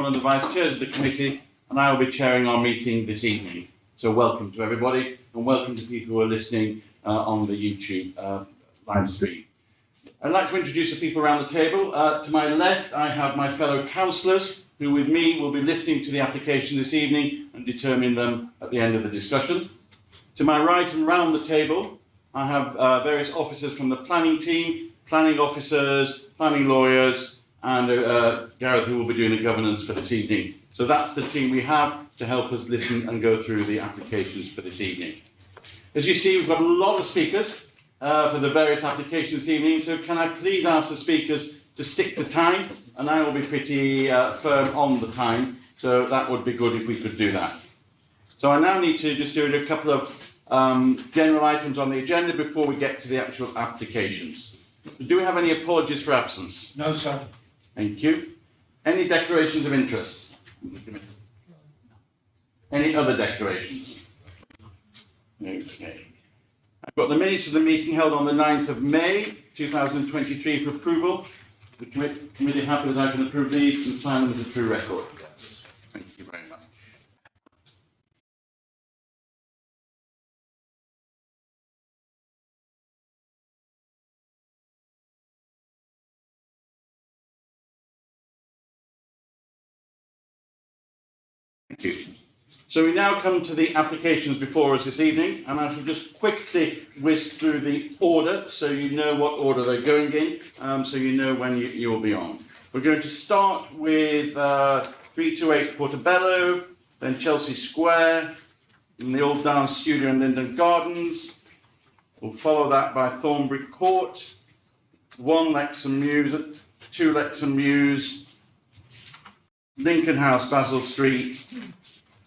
one of the vice chairs of the committee, and I will be chairing our meeting this evening. So welcome to everybody, and welcome to people who are listening on the YouTube live stream. I'd like to introduce the people around the table. To my left, I have my fellow councillors, who with me will be listening to the application this evening and determining them at the end of the discussion. To my right and round the table, I have various officers from the planning team, planning officers, planning lawyers, and Gareth, who will be doing the governance for this evening. So that's the team we have to help us listen and go through the applications for this evening. As you see, we've got a lot of speakers for the various applications this evening, so can I please ask the speakers to stick to time, and I will be pretty firm on the time, so that would be good if we could do that. So I now need to just do a couple of general items on the agenda before we get to the actual applications. Do we have any apologies for absence? No, sir. Thank you. Any declarations of interest? Any other declarations? Okay. I've got the minutes of the meeting held on the 9th of May 2023 for approval. The committee happy that I can approve these and sign them as a true record? Yes. Thank you very much. Thank you. So we now come to the applications before us this evening, and I shall just quickly whisk through the order so you know what order they're going in, so you know when you will be on. We're going to start with 328 Portobello, then Chelsea Square, and the Old Dance Studio in Linden Gardens. We'll follow that by Thornbury Court, 1 Lexham Mews, 2 Lexham Mews, Lincoln House, Basil Street,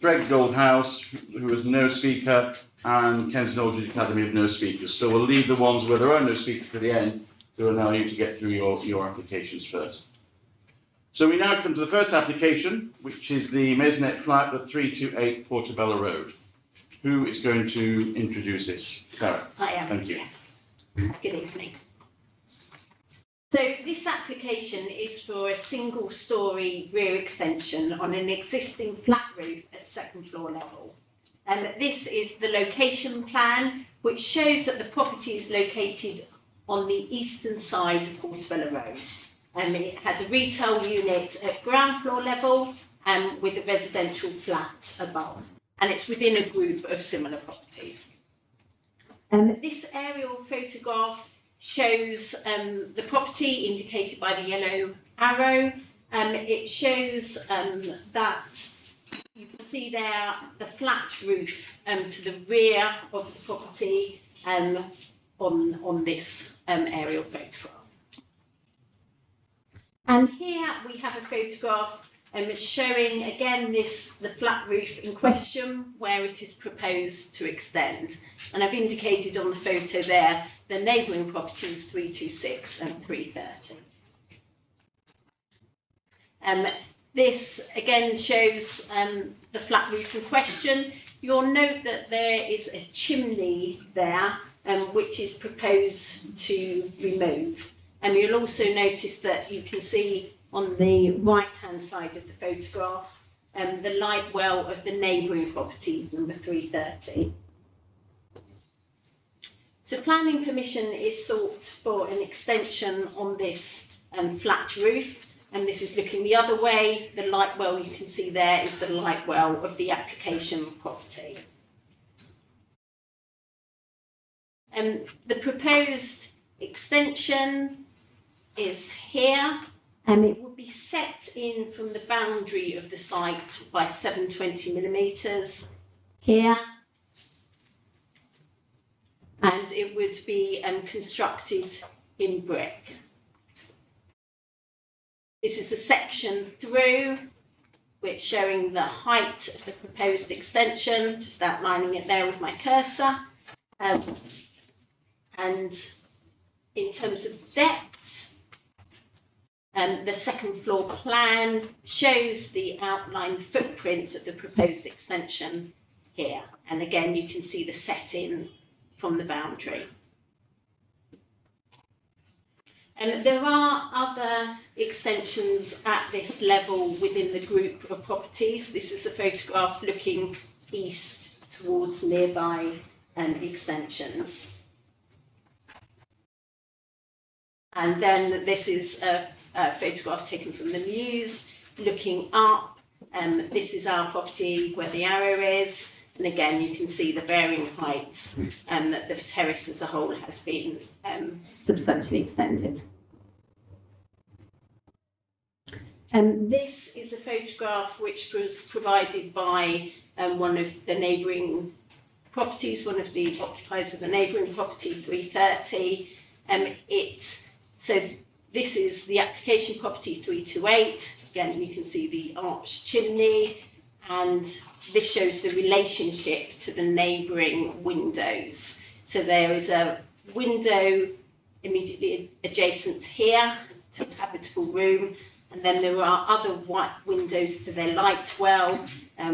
Threadgold House, who has no speaker, and Kensington Aldridge Academy of no speakers. So we'll leave the ones where there are no speakers to the end to allow you to get through your applications first. So we now come to the first application, which is the Maisonette flat at 328 Portobello Road. Who is going to introduce this? Sarah. I am. Thank you. Yes. Good evening. So this application is for a single-storey rear extension on an existing flat roof at second floor level. This is the location plan, which shows that the property is located on the eastern side of Portobello Road. It has a retail unit at ground floor level with a residential flat above, and it's within a group of similar properties. This aerial photograph shows the property indicated by the yellow arrow. It shows that you can see there the flat roof to the rear of the property on this aerial photograph. And here we have a photograph showing again the flat roof in question where it is proposed to extend. And I've indicated on the photo there the neighbouring properties 326 and 330. This again shows the flat roof in question. You'll note that there is a chimney there which is proposed to remove. And you'll also notice that you can see on the right-hand side of the photograph the light well of the neighbouring property, number 330. So planning permission is sought for an extension on this flat roof, and this is looking the other way. The light well you can see there is the light well of the application property. The proposed extension is here. It will be set in from the boundary of the site by 720mm here. And it would be constructed in brick. This is the section through, which showing the height of the proposed extension, just outlining it there with my cursor. And in terms of depth, the second floor plan shows the outline footprint of the proposed extension here. And again, you can see the set-in from the boundary. There are other extensions at this level within the group of properties. This is a photograph looking east towards nearby extensions. And then this is a photograph taken from the Mews looking up. This is our property where the arrow is. And again, you can see the varying heights that the terrace as a whole has been substantially extended. This is a photograph which was provided by one of the neighbouring properties, one of the occupiers of the neighbouring property, 330. So this is the application property 328. Again, you can see the arched chimney, and this shows the relationship to the neighbouring windows. So there is a window immediately adjacent here to a habitable room, and then there are other white windows to their light well,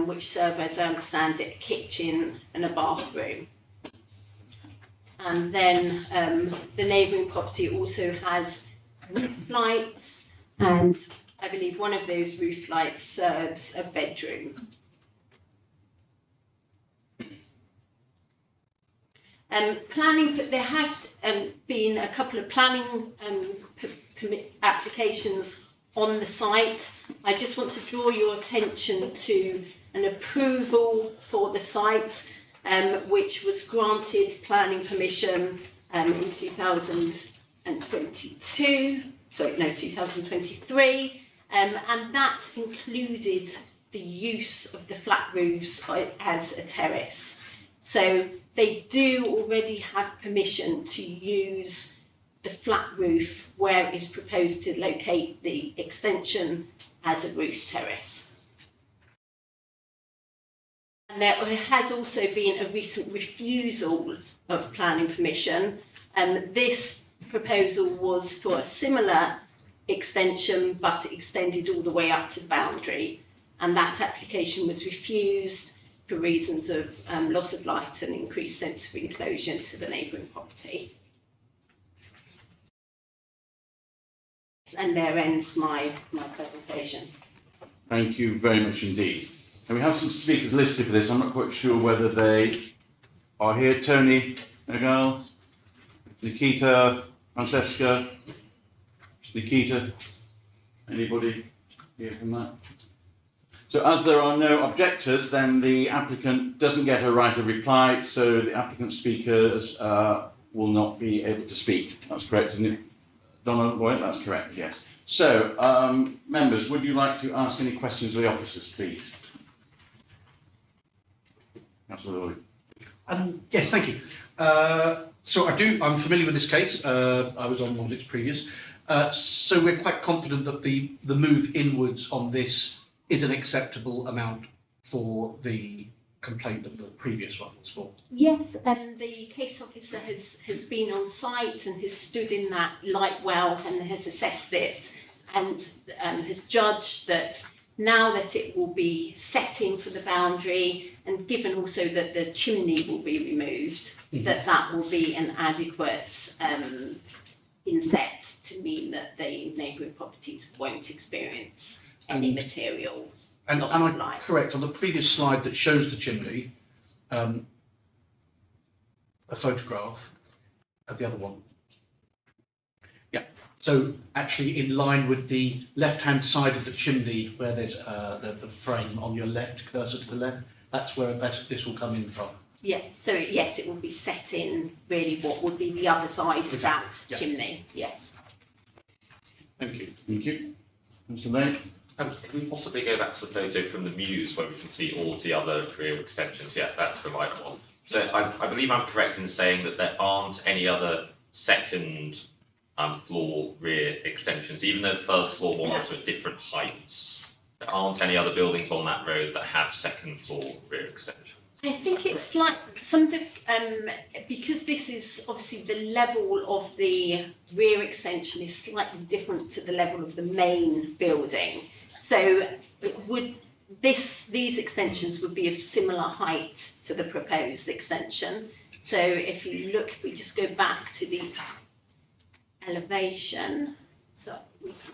which serve, as I understand it, a kitchen and a bathroom. And then the neighbouring property also has roof lights, and I believe one of those roof lights serves a bedroom. There have been a couple of planning permit applications on the site. I just want to draw your attention to an approval for the site, which was granted planning permission in 2023, and that included the use of the flat roofs as a terrace. So they do already have permission to use the flat roof where it is proposed to locate the extension as a roof terrace. And there has also been a recent refusal of planning permission. This proposal was for a similar extension, but it extended all the way up to the boundary, and that application was refused for reasons of loss of light and increased sense of enclosure to the neighbouring property. And there ends my presentation. Thank you very much indeed. And we have some speakers listed for this. I'm not quite sure whether they are here. Tony, Nagal, Nikita, Francesca, Nikita, anybody here from that? So as there are no objectors, then the applicant doesn't get a right of reply, so the applicant speakers will not be able to speak. That's correct, isn't it? Donna Roy, that's correct, yes. So, members, would you like to ask any questions of the officers, please? Councillor Lloyd. Yes, thank you. So I'm familiar with this case. I was on one of its previous. So we're quite confident that the move inwards on this is an acceptable amount for the complaint that the previous one was for. Yes, the case officer has been on site and has stood in that light well and has assessed it, and has judged that now that it will be set in for the boundary, and given also that the chimney will be removed, that will be an adequate inset to mean that the neighbouring properties won't experience any material. And loss am of I light. correct, on the previous slide that shows the chimney, a photograph of the other one? Yeah, so actually in line with the left-hand side of the chimney where there's the frame on your left, cursor to the left, that's where this will come in from. Yes, so yes, it will be set in really what would be the other side of that Yeah. chimney, yes. Thank you. Thank you. Mr. Lane? Can we possibly go back to the photo from the Mews where we can see all the other rear extensions? Yeah, that's the right one. So I believe I'm correct in saying that there aren't any other second floor rear extensions, even though the first floor ones are at different heights. There aren't any other buildings on that road that have second floor rear extensions. I think it's like something, because this is obviously the level of the rear extension is slightly different to the level of the main building. So these extensions would be of similar height to the proposed extension. So if we just go back to the elevation, so we can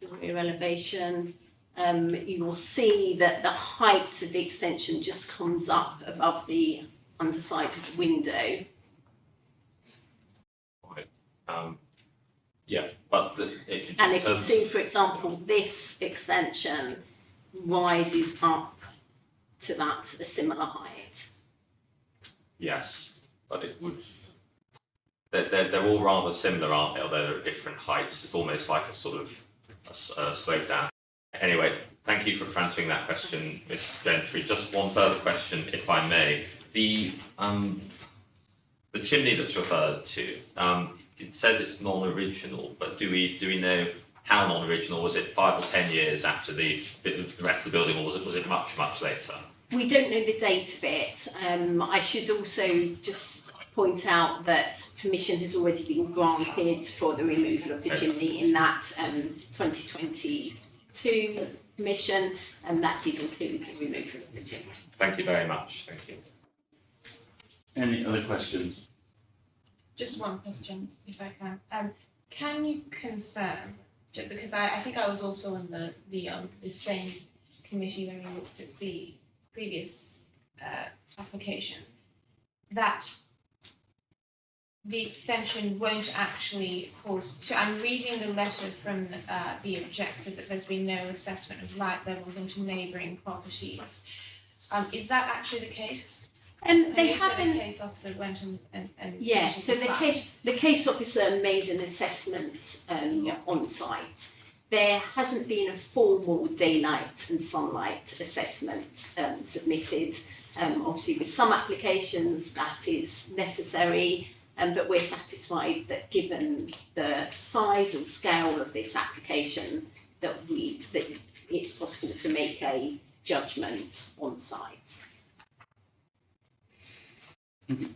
the rear elevation, you will see that the height of the extension just comes up above the underside of the window. Right. Yeah, but And if you see, for example, this extension rises up to that, a similar height. yes, but it would. They're all rather similar, aren't they? Although they're at different heights. It's almost like a sort of a slope down. Anyway, thank you for answering that question, Ms. Gentry. Just one further question, if I may. The chimney that's referred to, it says it's non-original, but do we know how non-original? Was it 5 or 10 years after the rest of the building, or was it much later? We don't know the date of it. I should also just point out that permission has already been granted for the removal of the chimney in that 2022 permission, and that did include the removal of the chimney. Thank you very much. Thank you. Any other questions? Just one question, if I can. Can you confirm, because I think I was also on the same committee when we looked at the previous application, that the extension won't actually cause. So I'm reading the letter from the objector that there's been no assessment of light levels into neighbouring properties. Is that actually the case? They You said haven't. the case officer went and Yeah, measured so the site. the case officer made an assessment on site. There hasn't been a formal daylight and sunlight assessment submitted. Obviously, with some applications that is necessary, but we're satisfied that given the size and scale of this application, that it's possible to make a judgment on site.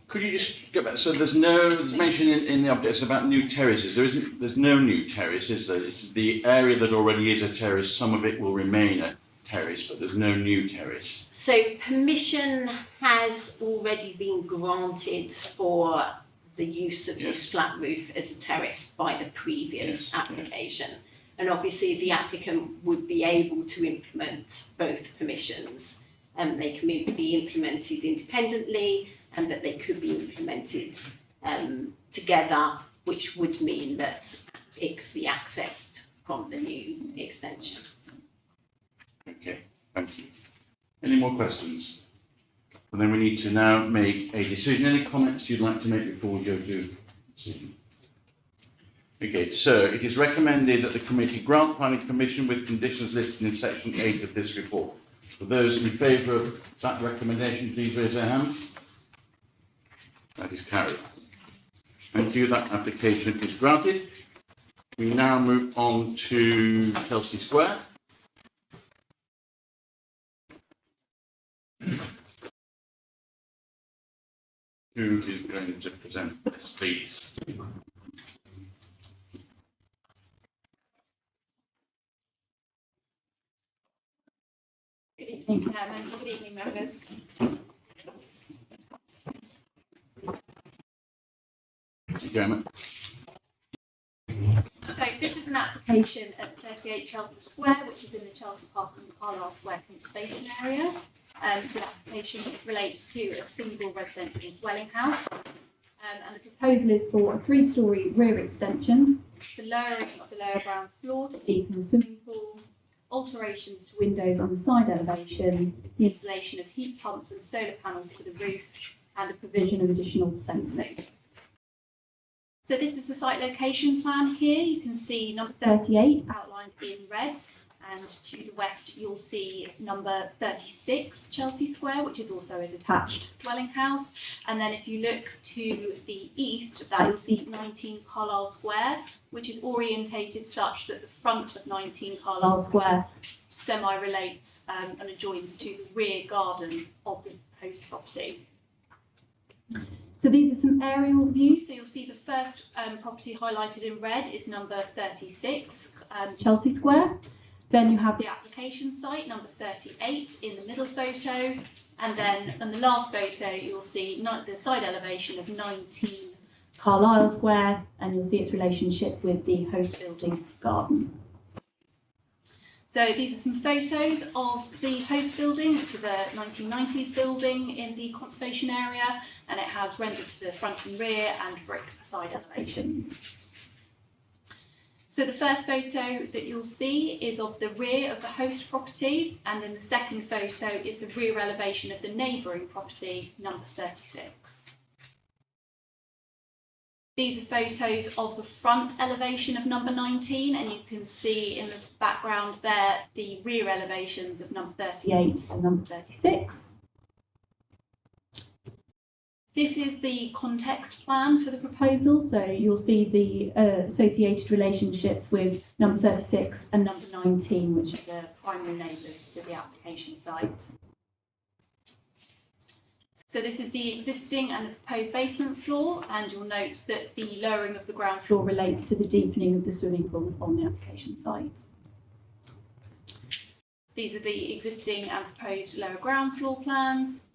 Could you just go back? So there's mention in the updates about new terraces. There's no new terrace, is there? It's the area that already is a terrace. Some of it will remain a terrace, but there's no new terrace. So permission has already been granted for the use of this flat roof as a terrace by the previous application. And obviously the applicant would be able to implement both permissions, and they can be implemented independently, and that they could be implemented together, which would mean that it could be accessed from the new extension. Okay, thank you. Any more questions? And then we need to now make a decision. Any comments you'd like to make before we go to decision? Okay, so it is recommended that the committee grant planning permission with conditions listed in section 8 of this report. For those in favour of that recommendation, please raise their hands. That is carried. Thank you, that application is granted. We now move on to Chelsea Square. Who is going to present this, please? Good evening, Chairman. Good evening, members. Thank you, Gemma. So this is an application at 38 Chelsea Square, which is in the Chelsea Park and Carlisle Square conservation area. The application relates to a single residential dwelling house. And the proposal is for a 3-storey rear extension, the lowering of the lower ground floor to deepen the swimming pool, alterations to windows on the side elevation, the installation of heat pumps and solar panels for the roof, and the provision of additional fencing. So this is the site location plan here. You can see number 38 outlined in red, and to the west you'll see number 36 Chelsea Square, which is also a detached dwelling house. And then if you look to the east of that, you'll see 19 Carlisle Square, which is orientated such that the front of 19 Carlisle Square semi-relates and adjoins to the rear garden of the proposed property. So these are some aerial views. So you'll see the first property highlighted in red is number 36, Chelsea Square. Then you have the application site, number 38, in the middle photo. And then in the last photo, you'll see the side elevation of 19 Carlisle Square, and you'll see its relationship with the host building's garden. So these are some photos of the host building, which is a 1990s building in the conservation area, and it has rendered to the front and rear and brick side elevations. So the first photo that you'll see is of the rear of the host property, and then the second photo is the rear elevation of the neighbouring property, number 36. These are photos of the front elevation of number 19, and you can see in the background there the rear elevations of number 38 and number 36. This is the context plan for the proposal, so you'll see the associated relationships with number 36 and number 19, which are the primary neighbours to the application site. So this is the existing and the proposed basement floor, and you'll note that the lowering of the ground floor relates to the deepening of the swimming pool on the application site. These are the existing and proposed lower ground floor plans.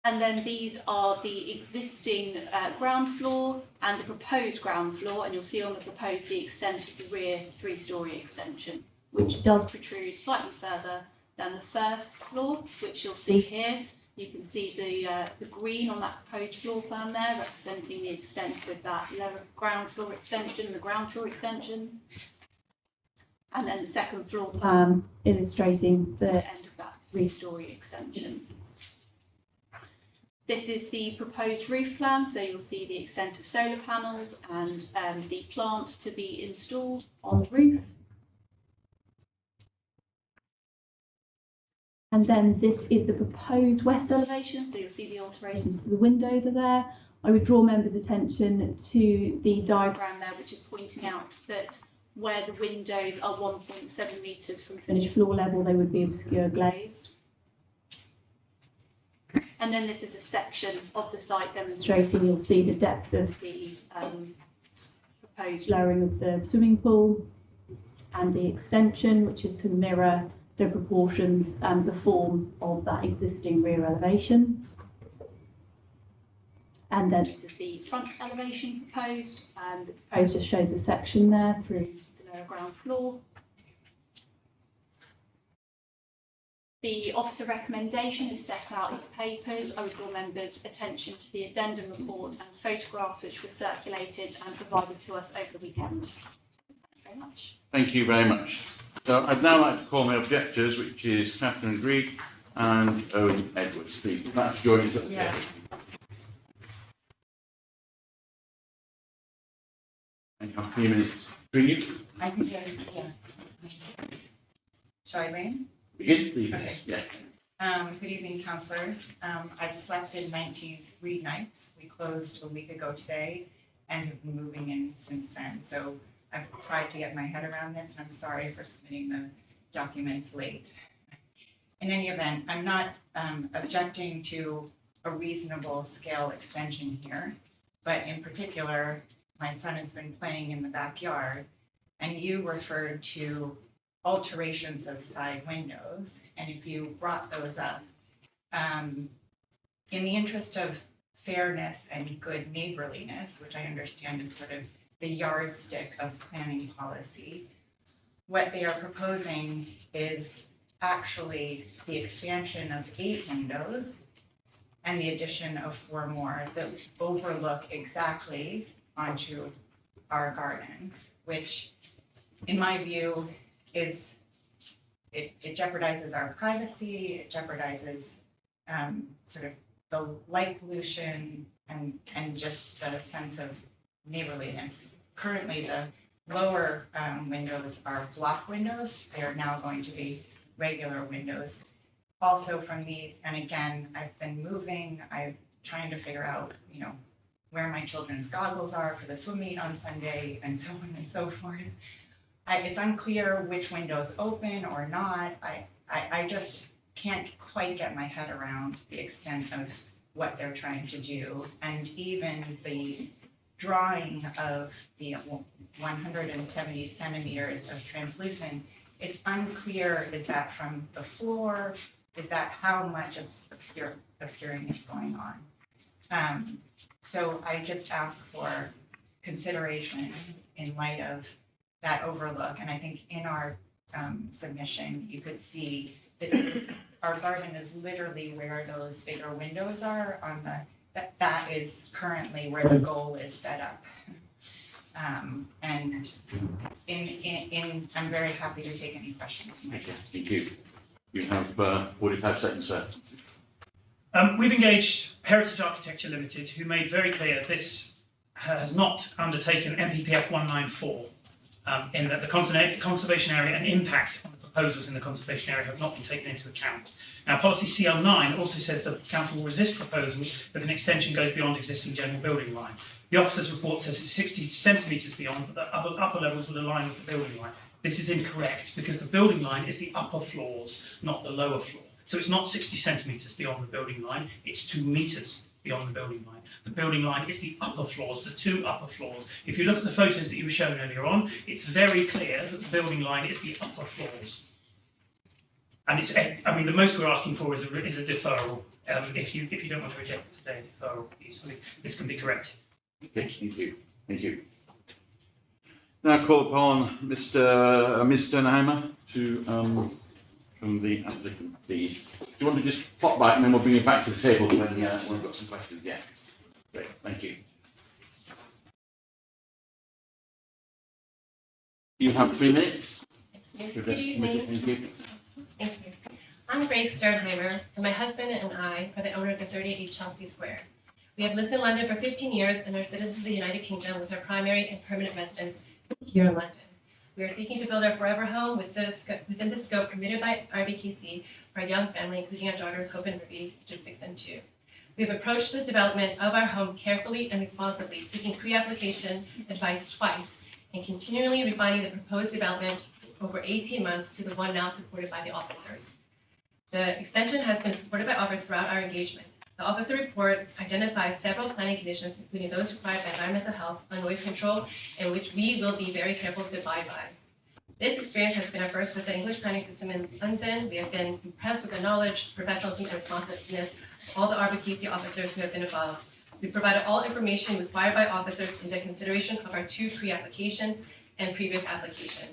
And then these are the existing ground floor and the proposed ground floor, and you'll see on the proposed the extent of the rear three-storey extension, which does protrude slightly further than the first floor, which you'll see here. You can see the green on that proposed floor plan there, representing the extent with that lower ground floor extension, the ground floor extension. And then the second floor plan illustrating the end of that three-storey extension. This is the proposed roof plan, so you'll see the extent of solar panels and the plant to be installed on the roof. And then this is the proposed west elevation, so you'll see the alterations to the window there. I would draw members' attention to the diagram there, which is pointing out that where the windows are 1.7 metres from finished floor level, they would be obscure glazed. And then this is a section of the site demonstrating, you'll see the depth of the proposed lowering of the swimming pool and the extension, which is to mirror the proportions and the form of that existing rear elevation. And then this is the front elevation proposed, and the proposed just shows a section there through the lower ground floor. The officer recommendation is set out in the papers. I would draw members' attention to the addendum report and photographs which were circulated and provided to us over the weekend. Thank you very much. Thank you very much. So I'd now like to call my objectors, which is Catherine Grigg and Owen Edwards. Please, that's join us at the table. And you have a few minutes. Brilliant. I can do it, yeah. Shall I begin? Begin, please. Okay. Yeah. Good evening, councillors. I've slept in 93 nights. We closed a week ago today and have been moving in since then. So I've tried to get my head around this, and I'm sorry for submitting the documents late. In any event, I'm not objecting to a reasonable scale extension here, but in particular, my son has been playing in the backyard, and you referred to alterations of side windows, and if you brought those up, in the interest of fairness and good neighborliness, which I understand is sort of the yardstick of planning policy, what they are proposing is actually the expansion of 8 windows and the addition of 4 more that overlook exactly onto our garden, which in my view is, it jeopardizes our privacy, it jeopardizes sort of the light pollution and just the sense of neighborliness. Currently, the lower windows are block windows. They are now going to be regular windows. Also from these, and again, I've been moving, I'm trying to figure out, where my children's goggles are for the swim meet on Sunday, and so on and so forth. It's unclear which windows open or not. I just can't quite get my head around the extent of what they're trying to do. And even the drawing of the 170 centimeters of translucent, it's unclear, is that from the floor? Is that how much obscuring is going on? So I just ask for consideration in light of that overlook. And I think in our submission, you could see that our garden is literally where those bigger windows are on that is currently where the goal is set up. And I'm very happy to take any questions from you. Okay, thank you. You have 45 seconds, sir. We've engaged Heritage Architecture Limited, who made very clear this has not undertaken MPPF 194, in that the conservation area and impact on the proposals in the conservation area have not been taken into account. Now, policy CL9 also says that the council will resist proposals if an extension goes beyond existing general building line. The officer's report says it's 60 centimetres beyond, but the upper levels will align with the building line. This is incorrect because the building line is the upper floors, not the lower floor. So it's not 60 centimetres beyond the building line, it's 2 metres beyond the building line. The building line is the upper floors, the 2 upper floors. If you look at the photos that you were shown earlier on, it's very clear that the building line is the upper floors. And it's, I mean, the most we're asking for is a deferral. If you don't want to reject it today, a deferral, easily, this can be corrected. Okay, thank you. Thank you. Now I call upon Ms. Sternheimer to, from the applicant, please. Do you want to just pop back and then we'll bring you back to the table when we've got some questions? Yeah. Great, thank you. You have 3 minutes. Good evening. Thank you. Thank you. I'm Grace Sternheimer, and my husband and I are the owners of 38 Chelsea Square. We have lived in London for 15 years and are citizens of the United Kingdom with our primary and permanent residence here in London. We are seeking to build our forever home within the scope permitted by RBKC for a young family, including our daughters Hope and Ruby, ages 6 and 2. We have approached the development of our home carefully and responsibly, seeking pre-application advice twice, and continually refining the proposed development over 18 months to the one now supported by the officers. The extension has been supported by officers throughout our engagement. The officer report identifies several planning conditions, including those required by environmental health and noise control, and which we will be very careful to abide by. This experience has been our first with the English planning system in London. We have been impressed with the knowledge, professionalism, and responsiveness of all the RBKC officers who have been involved. We provided all information required by officers in the consideration of our 2 pre-applications and previous application.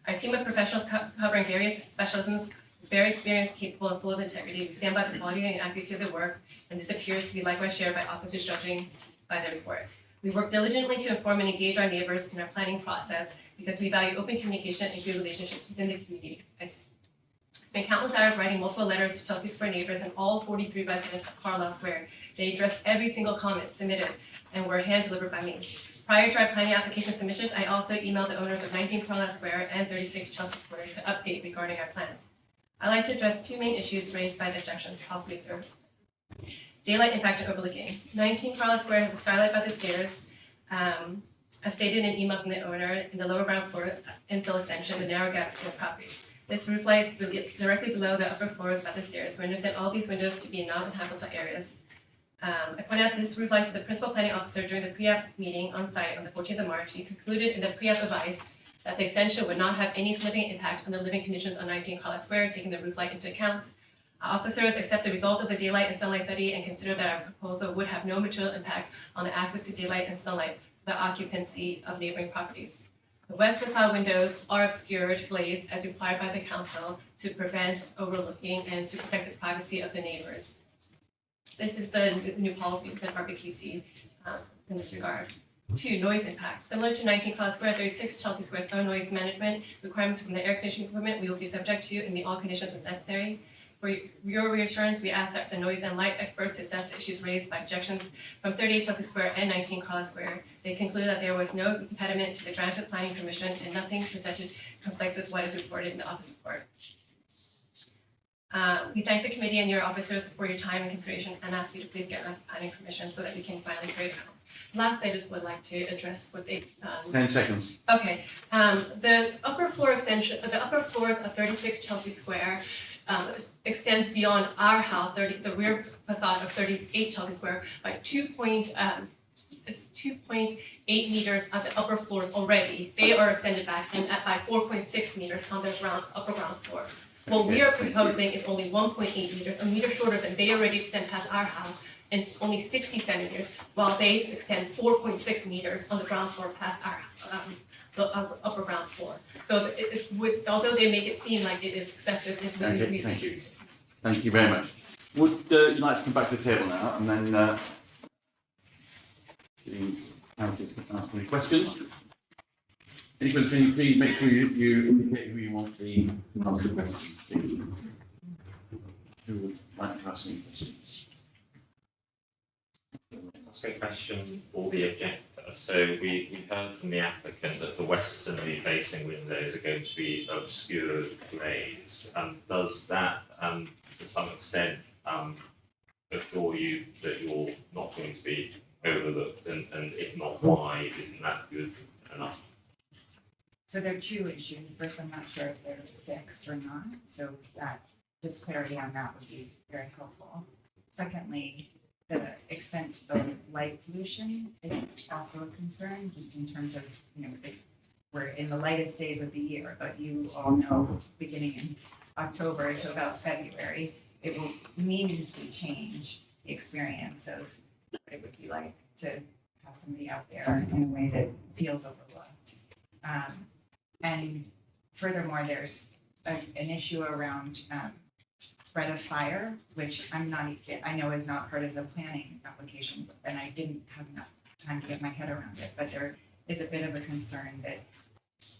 Our team of professionals covering various specialisms is very experienced, capable, and full of integrity. We stand by the quality and accuracy of the work, and this appears to be likewise shared by officers judging by the report. We work diligently to inform and engage our neighbors in our planning process because we value open communication and good relationships within the community. I spent countless hours writing multiple letters to Chelsea Square neighbors and all 43 residents of Carlisle Square. They addressed every single comment submitted and were hand-delivered by me. Prior to our planning application submissions, I also emailed the owners of 19 Carlisle Square and 36 Chelsea Square to update regarding our plan. I'd like to address 2 main issues raised by the objections, possibly third. Daylight impact and overlooking. 19 Carlisle Square has a skylight by the stairs, as stated in an email from the owner in the lower ground floor infill extension, the narrow gap between the property. This roof lies directly below the upper floors by the stairs. We understand all these windows to be non-inhabitable areas. I pointed out this roof lies to the principal planning officer during the pre-app meeting on site on the 14th of March. He concluded in the pre-app advice that the extension would not have any significant impact on the living conditions on 19 Carlisle Square, taking the roof light into account. Officers accept the results of the daylight and sunlight study and consider that our proposal would have no material impact on the access to daylight and sunlight for the occupancy of neighboring properties. The west facade windows are obscured glazed as required by the council to prevent overlooking and to protect the privacy of the neighbors. This is the new policy within RBKC in this regard. 2, noise impact. Similar to 19 Carlisle Square, 36 Chelsea Square's own noise management requirements from the air conditioning equipment we will be subject to and meet all conditions as necessary. For your reassurance, we ask that the noise and light experts assess the issues raised by objections from 38 Chelsea Square and 19 Carlisle Square. They conclude that there was no impediment to the grant of planning permission and nothing presented conflicts with what is reported in the office report. We thank the committee and your officers for your time and consideration and ask you to please get us planning permission so that we can finally create a home. Last, I just would like to address what they've 10 seconds. Okay, the upper floor extension, the upper floors of 36 Chelsea Square extends beyond our house, the rear facade of 38 Chelsea Square by 2.8 meters at the upper floors already. They are extended back and by 4.6 meters on the upper ground floor. What we are proposing is only 1.8 meters, a meter shorter than they already extend past our house, and only 60 centimeters, while they extend 4.6 meters on the ground floor past the upper ground floor. So although they make it seem like it is excessive, it's really Okay, reasonable. thank you. Thank you very much. Would you like to come back to the table now and then the council can ask any questions? Any questions? Can you please make sure you indicate who you want to answer the question, please? Who would like to ask any questions? That's a question for the objector. So we heard from the applicant that the westernly facing windows are going to be obscured glazed. Does that, to some extent, assure you that you're not going to be overlooked? And if not, why isn't that good enough? So there are two issues. First, I'm not sure if they're fixed or not, so that just clarity on that would be very helpful. Secondly, the extent to the light pollution is also a concern, just in terms of, we're in the lightest days of the year, but you all know, beginning in October to about February, it will meaningfully change the experience of what it would be like to have somebody out there in a way that feels overlooked. And furthermore, there's an issue around spread of fire, which I know is not part of the planning application, and I didn't have enough time to get my head around it, but there is a bit of a concern that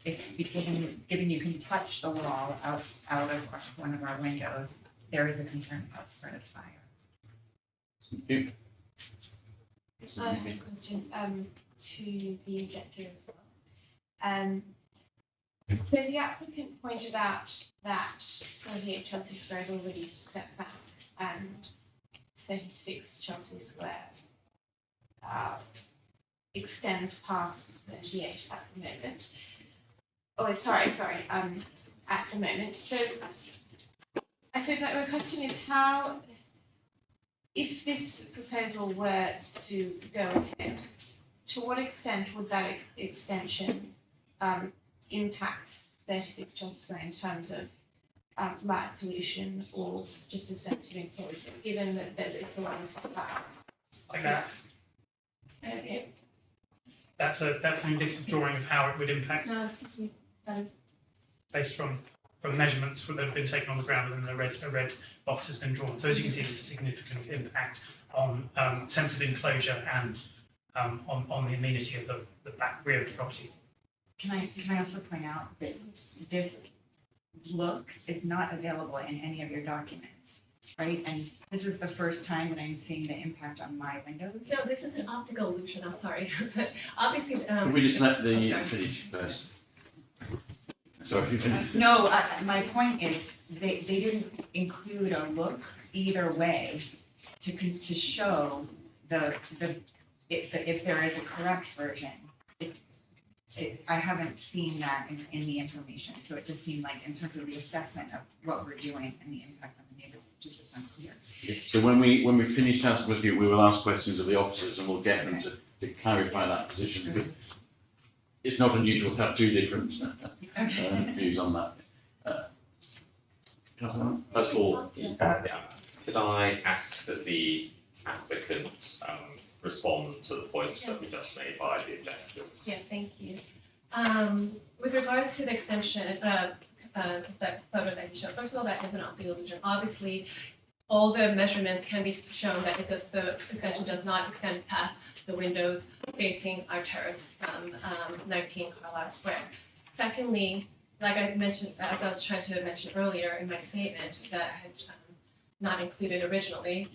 given you can touch the wall out of one of our windows, there is a concern about spread of fire. Thank you. I have a question to the objector as well. So the applicant pointed out that 38 Chelsea Square is already set back and 36 Chelsea Square extends past 38 at the moment. Oh, sorry, at the moment. So I suppose my question is how, if this proposal were to go ahead, to what extent would that extension impact 36 Chelsea Square in terms of light pollution or just a sense of enclosure, given that it's along the setback? Like that. Okay. That's an indicative drawing of how it would impact No, excuse me. based from measurements that have been taken on the ground, and then a red box has been drawn. So as you can see, there's a significant impact on sense of enclosure and on the amenity of the back rear of the property. Can I also point out that this look is not available in any of your documents, right? And this is the first time that I'm seeing the impact on my windows. No, this is an optical illusion, I'm sorry. Obviously, Can we just let I'm the sorry. finish first? Sorry, you finish. No, my point is they didn't include a look either way to show if there is a correct version. I haven't seen that in the information, so it just seemed like in terms of the assessment of what we're doing and the impact on the neighbors, just is unclear. So when we finish asking questions, we will ask questions of the officers and we'll get them to clarify that position. But it's not unusual to have two different views on that. First of all, could I ask that the applicant respond to the points that were just made by the objectors? Yes, thank you. With regards to the extension, that photo that you showed, first of all, that is an optical illusion. Obviously, all the measurements can be shown that the extension does not extend past the windows facing our terrace from 19 Carlisle Square. Secondly, like I mentioned, as I was trying to mention earlier in my statement that I had not included originally,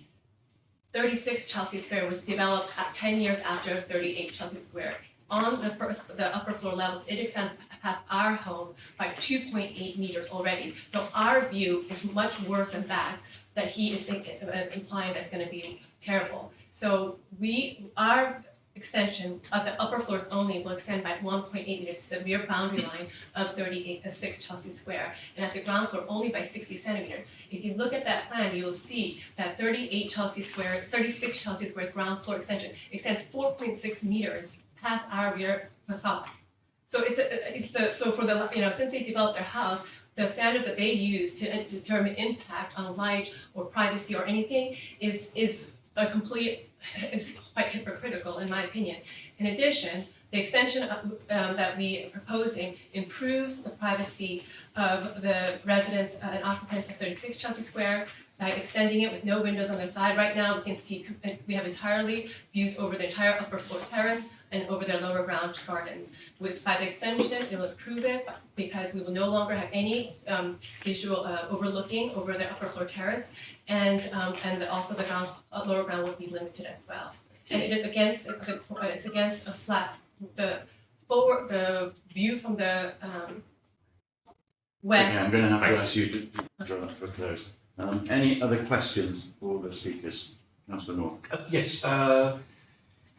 36 Chelsea Square was developed 10 years after 38 Chelsea Square. On the upper floor levels, it extends past our home by 2.8 meters already. So our view is much worse than that he is implying that's going to be terrible. So our extension of the upper floors only will extend by 1.8 meters to the rear boundary line of 6 Chelsea Square, and at the ground floor only by 60 centimeters. If you look at that plan, you will see that 36 Chelsea Square's ground floor extension extends 4.6 meters past our rear facade. So since they developed their house, the standards that they use to determine impact on light or privacy or anything is is quite hypocritical in my opinion. In addition, the extension that we are proposing improves the privacy of the residents and occupants of 36 Chelsea Square by extending it with no windows on the side. Right now, we can see we have entirely views over the entire upper floor terrace and over their lower ground gardens. By the extension, it will improve it because we will no longer have any visual overlooking over the upper floor terrace, and also the lower ground will be limited as well. And it is against a flat the view from the west. Okay, I'm going to have to ask you to draw that to a close. Any other questions for the speakers? Councillor North. Yes,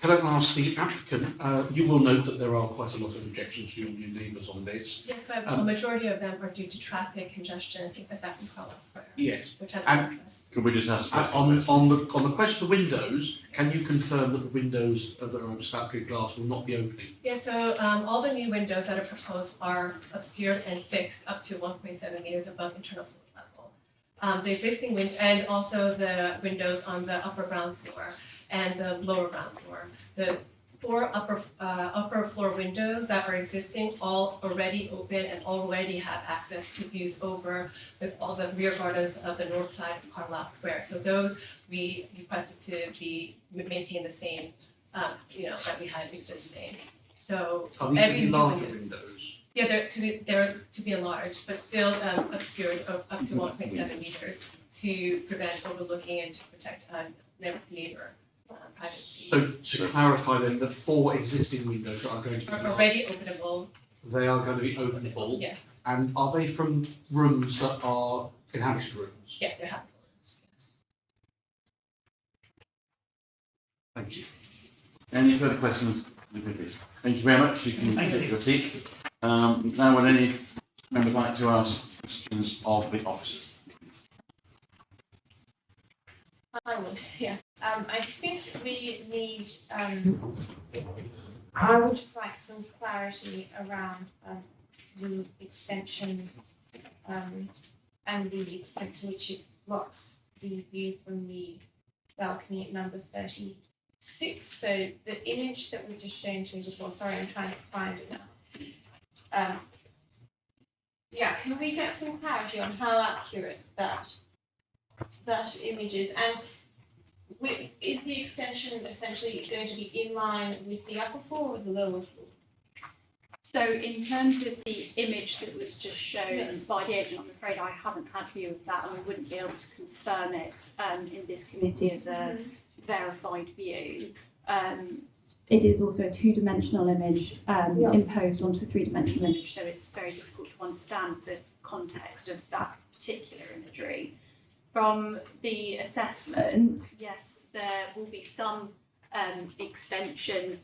can I ask the applicant, you will note that there are quite a lot of objections from your neighbours on this. Yes, but a majority of them are due to traffic congestion and things like that from Carlisle Square. Yes. Which has been addressed. Could we just ask a On question? the question of the windows, can you confirm that the windows that are on statutory glass will not be opening? Yeah, so all the new windows that are proposed are obscured and fixed up to 1.7 meters above internal floor level. The existing and also the windows on the upper ground floor and the lower ground floor. The 4 upper floor windows that are existing all already open and already have access to views over all the rear gardens of the north side of Carlisle Square. So those we requested to be maintain the same, that we had existing. So Are these every to be larger windows. windows? Yeah, they're to be enlarged, but still obscured up to 1.7 meters to prevent overlooking and to protect neighbor privacy. So to clarify then, the 4 existing windows that are going to be Are large, already openable, they are going to be openable, yes, and are they from rooms that are inhabited rooms? yes, they're habitable rooms, yes. Thank you. Any further questions? Thank you very much. You can Thank take you. your seat. Now, would any member like to ask questions of the officers? I would, yes. I think we need, I would just like some clarity around the extension and the extent to which it blocks the view from the balcony at number 36. So the image that was just shown to me before, sorry, I'm trying to find it now. Yeah, can we get some clarity on how accurate that image is? And is the extension essentially going to be in line with the upper floor or the lower floor? So in terms of the image that was just shown Yes. by the agent, I'm afraid I haven't had view of that and we wouldn't be able to confirm it in this committee as a verified view. It is also a 2-dimensional image imposed onto a 3-dimensional image, so it's very difficult to understand the context of that particular imagery. From the assessment, yes, there will be some extension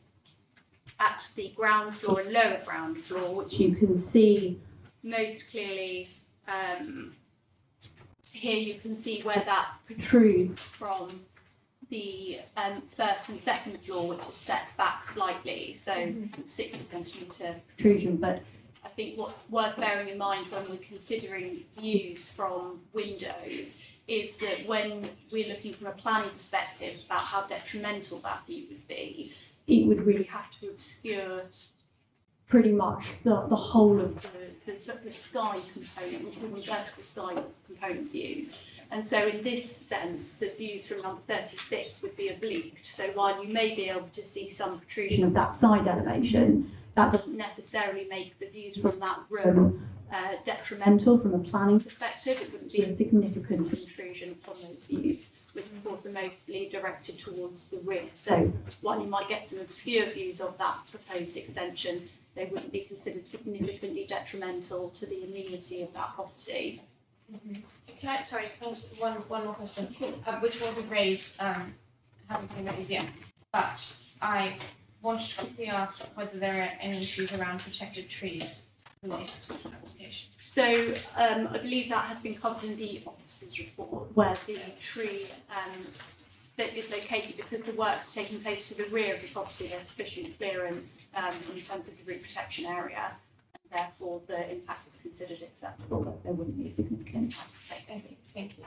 at the ground floor and lower ground floor, which you can see most clearly. Here you can see where that protrudes from the first and second floor, which is set back slightly, so 60 centimetre protrusion. But I think what's worth bearing in mind when we're considering views from windows is that when we're looking from a planning perspective about how detrimental that view would be, it would really have to obscure pretty much the whole of the sky component, the vertical sky component views. And so in this sense, the views from number 36 would be obliqued. So while you may be able to see some protrusion of that side elevation, that doesn't necessarily make the views from that room detrimental from a planning perspective. It wouldn't be a significant intrusion upon those views, which of course are mostly directed towards the rear. So while you might get some obscure views of that proposed extension, they wouldn't be considered significantly detrimental to the amenity of that property. Can I, sorry, can I ask one more question, which wasn't raised, hasn't been raised yet, but I wanted to quickly ask whether there are any issues around protected trees related to this application. So I believe that has been covered in the officer's report, where the tree that is located, because the works are taking place to the rear of the property, there's sufficient clearance in terms of the root protection area, and therefore the impact is considered acceptable, but there wouldn't be a significant impact. Okay, thank you.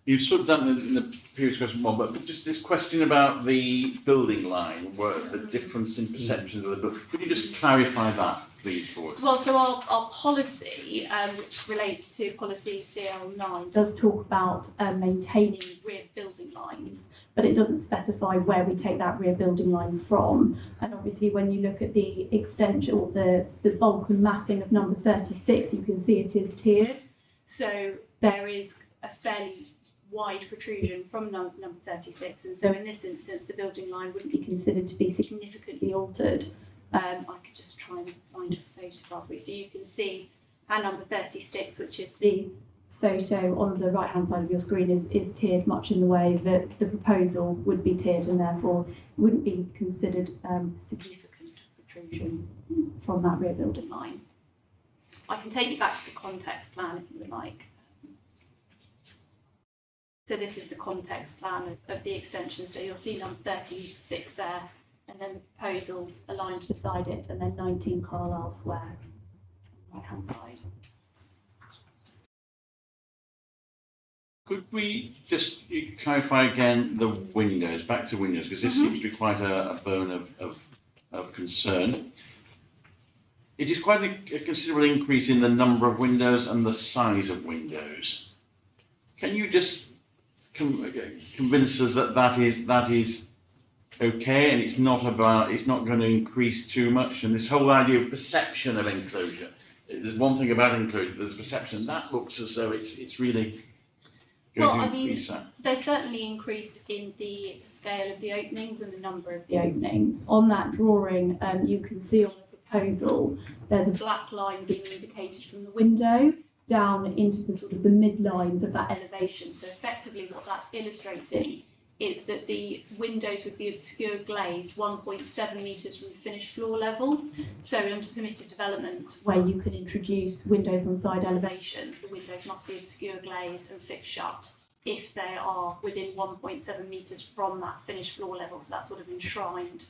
You've sort of done it in the previous question one, but just this question about the building line, where the difference in perceptions of the building. Could you just clarify that, please, for us? Well, so our policy, which relates to policy CL9, does talk about maintaining rear building lines, but it doesn't specify where we take that rear building line from. And obviously, when you look at the extension or the bulk and massing of number 36, you can see it is tiered. So there is a fairly wide protrusion from number 36, and so in this instance, the building line wouldn't be considered to be significantly altered. I could just try and find a photograph for you. So you can see how number 36, which is the photo on the right-hand side of your screen, is tiered much in the way that the proposal would be tiered, and therefore wouldn't be considered significant protrusion from that rear building line. I can take you back to the context plan if you would like. So this is the context plan of the extension. So you'll see number 36 there, and then the proposal aligned beside it, and then 19 Carlisle Square, right hand side. Could we just clarify again the windows, back to windows, because this seems to be quite a bone of concern. It is quite a considerable increase in the number of windows and the size of windows. Can you just convince us that that is okay, and it's not going to increase too much? And this whole idea of perception of enclosure, there's one thing about enclosure, there's a perception that looks as though it's really going to increase that. They certainly increase in the scale of the openings and the number of the openings. On that drawing, you can see on the proposal there's a black line being indicated from the window down into the sort of the midlines of that elevation. So effectively what that's illustrating is that the windows would be obscure glazed 1.7 metres from the finished floor level. So under permitted development, where you can introduce windows on side elevations, the windows must be obscure glazed and fixed shut if they are within 1.7 metres from that finished floor level. So that's sort of enshrined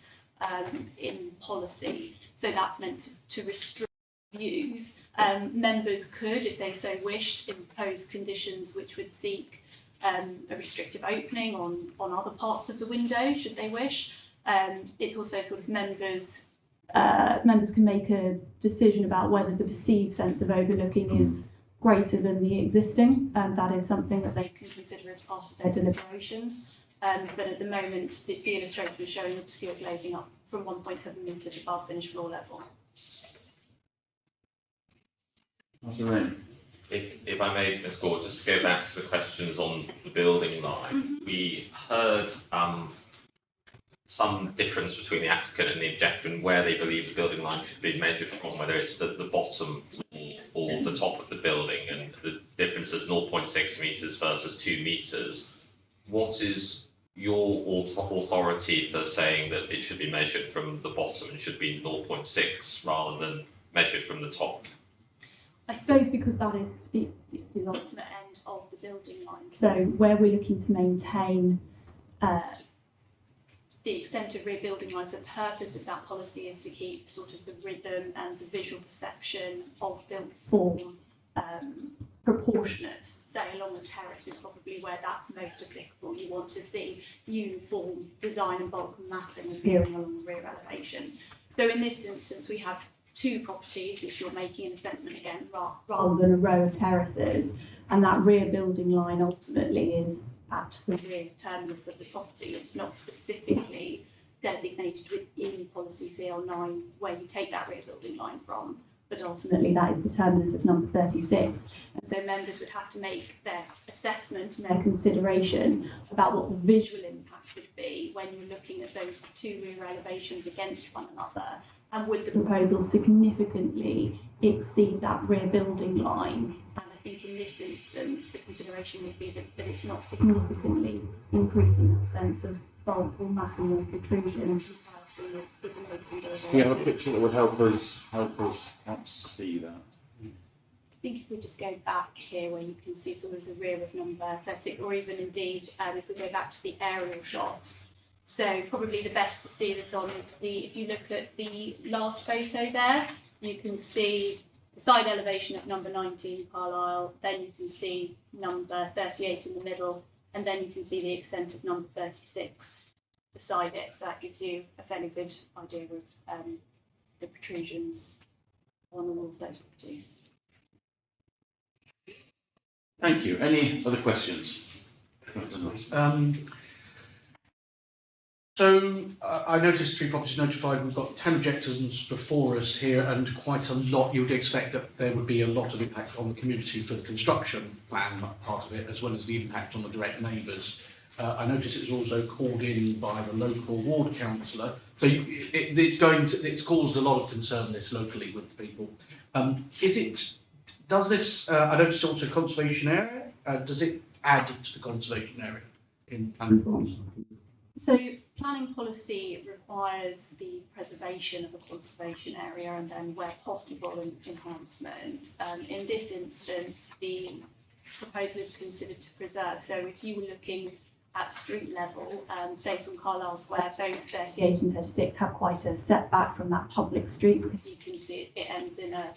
in policy. So that's meant to restrict views. Members could, if they so wished, impose conditions which would seek a restrictive opening on other parts of the window, should they wish. It's also sort of members can make a decision about whether the perceived sense of overlooking is greater than the existing, and that is something that they can consider as part of their deliberations. But at the moment, the illustration is showing obscure glazing up from 1.7 metres above finished floor level. If I may, Ms. Gore, just to go back to the questions on the building line, we heard some difference between the applicant and the objector and where they believe the building line should be measured from, whether it's the bottom floor or the top of the building, and the difference is 0.6 metres versus 2 metres. What is your authority for saying that it should be measured from the bottom and should be 0.6 rather than measured from the top? I suppose because that is the ultimate end of the building line. So where we're looking to maintain the extent of rear building lines, the purpose of that policy is to keep sort of the rhythm and the visual perception of built form proportionate. Say along the terrace is probably where that's most applicable. You want to see uniform design and bulk and massing appearing along the rear elevation. So in this instance, we have two properties which you're making an assessment again rather than a row of terraces, and that rear building line ultimately is at the rear terminus of the property. It's not specifically designated within policy CL9 where you take that rear building line from, but ultimately that is the terminus of number 36. And so members would have to make their assessment and their consideration about what the visual impact would be when you're looking at those two rear elevations against one another. And would the proposal significantly exceed that rear building line? And I think in this instance, the consideration would be that it's not significantly increasing that sense of bulk or massing or protrusion in comparison with the open door. Do you have a picture that would help us perhaps see that? I think if we just go back here where you can see sort of the rear of number 36, or even indeed if we go back to the aerial shots. So probably the best to see this on is if you look at the last photo there, you can see the side elevation at number 19 Carlisle, then you can see number 38 in the middle, and then you can see the extent of number 36 beside it. So that gives you a fairly good idea of the protrusions on all of those properties. Thank you. Any other questions? So I noticed 3 properties notified. We've got 10 objections before us here, and quite a lot. You would expect that there would be a lot of impact on the community for the construction plan part of it, as well as the impact on the direct neighbours. I noticed it was also called in by the local ward councillor. So it's caused a lot of concern this locally with the people. Does this? I noticed also conservation area. Does it add to the conservation area in planning policy? So planning policy requires the preservation of a conservation area and then where possible enhancement. In this instance, the proposal is considered to preserve. So if you were looking at street level, say from Carlisle Square, both 38 and 36 have quite a setback from that public street because you can see it ends in a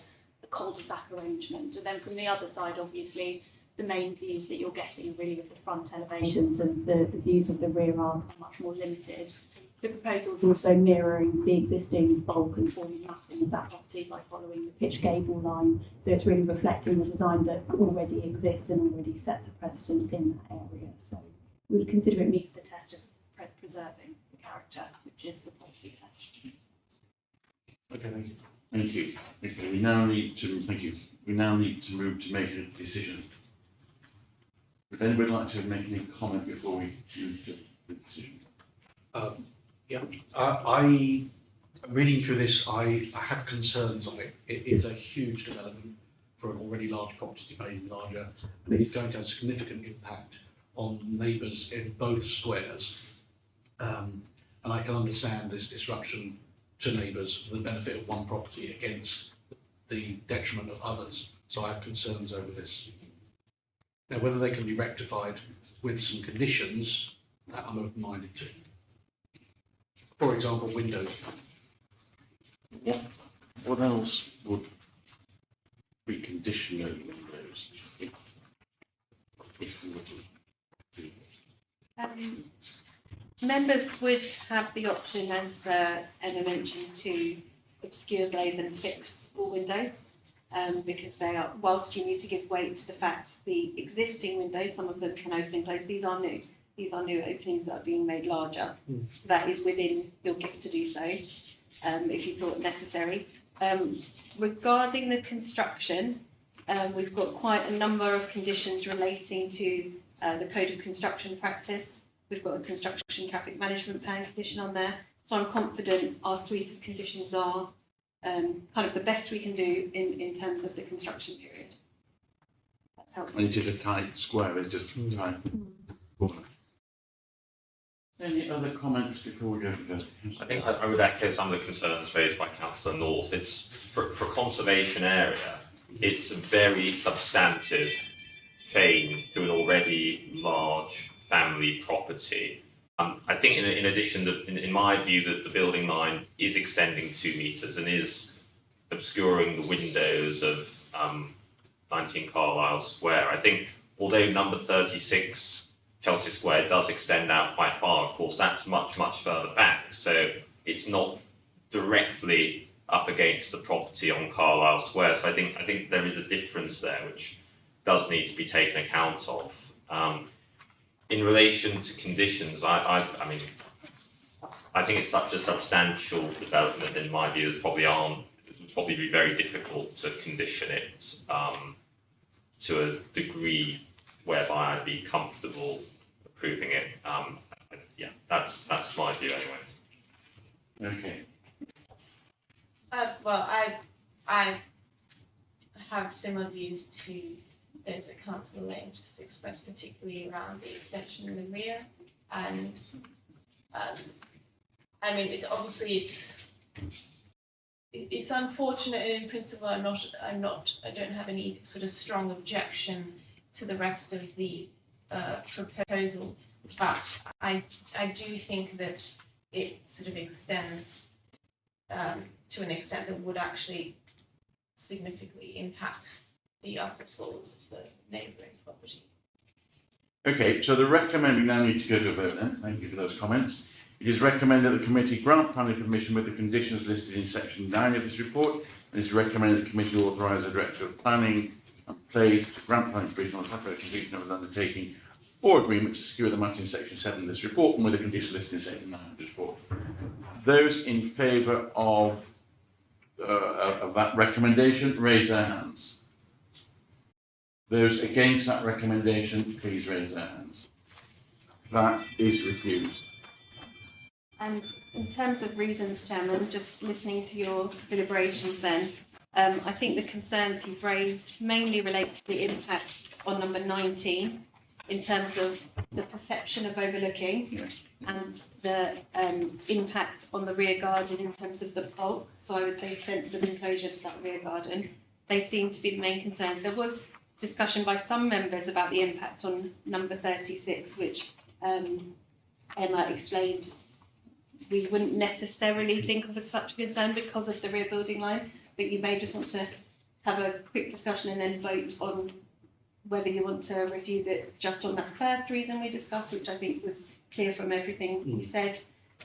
cul-de-sac arrangement. And then from the other side, obviously, the main views that you're getting are really with the front elevations, and the views of the rear are much more limited. The proposal is also mirroring the existing bulk and forming massing of that property by following the pitch gable line. So it's really reflecting the design that already exists and already sets a precedent in that area. So we would consider it meets the test of preserving the character, which is the policy test. Okay, thank you. Thank you. Okay, we now need to move to make a decision. Would anybody like to make any comment before we move to the decision? I reading through this, I have concerns on it. It is a huge development for an already large property to be made larger, and it is going to have significant impact on neighbours in both squares. And I can understand this disruption to neighbours for the benefit of one property against the detriment of others. So I have concerns over this. Now, whether they can be rectified with some conditions, that I'm open-minded to. For example, windows. What else would be condition those windows if we were to do it? Members would have the option, as Emma mentioned, to obscure glaze and fix all windows. Because they are, whilst you need to give weight to the fact the existing windows, some of them can open and close, these are new. These are new openings that are being made larger. So that is within your gift to do so, if you thought necessary. Regarding the construction, we've got quite a number of conditions relating to the Code of Construction Practice. We've got a construction traffic management plan condition on there. So I'm confident our suite of conditions are kind of the best we can do in terms of the construction period. That's helpful. And it is a tight square, it's just a tight corner. Any other comments before we go to the... I think I would echo some of the concerns raised by Councillor North. It's for conservation area, it's a very substantive change to an already large family property. I think in addition, in my view, that the building line is extending 2 metres and is obscuring the windows of 19 Carlisle Square. I think although number 36 Chelsea Square does extend out quite far, of course, that's much, much further back. So it's not directly up against the property on Carlisle Square. So I think there is a difference there which does need to be taken account of. In relation to conditions, I mean, I think it's such a substantial development in my view that it would probably be very difficult to condition it to a degree whereby I'd be comfortable approving it. Yeah, that's my view anyway. Okay. Well, I have similar views to those that Councillor Lane just expressed, particularly around the extension in the rear, and I mean, it's unfortunate, and in principle, I don't have any sort of strong objection to the rest of the proposal, but I do think that it sort of extends to an extent that would actually significantly impact the upper floors of the neighbouring property. Okay, so the recommending now need to go to a vote then. Thank you for those comments. It is recommended that the committee grant planning permission with the conditions listed in section 9 of this report, and it is recommended that the committee authorise the Director of Planning and Place to grant planning permission on the satisfactory completion of an undertaking or agreement to secure the matter in section 7 of this report and with the conditions listed in section 9 of this report. Those in favour of that recommendation, raise their hands. Those against that recommendation, please raise their hands. That is refused. And in terms of reasons, Chairman, just listening to your deliberations then, I think the concerns you've raised mainly relate to the impact on number 19 in terms of the perception of overlooking, Yes. and the impact on the rear garden in terms of the bulk. So I would say sense of enclosure to that rear garden. They seem to be the main concerns. There was discussion by some members about the impact on number 36, which Emma explained we wouldn't necessarily think of as such a concern because of the rear building line, but you may just want to have a quick discussion and then vote on whether you want to refuse it just on that first reason we discussed, which I think was clear from everything we said,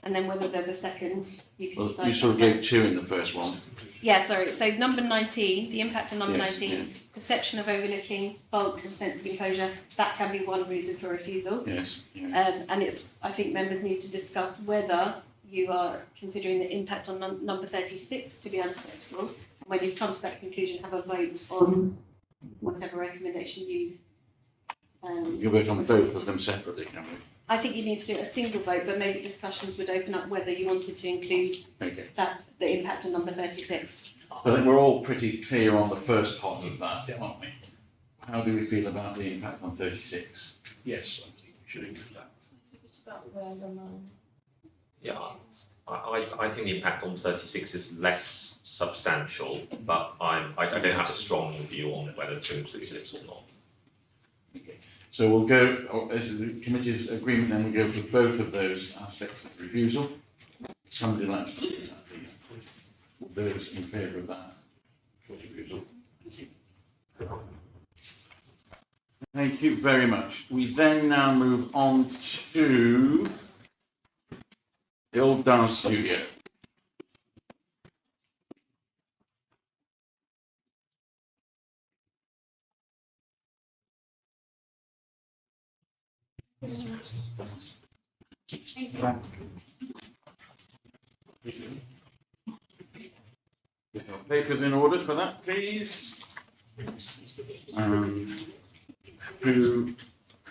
and then whether there's a second, you can Well, decide. you sort of gave 2 in the first one. Yeah, sorry. So number 19, the impact on number Yes, 19, yeah. perception of overlooking, bulk and sense of enclosure, that can be one reason for refusal. Yes. Yeah. And I think members need to discuss whether you are considering the impact on number 36 to be unacceptable. And when you've come to that conclusion, have a vote on whatever recommendation you. You vote on both of them separately, can we? I think you need to do a single vote, but maybe discussions would open up whether you wanted to include Okay. the impact on number 36. I think we're all pretty clear on the first part of that, aren't we? How do we feel about the impact on 36? Yes, I think we should include that. It's about where the line. Yeah, I think the impact on 36 is less substantial, but I don't have a strong view on whether to include it or not. Okay. So we'll go, as the committee's agreement, then we go for both of those aspects of refusal. Somebody like to do that, please. Those in favour of that refusal. Thank you very much. We then now move on to the old dance studio. Papers in order for that, please. Who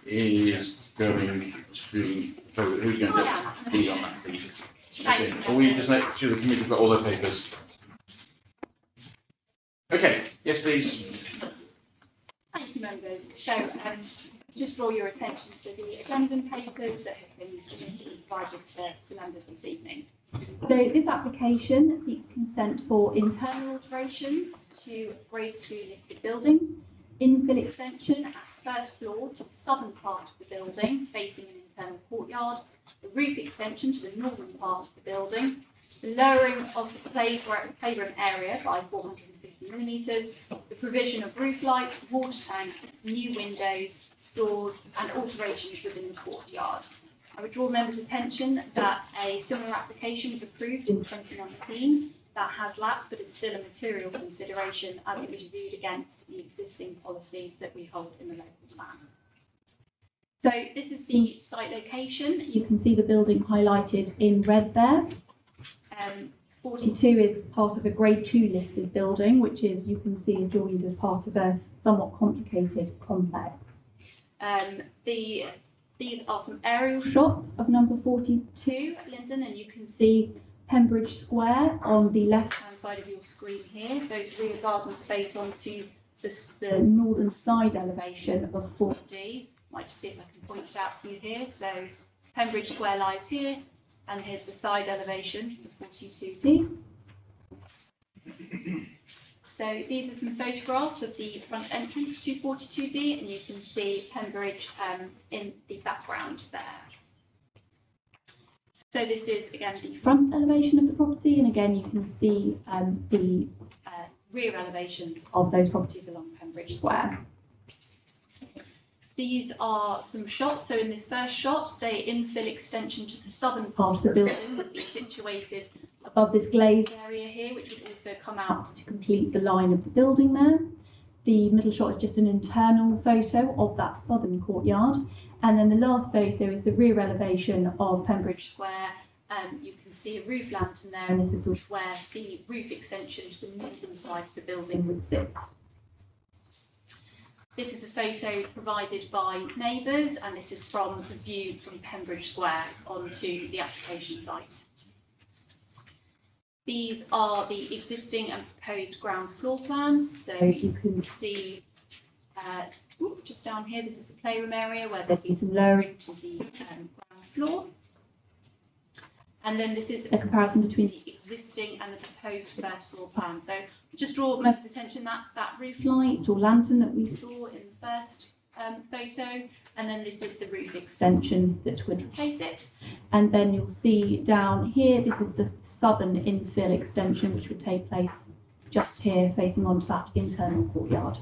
is going to? So who's going to lead on that, please? Okay. Will we just make sure the committee's got all their papers? Okay. Yes, please. Thank you, members. So, just draw your attention to the addendum papers that have been submitted and provided to members this evening. So, this application seeks consent for internal alterations to Grade 2 listed building, infill extension at first floor to the southern part of the building, facing an internal courtyard, the roof extension to the northern part of the building, the lowering of the playroom area by 450mm, the provision of roof lights, water tank, new windows, doors and alterations within the courtyard. I would draw members' attention that a similar application was approved in 2019 that has lapsed, but it's still a material consideration as it was viewed against the existing policies that we hold in the local plan. So this is the site location. You can see the building highlighted in red there. 42 is part of a Grade 2 listed building, which is, you can see, joined as part of a somewhat complicated complex. These are some aerial shots of number 42 at Linden, and you can see Pembridge Square on the left-hand side of your screen here. Those rear gardens face onto the northern side elevation of 4D. Might just see if I can point it out to you here. So Pembridge Square lies here, and here's the side elevation of 42D. So these are some photographs of the front entrance to 42D, and you can see Pembridge in the background there. So this is, again, the front elevation of the property, and again, you can see the rear elevations of those properties along Pembridge Square. These are some shots. So in this first shot, they infill extension to the southern part of the building would be situated above this glazed area here, which would also come out to complete the line of the building there. The middle shot is just an internal photo of that southern courtyard. And then the last photo is the rear elevation of Pembridge Square. You can see a roof lantern there, and this is sort of where the roof extension to the northern side of the building would sit. This is a photo provided by neighbours, and this is from the view from Pembridge Square onto the application site. These are the existing and proposed ground floor plans. So you can see just down here, this is the playroom area where there'd be some lowering to the ground floor. And then this is a comparison between the existing and the proposed first floor plan. So just draw members' attention, that's that roof light or lantern that we saw in the first photo. And then this is the roof extension that would replace it. And then you'll see down here, this is the southern infill extension, which would take place just here, facing onto that internal courtyard.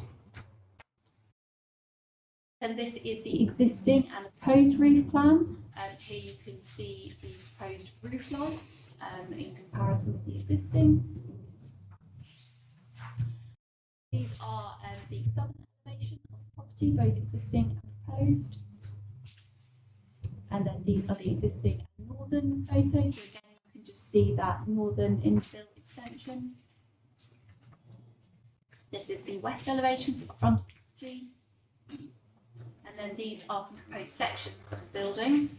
And this is the existing and proposed roof plan. Here you can see the proposed roof lights in comparison with the existing. These are the southern elevation of the property, both existing and proposed. And then these are the existing and northern photos. So again, you can just see that northern infill extension. This is the west elevation, so the front of the property. And then these are some proposed sections of the building.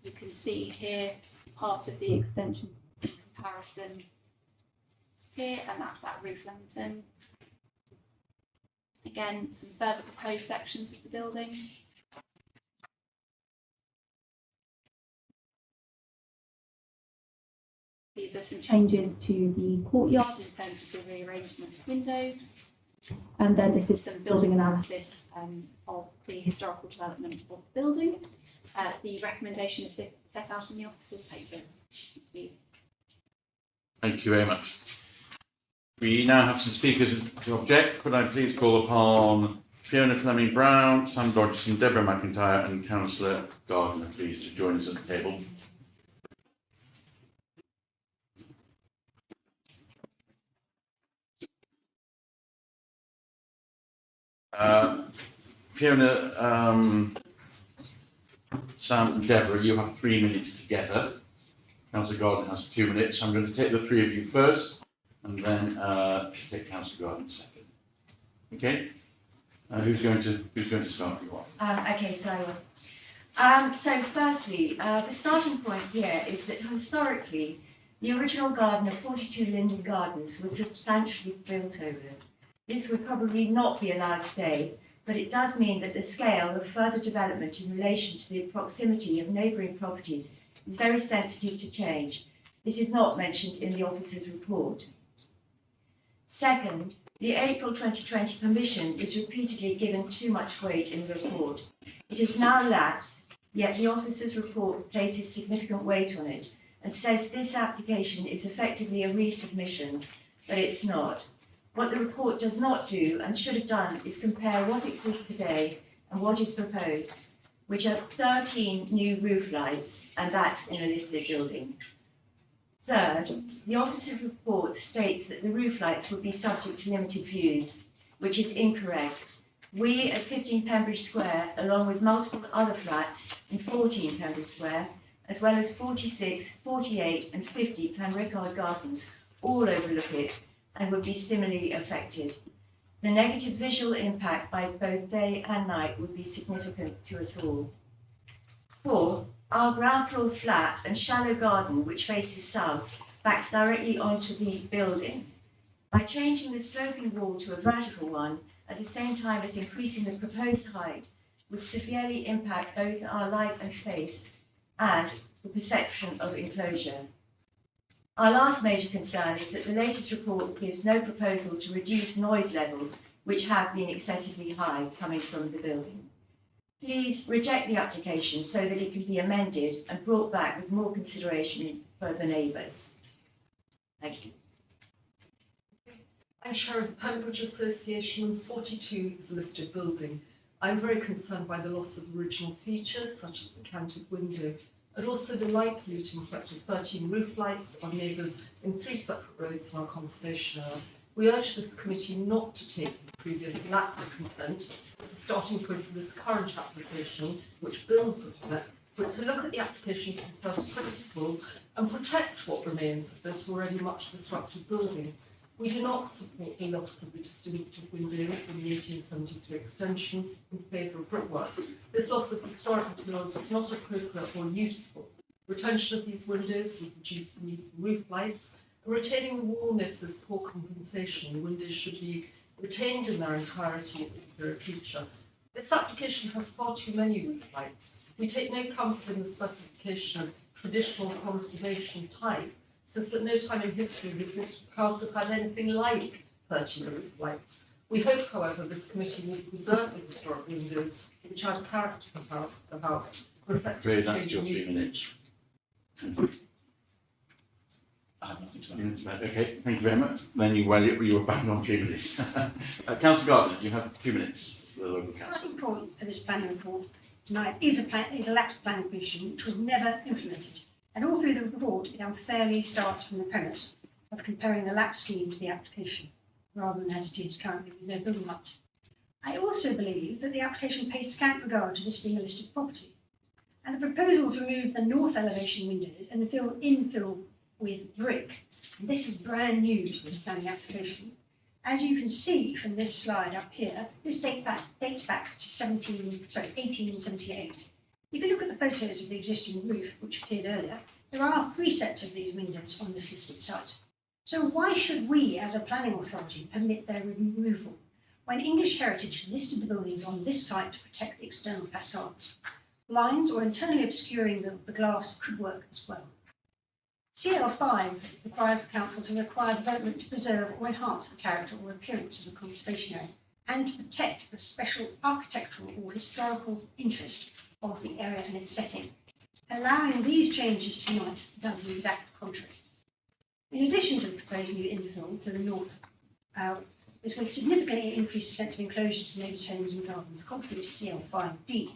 You can see here part of the extension in comparison here, and that's that roof lantern. Again, some further proposed sections of the building. These are some changes to the courtyard in terms of the rearrangement of windows. And then this is some building analysis of the historical development of the building. The recommendation is set out in the officers' papers. Thank you very much. We now have some speakers to object. Could I please call upon Fiona Fleming-Brown, Sam Dodgson, Deborah McIntyre and Councillor Gardner, please, to join us at the table. Fiona, Sam and Deborah, you have 3 minutes together. Councillor Gardner has 2 minutes. I'm going to take the three of you first, and then take Councillor Gardner second. Okay. Who's going to start? You are. Okay, so firstly, the starting point here is that historically, the original garden of 42 Linden Gardens was substantially built over. This would probably not be allowed today, but it does mean that the scale of further development in relation to the proximity of neighbouring properties is very sensitive to change. This is not mentioned in the officer's report. Second, the April 2020 permission is repeatedly given too much weight in the report. It has now lapsed, yet the officer's report places significant weight on it and says this application is effectively a resubmission, but it's not. What the report does not do and should have done is compare what exists today and what is proposed, which are 13 new roof lights, and that's in a listed building. Third, the officer's report states that the roof lights would be subject to limited views, which is incorrect. We at 15 Pembridge Square, along with multiple other flats in 14 Pembridge Square, as well as 46, 48 and 50 Clanricarde Gardens, all overlook it and would be similarly affected. The negative visual impact by both day and night would be significant to us all. Fourth, our ground floor flat and shallow garden, which faces south, backs directly onto the building. By changing the sloping wall to a vertical one, at the same time as increasing the proposed height, would severely impact both our light and space and the perception of enclosure. Our last major concern is that the latest report gives no proposal to reduce noise levels, which have been excessively high coming from the building. Please reject the application so that it can be amended and brought back with more consideration for the neighbours. Thank you. I'm Chair of the Pembridge Association, and 42 is a listed building. I'm very concerned by the loss of original features, such as the canted window, and also the light polluting effect of 13 roof lights on neighbours in 3 separate roads in our conservation area. We urge this committee not to take the previous lapse of consent as a starting point for this current application, which builds upon it, but to look at the application from first principles and protect what remains of this already much disrupted building. We do not support the loss of the distinctive windows in the 1873 extension in favour of brickwork. This loss of historic materials is not appropriate or useful. Retention of these windows will reduce the need for roof lights, and retaining the wall nibs is poor compensation. Windows should be retained in their entirety at the superior feature. This application has far too many roof lights. We take no comfort in the specification of traditional conservation type, since at no time in history would this house have had anything like 30 roof lights. We hope, however, this committee will preserve the historic windows which add character to the house, reflecting its changing usage. I have nothing to add. Okay, thank you very much. Then you were back on 3 minutes. Councillor Gardner, you have 2 minutes for the local council. Starting point for this planning report tonight is a lack of planning permission which was never implemented. And all through the report, it unfairly starts from the premise of comparing the LAP scheme to the application, rather than as it is currently with no building rights. I also believe that the application pays scant regard to this being a listed property. And the proposal to remove the north elevation windows and infill with brick, and this is brand new to this planning application. As you can see from this slide up here, this dates back to 1878. If you look at the photos of the existing roof, which appeared earlier, there are 3 sets of these windows on this listed site. So why should we, as a planning authority, permit their removal, when English Heritage listed the buildings on this site to protect the external facades? Lines or internally obscuring the glass could work as well. CL5 requires the council to require development to preserve or enhance the character or appearance of the conservation area and to protect the special architectural or historical interest of the area and its setting. Allowing these changes tonight does the exact contrary. In addition to the proposed new infill to the north, this will significantly increase the sense of enclosure to neighbours' homes and gardens, contrary to CL5D.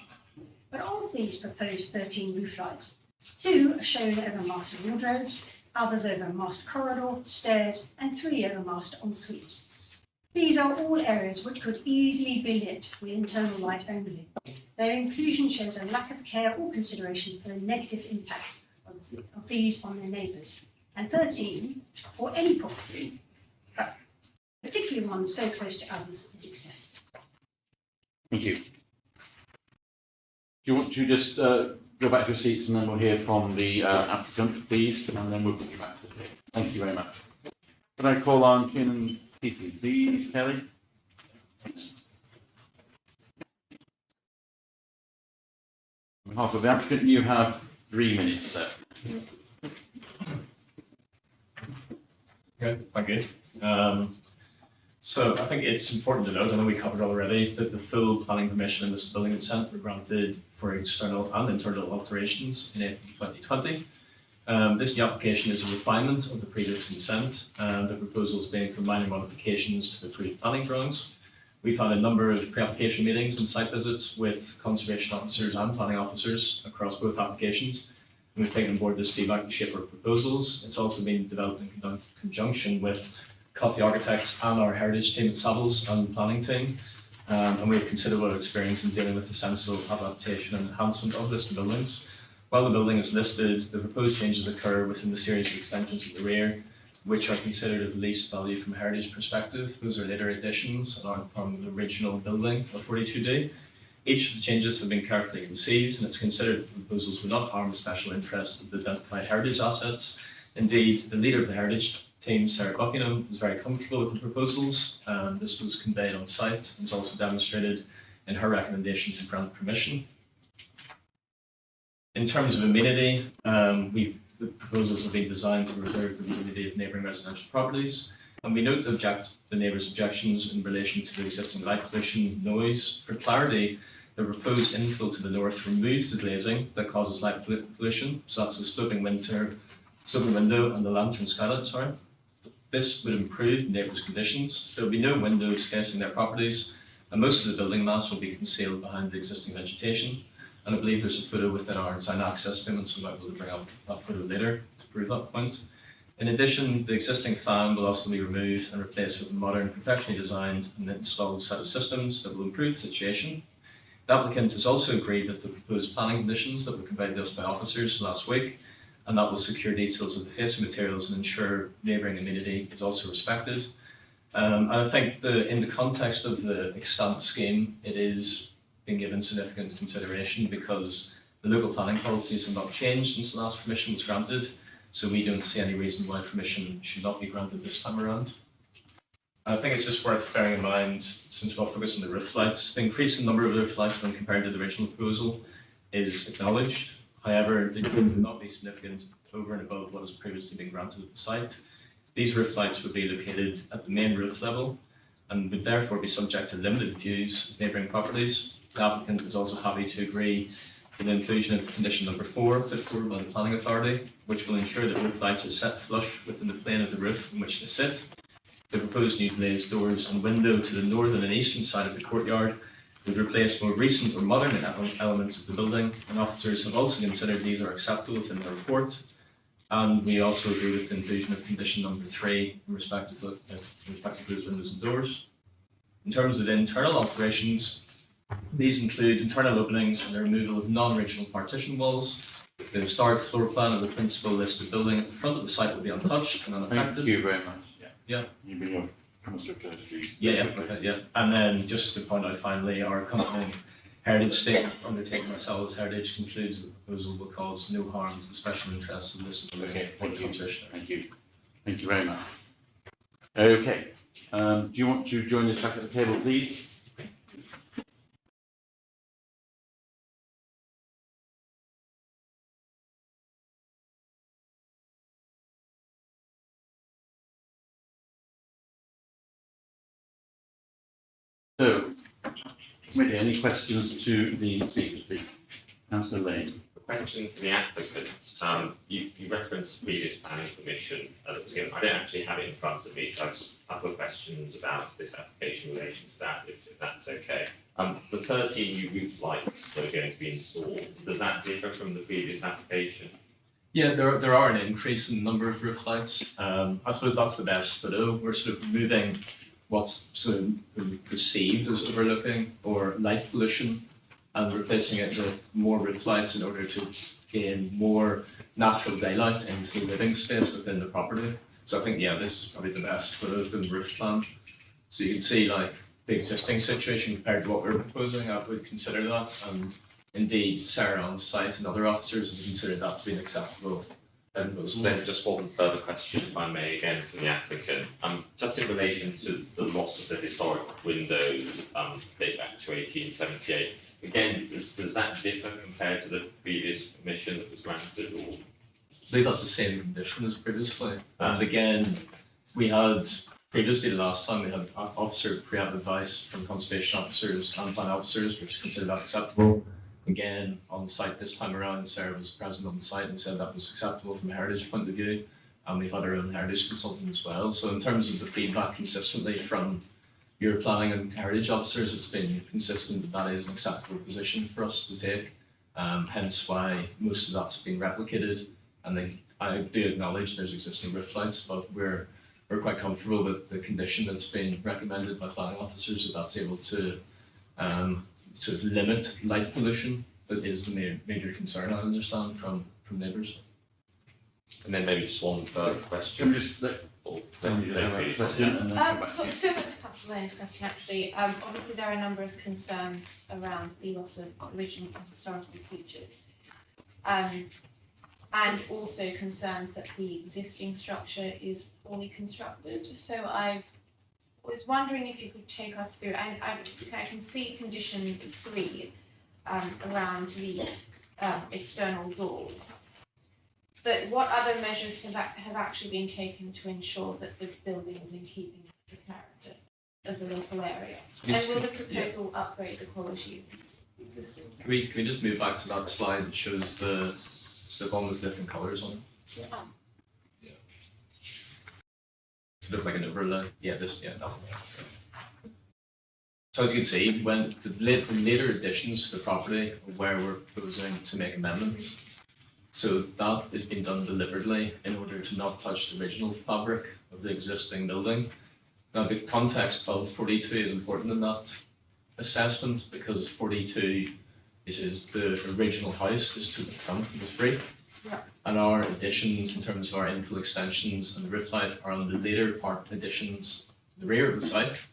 But of these proposed 13 roof lights, 2 are shown over master wardrobes, others over master corridor, stairs, and 3 over master en-suites. These are all areas which could easily be lit with internal light only. Their inclusion shows a lack of care or consideration for the negative impact of these on their neighbours. And 13, or any property, particularly one so close to others, is excessive. Thank you. Do you want to just go back to your seats and then we'll hear from the applicant, please, and then we'll put you back to the table. Thank you very much. Can I call on Kieran Keithley, please, Kelly? Thanks. On behalf of the applicant, you have 3 minutes, sir. Okay, thank you. So I think it's important to note, I know we covered already, that the full planning permission in this building consent were granted for external and internal alterations in April 2020. This new application is a refinement of the previous consent, the proposals being for minor modifications to the approved planning drawings. We've had a number of pre-application meetings and site visits with conservation officers and planning officers across both applications. And we've taken on board this feedback to shape our proposals. It's also been developed in conjunction with Coffey Architects and our heritage team at Savills and planning team. And we have considerable experience in dealing with the sensible adaptation and enhancement of listed buildings. While the building is listed, the proposed changes occur within the series of extensions at the rear, which are considered of least value from a heritage perspective. Those are later additions and aren't from the original building of 42D. Each of the changes have been carefully conceived, and it's considered the proposals would not harm the special interests of the identified heritage assets. Indeed, the leader of the heritage team, Sarah Buckingham, was very comfortable with the proposals. This was conveyed on site and was also demonstrated in her recommendation to grant permission. In terms of amenity, the proposals have been designed to preserve the validity of neighbouring residential properties, and we note the neighbours' objections in relation to the existing light pollution, noise. For clarity, the proposed infill to the north removes the glazing that causes light pollution, so that's the sloping window and the lantern skylight, This would improve the neighbours' conditions. There will be no windows facing their properties, and most of the building mass will be concealed behind the existing vegetation. And I believe there's a photo within our design access statement, so I might be able to bring up that photo later to prove that point. In addition, the existing fan will also be removed and replaced with a modern, professionally designed and installed set of systems that will improve the situation. The applicant has also agreed with the proposed planning conditions that were conveyed to us by officers last week, and that will secure details of the facing materials and ensure neighbouring amenity is also respected. And I think in the context of the extant scheme, it is being given significant consideration because the local planning policies have not changed since the last permission was granted. So we don't see any reason why permission should not be granted this time around. I think it's just worth bearing in mind, since we'll focus on the roof lights, the increase in number of roof lights when compared to the original proposal is acknowledged. However, they will not be significant over and above what has previously been granted at the site. These roof lights would be located at the main roof level and would therefore be subject to limited views of neighbouring properties. The applicant is also happy to agree with the inclusion of condition number 4 put forward by the planning authority, which will ensure that roof lights are set flush within the plane of the roof in which they sit. The proposed new glazed doors and window to the northern and eastern side of the courtyard would replace more recent or modern elements of the building, and officers have also considered these are acceptable within their report. And we also agree with the inclusion of condition number 3 in respect of those windows and doors. In terms of the internal alterations, these include internal openings and the removal of non-original partition walls. The historic floor plan of the principal listed building at the front of the site will be untouched and unaffected. Thank you very much. Yeah. You've been your Councillor please. Yeah. And then just to point out finally, our accompanying heritage statement undertaken by Salus Heritage concludes that the proposal will cause no harm to the special interests of this building. Okay, or conservation. Thank you. Thank you very much. Okay. Do you want to join us back at the table, please? So, Committee, any questions to the speakers, please? Councillor Lane. The question for the applicant, you referenced previous planning permission that was given. I don't actually have it in front of me, so I've just a couple of questions about this application in relation to that, if that's okay. The 13 new roof lights that are going to be installed, does that differ from the previous application? Yeah, there are an increase in the number of roof lights. I suppose that's the best photo. We're sort of removing what's sort of perceived as overlooking or light pollution and replacing it with more roof lights in order to gain more natural daylight into the living space within the property. So I think, yeah, this is probably the best photo of the roof plan. So you can see like the existing situation compared to what we're proposing. I would consider that, and indeed Sarah on site and other officers have considered that to be an acceptable proposal. Then just one further question, if I may, again from the applicant. Just in relation to the loss of the historic windows dating back to 1878, again, does that differ compared to the previous permission that was granted? Or? I believe that's the same condition as previously. And again, we had previously, the last time, we had officer pre-app advice from conservation officers and plan officers, which considered that acceptable. Again, on site this time around, Sarah was present on site and said that was acceptable from a heritage point of view. And we've had our own heritage consultant as well. So in terms of the feedback consistently from your planning and heritage officers, it's been consistent that that is an acceptable position for us to take. Hence why most of that's been replicated. And I do acknowledge there's existing roof lights, but we're quite comfortable with the condition that's been recommended by planning officers, that that's able to sort of limit light pollution. That is the major concern, I understand, from neighbours. And then maybe just one further question. Can we just let question and then come back So to you? similar to Councillor Lane's question, actually, obviously there are a number of concerns around the loss of original and historical features. And also concerns that the existing structure is poorly constructed. So I was wondering if you could take us through, and I can see condition 3 around the external doors. But what other measures have actually been taken to ensure that the building is in keeping with the character of the local area? And will the proposal upgrade the quality of the existing? Can we just move back to that slide that shows the one with different colours on it? Yeah. look like an overlay. Yeah, no. So as you can see, when the later additions to the property are where we're proposing to make amendments. So that is being done deliberately in order to not touch the original fabric of the existing building. Now the context of 42 is important in that assessment because 42 is the original house is to the front of the street. Yeah. And our additions in terms of our infill extensions and roof light are on the later part additions, the rear of the site.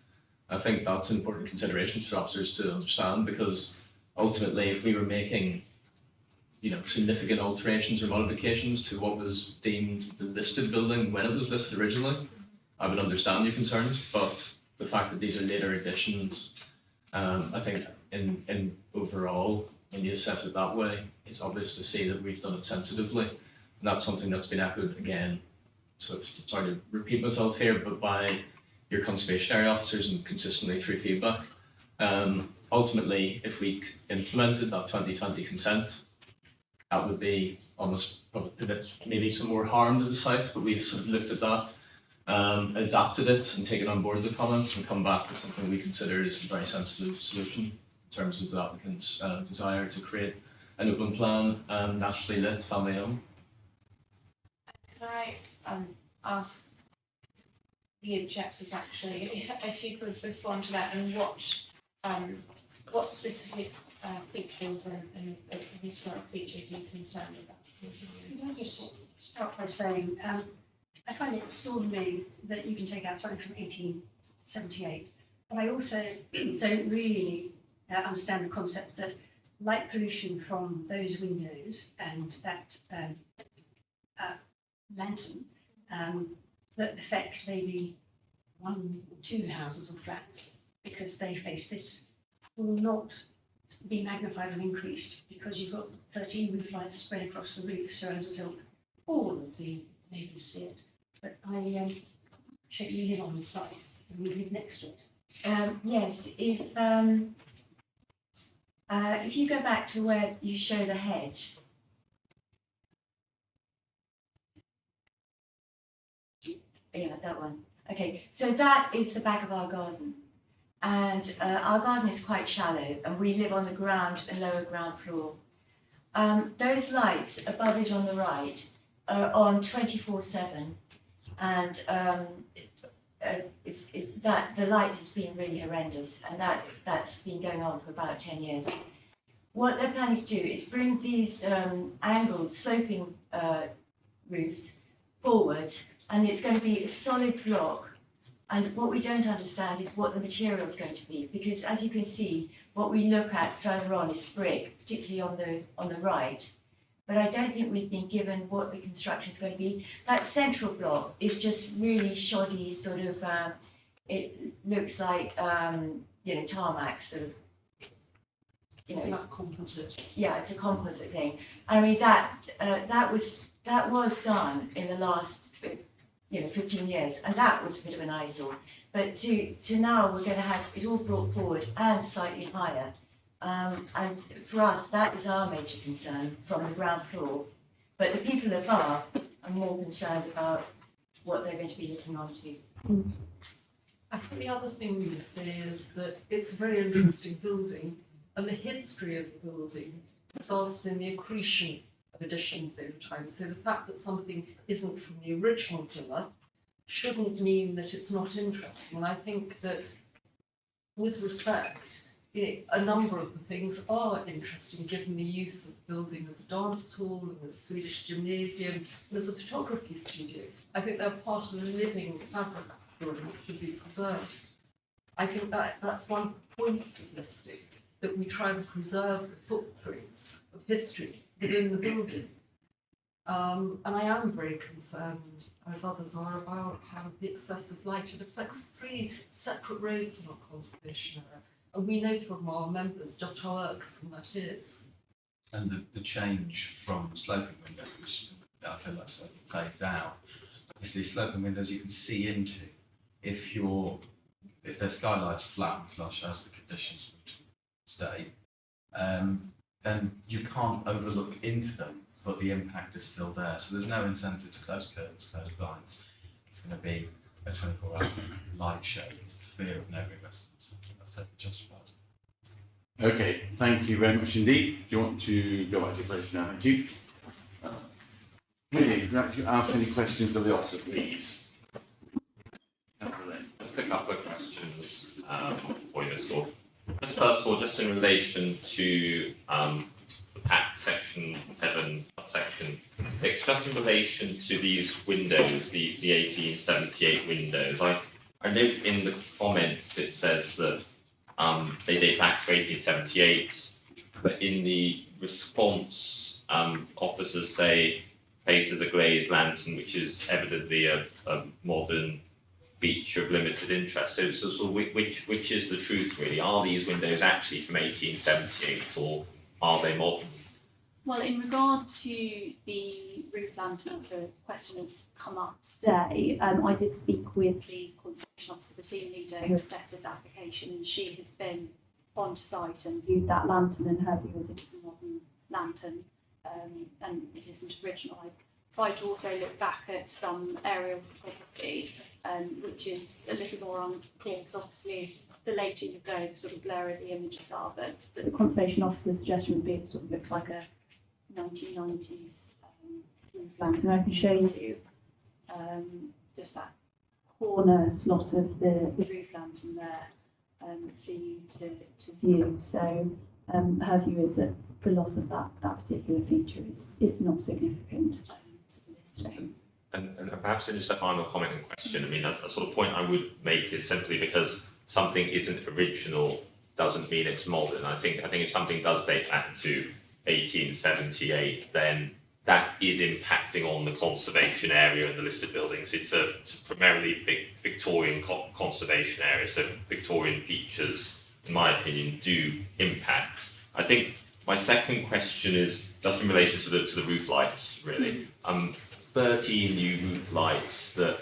I think that's an important consideration for officers to understand because ultimately if we were making significant alterations or modifications to what was deemed the listed building when it was listed originally, I would understand your concerns, but the fact that these are later additions, I think in overall, when you assess it that way, it's obvious to see that we've done it sensitively. And that's something that's been echoed again, so sorry to repeat myself here, but by your conservation area officers and consistently through feedback. Ultimately, if we implemented that 2020 consent, that would be almost probably maybe some more harm to the site, but we've sort of looked at that, adapted it and taken on board the comments and come back with something we consider is a very sensitive solution in terms of the applicant's desire to create an open plan, naturally lit family home. Could I ask the objectors actually, if you could respond to that and what specific features and historic features you're concerned about? Can I just start by saying, I find it extraordinary that you can take out something from 1878, but I also don't really understand the concept that light pollution from those windows and that lantern that affect maybe 1 or 2 houses or flats because they face this will not be magnified and increased because you've got 13 roof lights spread across the roof, so as a result all of the neighbours see it. But I should you live on the site and we live next to it. Yes, if you go back to where you show the hedge. Yeah, that one. Okay, so that is the back of our garden. And our garden is quite shallow and we live on the ground and lower ground floor. Those lights above it on the right are on 24/7 and the light has been really horrendous and that's been going on for about 10 years. What they're planning to do is bring these angled sloping roofs forwards, and it's going to be a solid block. And what we don't understand is what the material is going to be, because as you can see, what we look at further on is brick, particularly on the right. But I don't think we've been given what the construction is going to be. That central block is just really shoddy, sort of. It looks like tarmac, sort of. Like composite. Yeah, it's a composite thing. I mean that was done in the last 15 years, and that was a bit of an eyesore. But to now we're going to have it all brought forward and slightly higher. And for us, that is our major concern from the ground floor. But the people above are more concerned about what they're going to be looking onto. I think the other thing we would say is that it's a very interesting building, and the history of the building results in the accretion of additions over time. So the fact that something isn't from the original villa shouldn't mean that it's not interesting. And I think that, with respect, a number of the things are interesting, given the use of the building as a dance hall and a Swedish gymnasium and as a photography studio. I think they're part of the living fabric of the building that should be preserved. I think that's one of the points of listing, that we try and preserve the footprints of history within the building. And I am very concerned, as others are, about the excessive light. It affects 3 separate roads in our conservation area. And we know from our members just how irksome that is. And the change from sloping windows, which I feel like slightly played down. Obviously, sloping windows you can see into. If their skylight's flat and flush, as the conditions would state, then you can't overlook into them, but the impact is still there. So there's no incentive to close curtains, close blinds. It's going to be a 24-hour light show. It's the fear of neighbouring residents. That's totally justified. Okay, thank you very much indeed. Do you want to go back to your place now? Thank you. Would you like to ask any questions of the officer, please? Just a couple of questions for you, Ms. Gore. Just first of all, just in relation to Act Section 7, Section 6, just in relation to these windows, the 1878 windows, I note in the comments it says that they date back to 1878, but in the response, officers say places a glazed lantern, which is evidently a modern feature of limited interest. So which is the truth really? Are these windows actually from 1878 or are they modern? Well, in regard to the roof lanterns, so a question has come up today. I did speak with the conservation officer, the team leader who assessed this application, and she has been on site and viewed that lantern, and her view is it is a modern lantern, and it isn't original. I tried to also look back at some aerial photography, which is a little more unclear, because obviously the later you go, the sort of blurrier the images are, but the conservation officer's suggestion would be it sort of looks like a 1990s roof lantern. I can show you just that corner slot of the roof lantern there for you to view. So her view is that the loss of that particular feature is not significant to the listing. And perhaps just a final comment and question. I mean, a sort of point I would make is simply because something isn't original doesn't mean it's modern. I think if something does date back to 1878, then that is impacting on the conservation area and the listed buildings. It's a primarily Victorian conservation area, so Victorian features, in my opinion, do impact. I think my second question is just in relation to the roof lights, really. 13 new roof lights that,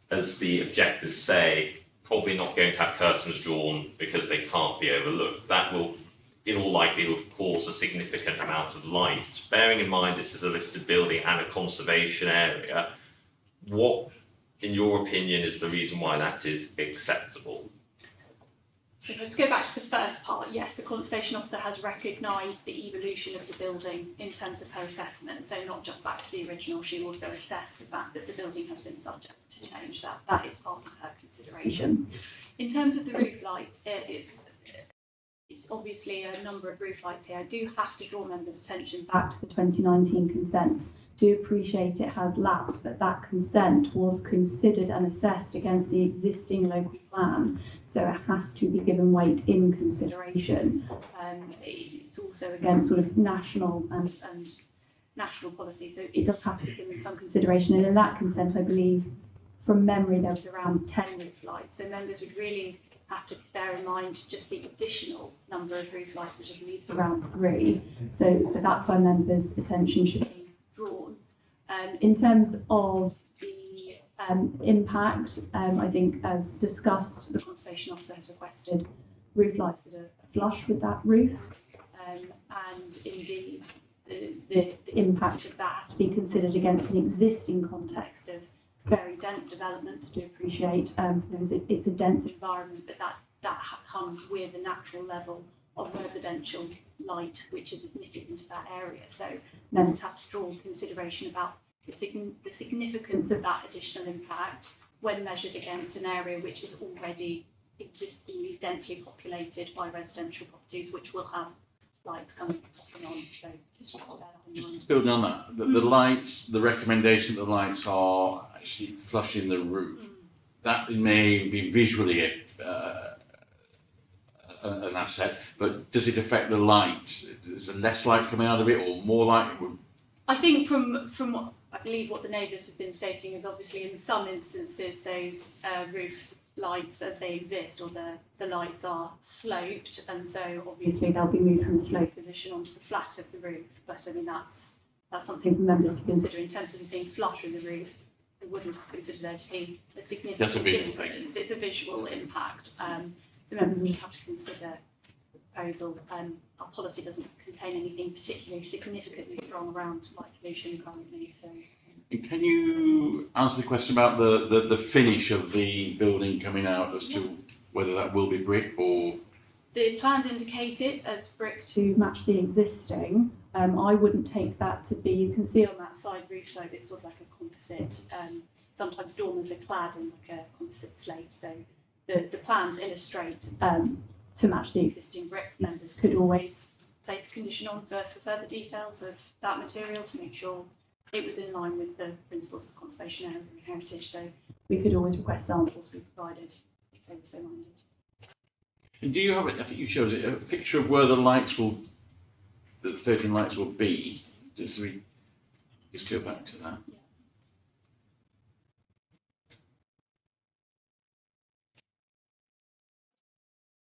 as the objectors say, probably not going to have curtains drawn because they can't be overlooked. That will, in all likelihood, cause a significant amount of light. Bearing in mind this is a listed building and a conservation area, what, in your opinion, is the reason why that is acceptable? So let's go back to the first part. Yes, the conservation officer has recognised the evolution of the building in terms of her assessment. So not just back to the original, she also assessed the fact that the building has been subject to change. That is part of her consideration. In terms of the roof lights, it's obviously a number of roof lights here. I do have to draw members' attention back to the 2019 consent. Do appreciate it has lapsed, but that consent was considered and assessed against the existing local plan, so it has to be given weight in consideration. It's also against sort of national and national policy, so it does have to be given some consideration. And in that consent, I believe, from memory, there was around 10 roof lights. So members would really have to bear in mind just the additional number of roof lights, which I believe is around 3. So that's why members' attention should be drawn. In terms of the impact, I think as discussed, the conservation officer has requested roof lights that are flush with that roof, and indeed the impact of that has to be considered against an existing context of very dense development. To appreciate, it's a dense environment, but that comes with a natural level of residential light which is admitted into that area. So members have to draw consideration about the significance of that additional impact when measured against an area which is already existingly densely populated by residential properties, which will have lights coming on. So just bear that in mind. Just building on that, the lights, the recommendation that the lights are actually flushing the roof. That may be visually an asset, but does it affect the light? Is there less light coming out of it or more light? I think from what I believe what the neighbours have been stating is obviously in some instances those roof lights as they exist, or the lights are sloped, and so obviously they'll be moved from the slope position onto the flat of the roof. But I mean that's something for members to consider in terms of being flush with the roof. They wouldn't consider there to be a significant That's a visual difference. thing. It's a visual impact. So members would have to consider the proposal. Our policy doesn't contain anything particularly significantly strong around light pollution currently, so And can you answer the question about the finish of the building coming out as to whether that will be brick or? The plans indicate it as brick to match the existing. I wouldn't take that to be, you can see on that side roof slope, it's sort of like a composite. Sometimes dormers are clad in like a composite slate, so the plans illustrate to match the existing brick. Members could always place a condition on for further details of that material to make sure it was in line with the principles of conservation area and heritage. So we could always request samples to be provided if they were so minded. And do you have, I think you showed it, a picture of where the 13 lights will be? Just we just go back to that. Yeah.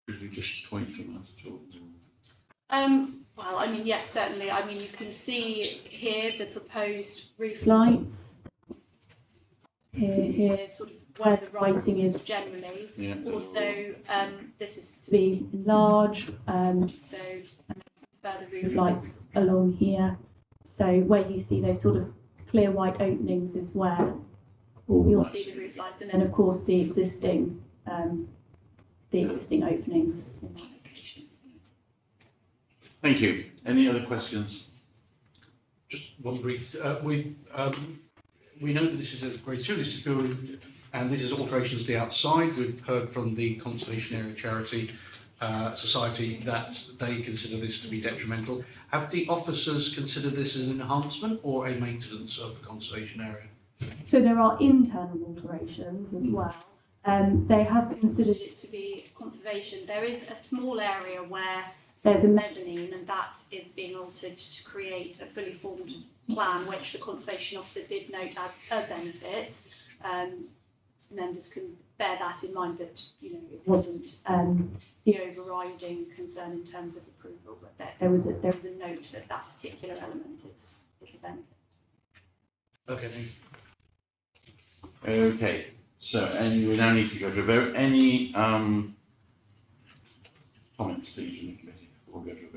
Could we just point to that at all? Well, I mean, yes, certainly. I mean, you can see here the proposed roof lights. Here, sort of where the writing is generally. Yeah. Also, this is to be large, so further roof lights along here. So where you see those sort of clear white openings is where you'll see the roof lights, and then of course the existing openings in that location. Thank you. Any other questions? Just one brief. We know that this is a grade 2 listed building, and this is alterations to the outside. We've heard from the Conservation Area Charity Society that they consider this to be detrimental. Have the officers considered this as an enhancement or a maintenance of the conservation area? So there are internal alterations as well. They have considered it to be conservation. There is a small area where there's a mezzanine, and that is being altered to create a fully formed plan, which the conservation officer did note as a benefit. Members can bear that in mind that it wasn't the overriding concern in terms of approval, but there was a note that that particular element is a benefit. Okay, thank you. Okay. So, and we now need to go to a vote. Any comments, please, from the committee before we go to a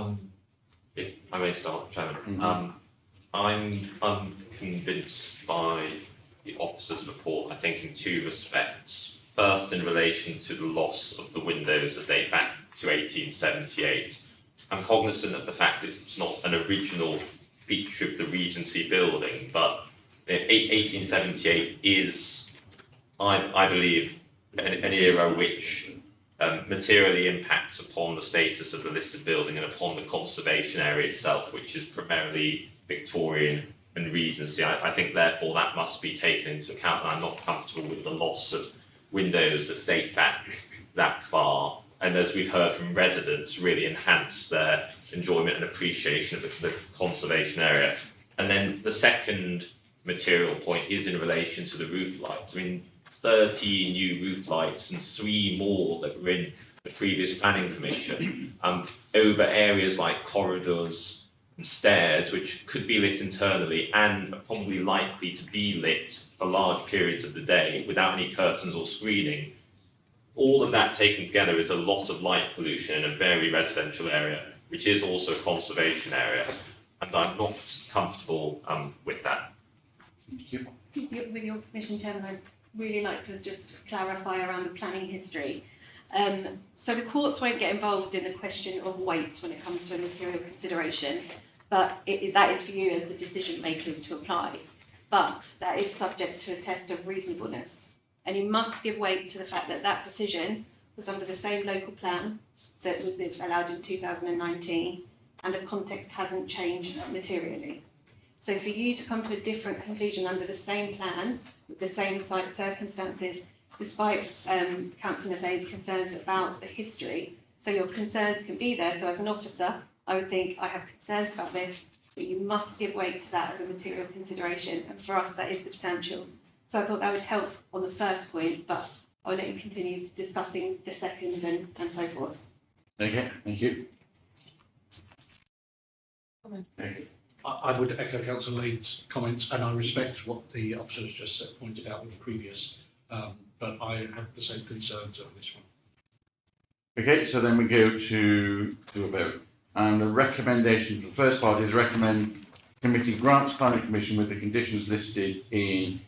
vote? If I may start, Chairman. Mm-hmm. I'm unconvinced by the officer's report, I think in two respects. First, in relation to the loss of the windows that date back to 1878. I'm cognizant of the fact that it's not an original feature of the Regency building, but 1878 is, I believe, an era which materially impacts upon the status of the listed building and upon the conservation area itself, which is primarily Victorian and Regency. I think, therefore, that must be taken into account, and I'm not comfortable with the loss of windows that date back that far, and as we've heard from residents, really enhance their enjoyment and appreciation of the conservation area. And then the second material point is in relation to the roof lights. I mean, 30 new roof lights and 3 more that were in the previous planning permission over areas like corridors and stairs, which could be lit internally and are probably likely to be lit for large periods of the day without any curtains or screening. All of that taken together is a lot of light pollution in a very residential area, which is also a conservation area, and I'm not comfortable with that. Thank you. With your permission, Chairman, I'd really like to just clarify around the planning history. So the courts won't get involved in the question of weight when it comes to a material consideration, but that is for you as the decision makers to apply. But that is subject to a test of reasonableness. And you must give weight to the fact that that decision was under the same local plan that was allowed in 2019, and the context hasn't changed materially. So for you to come to a different conclusion under the same plan, with the same site circumstances, despite Councillor Nazay's concerns about the history, so your concerns can be there. So as an officer, I would think I have concerns about this, but you must give weight to that as a material consideration, and for us that is substantial. So I thought that would help on the first point, but I'll let you continue discussing the second and so forth. Okay, thank you. Okay. I would echo Councillor Lane's comments, and I respect what the officers just pointed out with the previous, but I have the same concerns over this one. Okay, so then we go to a vote. And the recommendation for the first part is recommend Committee grants planning permission with the conditions listed in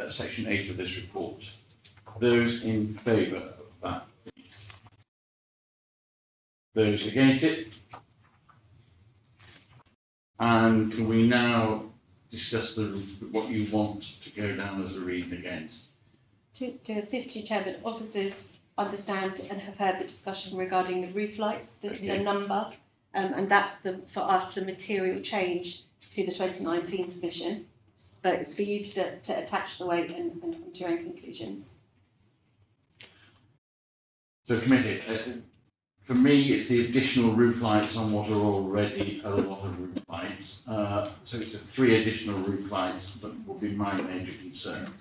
section 8 of this report. Those in favour of that, please. Those against it? And can we now discuss what you want to go down as a reason against? To assist you, Chairman, officers understand and have heard the discussion regarding the roof lights, the number, and that's for us the material change to the 2019 permission. But it's for you to attach the weight and come to your own conclusions. So, committee, for me, it's the additional roof lights on what are already a lot of roof lights. So it's the 3 additional roof lights that will be my major concern.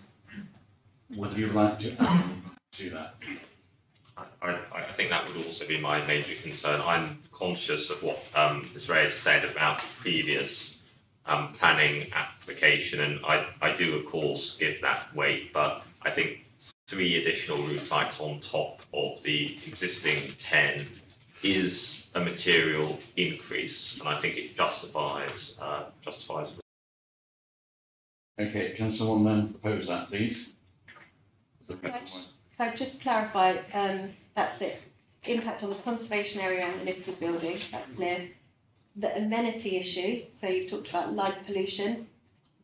Would you like to add to that? I think that would also be my major concern. I'm conscious of what Ms. Ray has said about previous planning application, and I do of course give that weight, but I think 3 additional roof lights on top of the existing 10 is a material increase, and I think it justifies. Okay, can someone then propose that, please? Can I just clarify, that's the impact on the conservation area and the listed building, that's clear. The amenity issue, so you've talked about light pollution,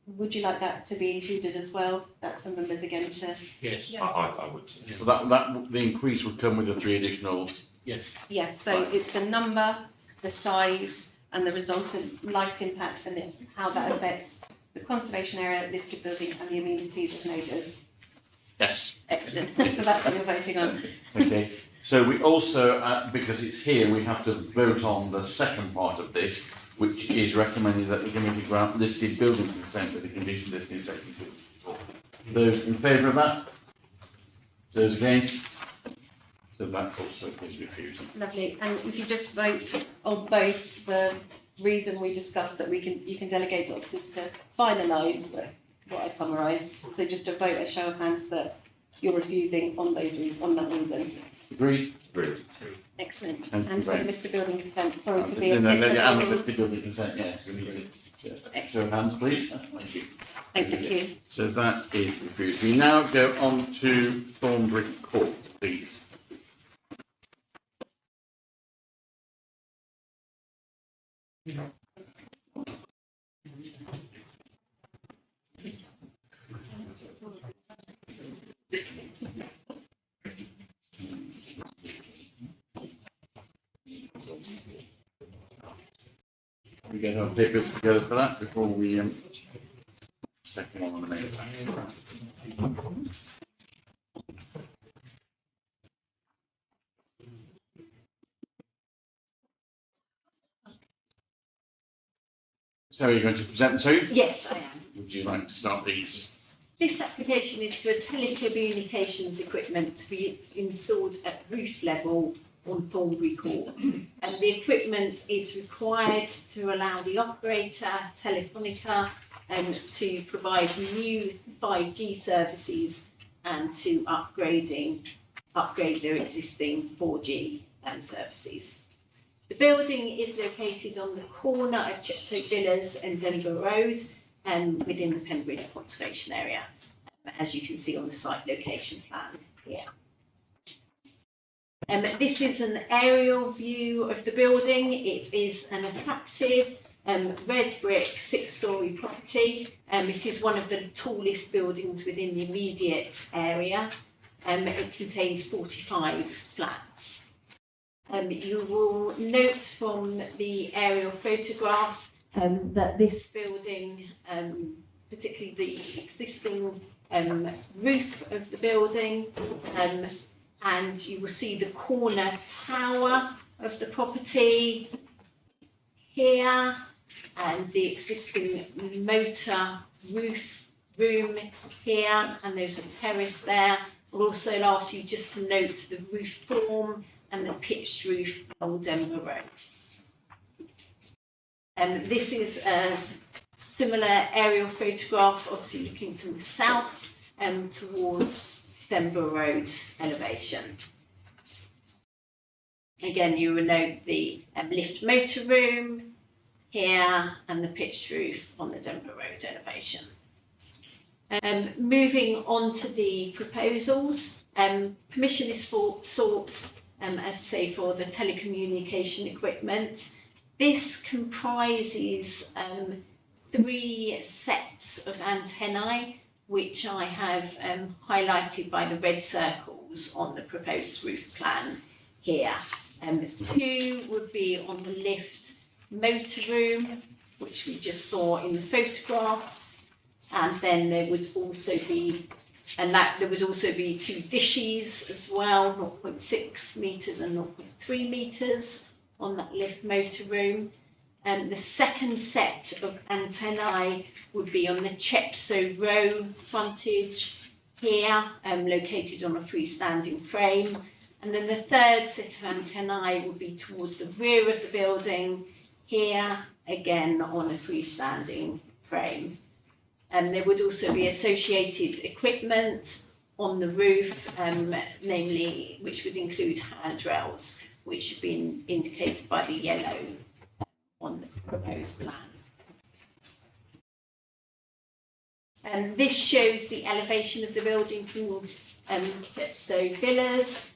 would you like that to be included as well? That's for members again to... Yes. I would. So that the increase would come with the 3 additional... Yes. Yes, so it's the number, the size and the resultant light impact and how that affects the conservation area, listed building and the amenities of neighbours. Yes. Excellent. So that's what you're voting on. Okay, so we also, because it's here, we have to vote on the second part of this, which is recommending that the committee grant listed building consent with the condition listed in section 54. Those in favour of that? Those against? So that also is refused. Lovely. And if you just vote on both, the reason we discussed that you can delegate to officers to finalise what I summarised. So just a vote, a show of hands that you're refusing on that reason. Agreed? Agreed. Excellent. Thank you And for very Mr. Building Consent, sorry to be a and stickler. the listed building consent, yes, we need to show of hands, please. Thank you. Thank you. So that is refused. We now go on to Thornbury Court, please. We get our papers together for that before we second one on the main pack. So are you going to present, Sue? Yes, I am. Would you like to start, please? This application is for telecommunications equipment to be installed at roof level on Thornbury Court. And the equipment is required to allow the operator, Telefonica, to provide new 5G services and to upgrade their existing 4G services. The building is located on the corner of Chepstow Villas and Denver Road, within the Pembridge Conservation Area, as you can see on the site location plan here. This is an aerial view of the building. It is an attractive red brick 6-storey property. It is one of the tallest buildings within the immediate area. It contains 45 flats. You will note from the aerial photograph that this building, particularly the existing roof of the building, and you will see the corner tower of the property here, and the existing motor roof room here, and there's a terrace there. I'll also ask you just to note the roof form and the pitched roof along Denver Road. This is a similar aerial photograph, obviously looking from the south towards Denver Road elevation. Again, you will note the lift motor room here, and the pitched roof on the Denver Road elevation. Moving on to the proposals, permission is sought, as I say, for the telecommunication equipment. This comprises 3 sets of antennae, which I have highlighted by the red circles on the proposed roof plan here. 2 would be on the lift motor room, which we just saw in the photographs, and then there would also be, there would also be 2 dishes as well, 0.6 metres and 0.3 metres on that lift motor room. The second set of antennae would be on the Chepstow Row frontage here, located on a freestanding frame. And then the third set of antennae would be towards the rear of the building here, again on a freestanding frame. There would also be associated equipment on the roof, namely, which would include handrails, which have been indicated by the yellow on the proposed plan. This shows the elevation of the building from Chepstow Villas.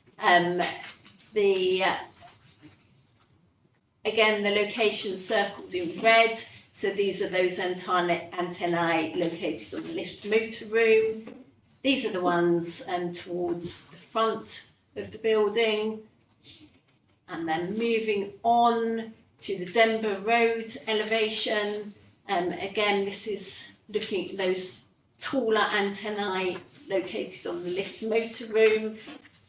Again, the location circled in red. So these are those antennae located on the lift motor room. These are the ones towards the front of the building. And then moving on to the Denver Road elevation. Again, this is looking at those taller antennae located on the lift motor room.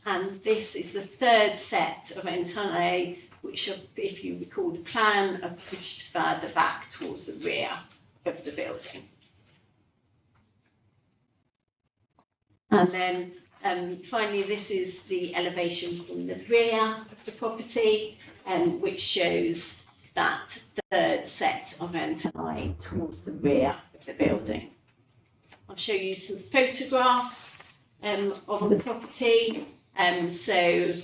And this is the third set of antennae, which, if you recall the plan, are pushed further back towards the rear of the building. And then finally, this is the elevation from the rear of the property, which shows that third set of antennae towards the rear of the building. I'll show you some photographs of the property. So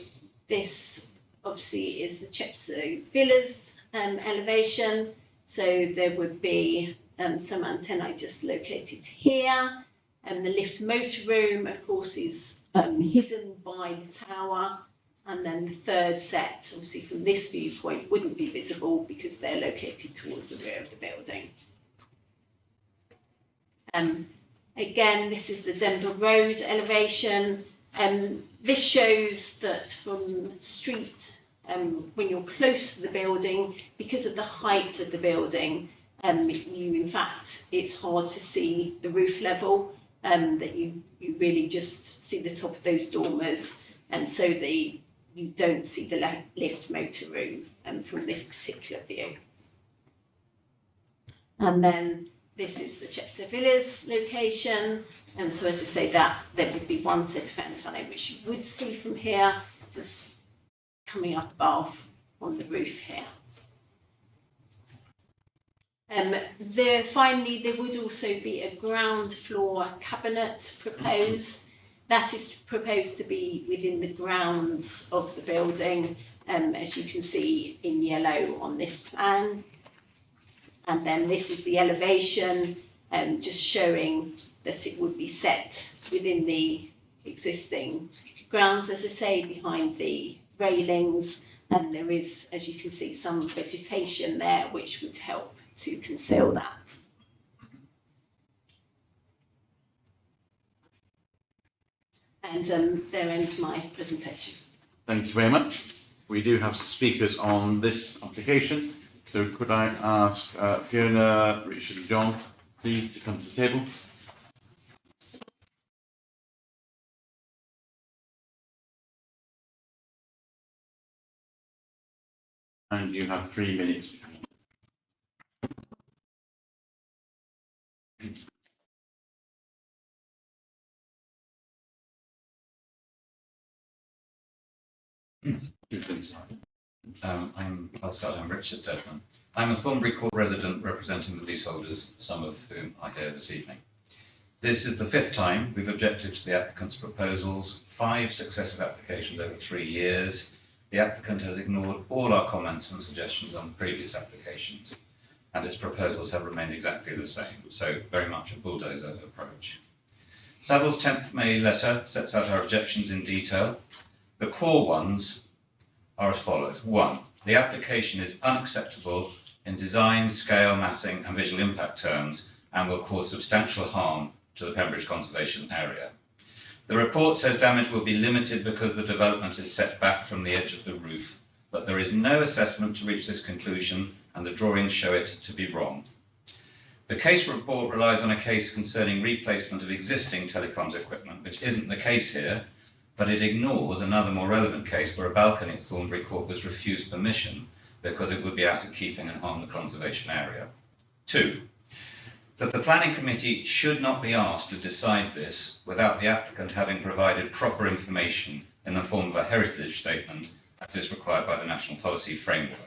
this obviously is the Chepstow Villas elevation. So there would be some antennae just located here. And the lift motor room, of course, is hidden by the tower. And then the third set, obviously from this viewpoint, wouldn't be visible because they're located towards the rear of the building. Again, this is the Denver Road elevation. This shows that from street, when you're close to the building, because of the height of the building, in fact, it's hard to see the roof level, that you really just see the top of those dormers, and so you don't see the lift motor room from this particular view. And then this is the Chepstow Villas location, and so as I say, that there would be one set of antennae which you would see from here, just coming up above on the roof here. Finally, there would also be a ground floor cabinet proposed. That is proposed to be within the grounds of the building, as you can see in yellow on this plan. And then this is the elevation, just showing that it would be set within the existing grounds, as I say, behind the railings. And there is, as you can see, some vegetation there which would help to conceal that. And there ends my presentation. Thank you very much. We do have speakers on this application. So could I ask Fiona, Richard and John, please, to come to the table. And you have 3 minutes. I'll start. I'm Richard Dedman. I'm a Thornbury Court resident representing the leaseholders, some of whom are here this evening. This is the 5th time we've objected to the applicant's proposals, 5 successive applications over 3 years. The applicant has ignored all our comments and suggestions on previous applications. and its proposals have remained exactly the same, so very much a bulldozer approach. Savills' 10th May letter sets out our objections in detail. The core ones are as follows. 1. The application is unacceptable in design, scale, massing and visual impact terms and will cause substantial harm to the Pembridge Conservation Area. The report says damage will be limited because the development is set back from the edge of the roof, but there is no assessment to reach this conclusion and the drawings show it to be wrong. The case report relies on a case concerning replacement of existing telecoms equipment, which isn't the case here, but it ignores another more relevant case where a balcony at Thornbury Court was refused permission because it would be out of keeping and harm the conservation area. 2. That the planning committee should not be asked to decide this without the applicant having provided proper information in the form of a heritage statement, as is required by the National Policy Framework,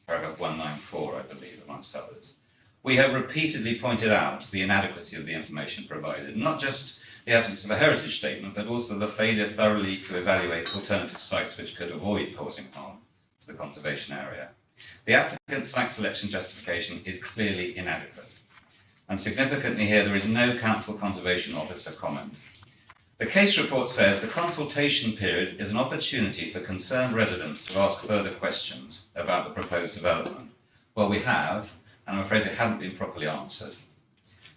paragraph 194, I believe, amongst others. We have repeatedly pointed out the inadequacy of the information provided, not just the absence of a heritage statement, but also the failure thoroughly to evaluate alternative sites which could avoid causing harm to the conservation area. The applicant's site selection justification is clearly inadequate. And significantly here, there is no council conservation officer comment. The case report says the consultation period is an opportunity for concerned residents to ask further questions about the proposed development. Well, we have, and I'm afraid they haven't been properly answered.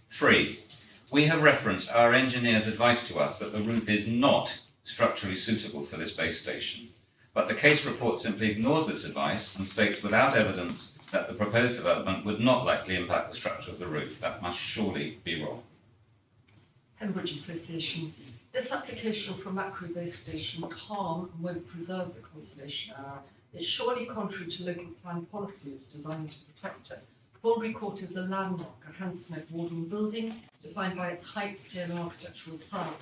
3. We have referenced our engineer's advice to us that the route is not structurally suitable for this base station. But the case report simply ignores this advice and states without evidence that the proposed development would not likely impact the structure of the roof. That must surely be wrong. Pembridge Association. This application for a macro base station would harm and won't preserve the conservation area. It's surely contrary to local plan policies designed to protect it. Thornbury Court is a landmark, a handsome modern building defined by its height, scale and architectural style.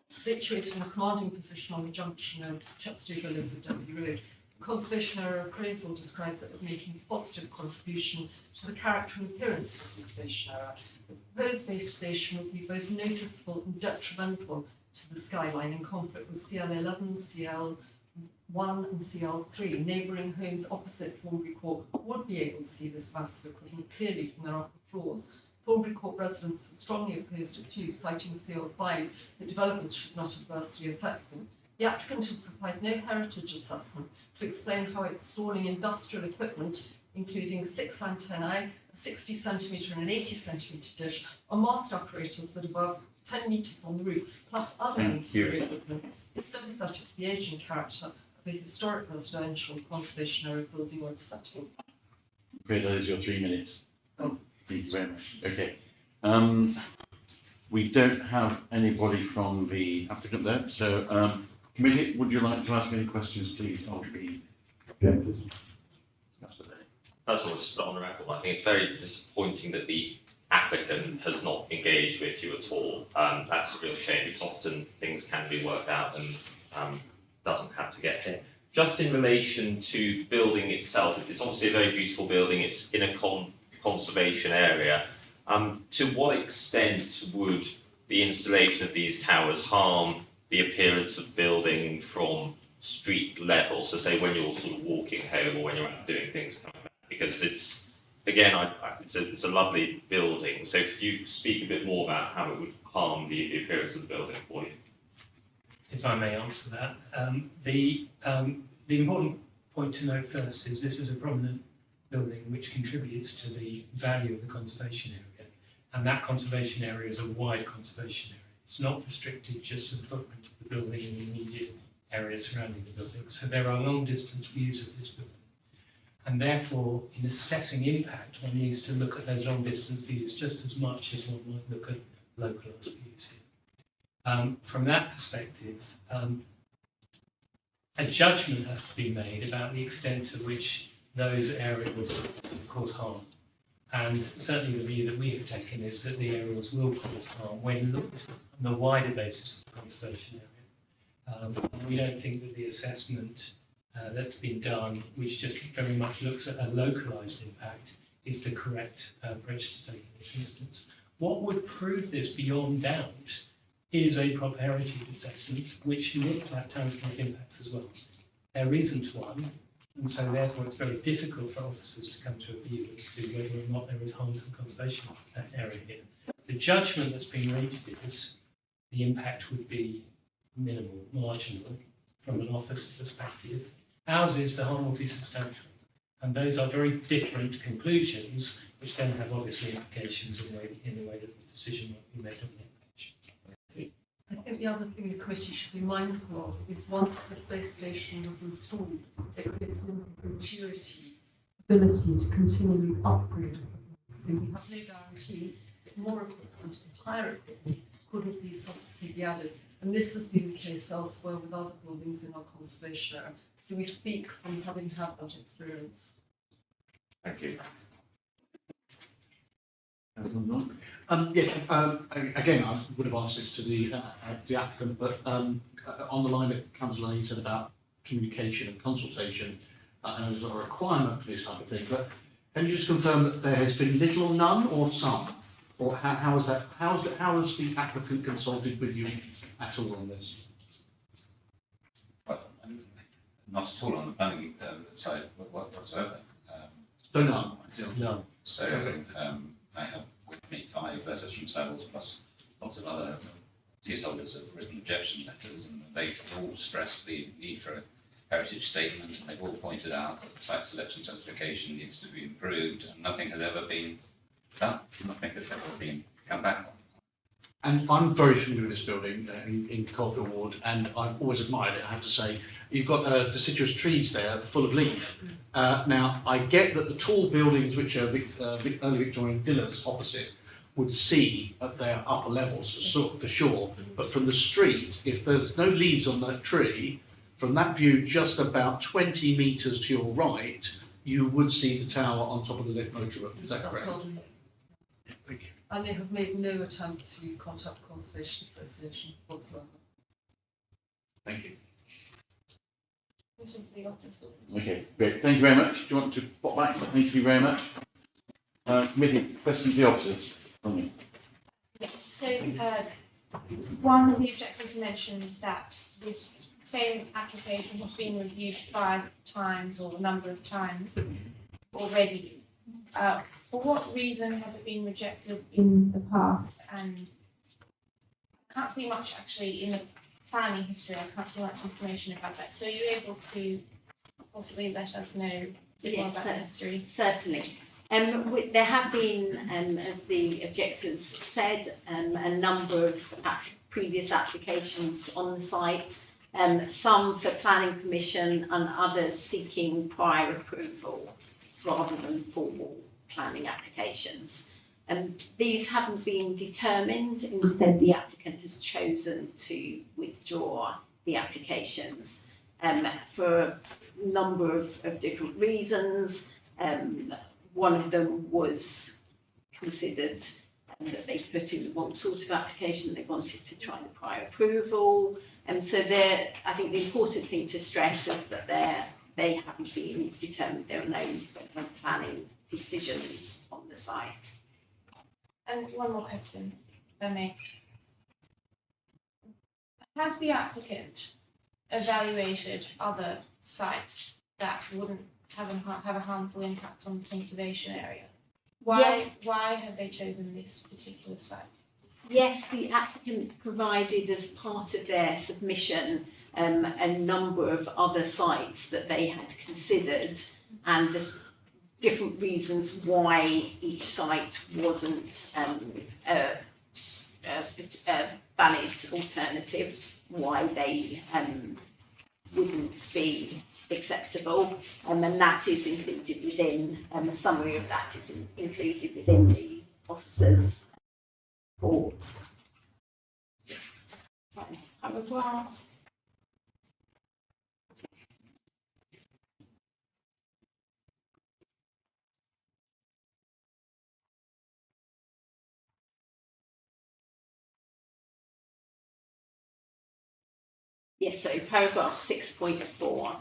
Situated in a commanding position on the junction of Chepstow Villas with Derby Road, the Conservation Area Appraisal describes it as making a positive contribution to the character and appearance of the station area. The proposed base station would be both noticeable and detrimental to the skyline in conflict with CL11, CL1 and CL3. Neighbouring homes opposite Thornbury Court would be able to see this massive equipment clearly from their upper floors. Thornbury Court residents are strongly opposed to it too, citing CL5 that development should not adversely affect them. The applicant has supplied no heritage assessment to explain how installing industrial equipment, including 6 antennae, a 60 centimetre and an 80 centimetre dish, on mast operators that are above 10 metres on the roof, plus other ancillary equipment, is sympathetic to the ageing character of a historic residential conservation area building or its setting. Great, that is your 3 minutes. Thank you very much. Okay. We don't have anybody from the applicant there, so committee, would you like to ask any questions, please, of the members? First of all, just put on the record, I think it's very disappointing that the applicant has not engaged with you at all. That's a real shame because often things can be worked out and doesn't have to get here. Just in relation to building itself, it's obviously a very beautiful building. It's in a conservation area. To what extent would the installation of these towers harm the appearance of building from street level? So say when you're sort of walking home or when you're out doing things, because it's, again, it's a lovely building. So could you speak a bit more about how it would harm the appearance of the building for you? If I may answer that. The important point to note first is this is a prominent building which contributes to the value of the conservation area, and that conservation area is a wide conservation area. It's not restricted just to the footprint of the building and the immediate area surrounding the building. So there are long distance views of this building, and therefore in assessing impact one needs to look at those long distance views just as much as one might look at localised views here. From that perspective, a judgment has to be made about the extent to which those areas cause harm. And certainly the view that we have taken is that the areas will cause harm when looked on the wider basis of the conservation area. We don't think that the assessment that's been done, which just very much looks at a localised impact, is the correct approach to take in this instance. What would prove this beyond doubt is a proper heritage assessment, which looked at townscape impacts as well. There isn't one, And so therefore it's very difficult for officers to come to a view as to whether or not there is harm to the conservation area here. The judgment that's been reached is the impact would be minimal, marginal, from an officer perspective. Ours is the harm will be substantial. And those are very different conclusions, which then have obviously implications in the way that the decision might be made on the application. I think the other thing the committee should be mindful of is once the space station was installed, it creates an perpetuity ability to continually upgrade equipment. So we have no guarantee that more equipment and higher equipment couldn't be subsequently added. And this has been the case elsewhere with other buildings in our conservation area. So we speak from having had that experience. Thank you. Yes, again, I would have asked this to the applicant, but on the line that Councillor Lane said about communication and consultation, I know there's not a requirement for this type of thing, but can you just confirm that there has been little or none or some? Or how is that? How has the applicant consulted with you at all on this? Well, not at all on the planning side whatsoever. So none? No. So I have with me 5 letters from Savills plus lots of other leaseholders have written objection letters, and they've all stressed the need for a heritage statement, and they've all pointed out that the site selection justification needs to be improved, and nothing has ever been done. Nothing has ever been come back on. And I'm very familiar with this building in Caulfield Ward, and I've always admired it, I have to say. You've got deciduous trees there full of leaf. Now, I get that the tall buildings, which are early Victorian villas opposite, would see at their upper levels for sure. But from the street, if there's no leaves on that tree, from that view just about 20 metres to your right, you would see the tower on top of the lift motor room. Is that correct? Thank you. And they have made no attempt to contact the Conservation Association whatsoever. Thank you. Okay, great. Thank you very much. Do you want to pop back? Thank you very much. Committee, questions for the officers? Yes, so one of the objectors mentioned that this same application has been reviewed 5 times or a number of times already. For what reason has it been rejected in the past? And I can't see much actually in the planning history. I can't see much information about that. So are you able to possibly let us know a bit more about the history? Certainly. There have been, as the objectors said, a number of previous applications on the site, some for planning permission and others seeking prior approval rather than formal planning applications. These haven't been determined. Instead, the applicant has chosen to withdraw the applications for a number of different reasons. One of them was considered that they put in the wrong sort of application. They wanted to try the prior approval. So I think the important thing to stress is that they haven't been determined. There are no planning decisions on the site. And one more question, if I may. Has the applicant evaluated other sites that wouldn't have a harmful impact on the conservation area? Why have they chosen this particular site? Yes, the applicant provided as part of their submission a number of other sites that they had considered, and there's different reasons why each site wasn't a valid alternative, why they wouldn't be acceptable, and that is included within, a summary of that is included within the officer's report. Just paragraph. Yes, so paragraph 6.4.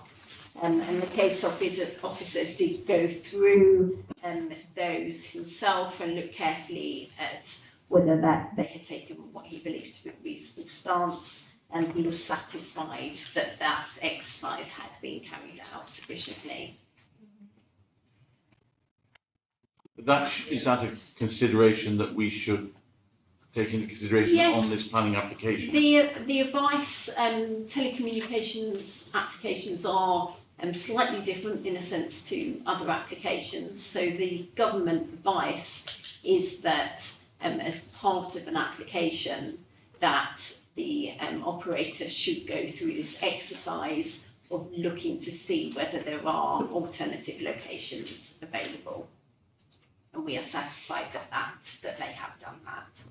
And the case officer did go through those himself and look carefully at whether that they had taken what he believed to be a reasonable stance. and he was satisfied that that exercise had been carried out sufficiently. Is that a consideration that we should take into consideration Yes. on this planning application? The advice telecommunications applications are slightly different in a sense to other applications. So the government advice is that as part of an application that the operator should go through this exercise of looking to see whether there are alternative locations available. And we are satisfied that they have done that.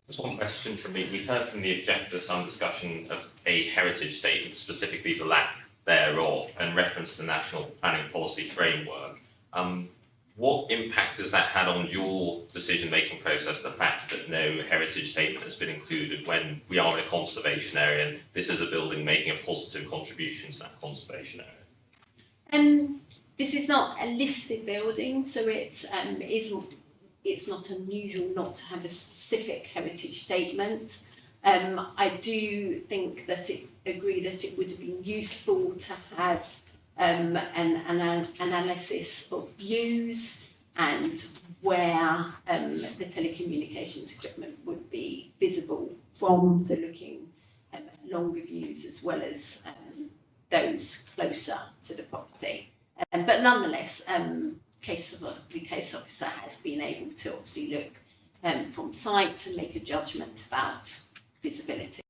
Just one question from me. We've heard from the objector some discussion of a heritage statement, specifically the lack thereof, and reference to the National Planning Policy Framework. What impact has that had on your decision-making process, the fact that no heritage statement has been included when we are in a conservation area and this is a building making a positive contribution to that conservation area? This is not a listed building, so it's not unusual not to have a specific heritage statement. I do think that agree that it would have been useful to have an analysis of views and where the telecommunications equipment would be visible from, so looking at longer views as well as those closer to the property. But nonetheless, the case officer has been able to obviously look from site and make a judgment about visibility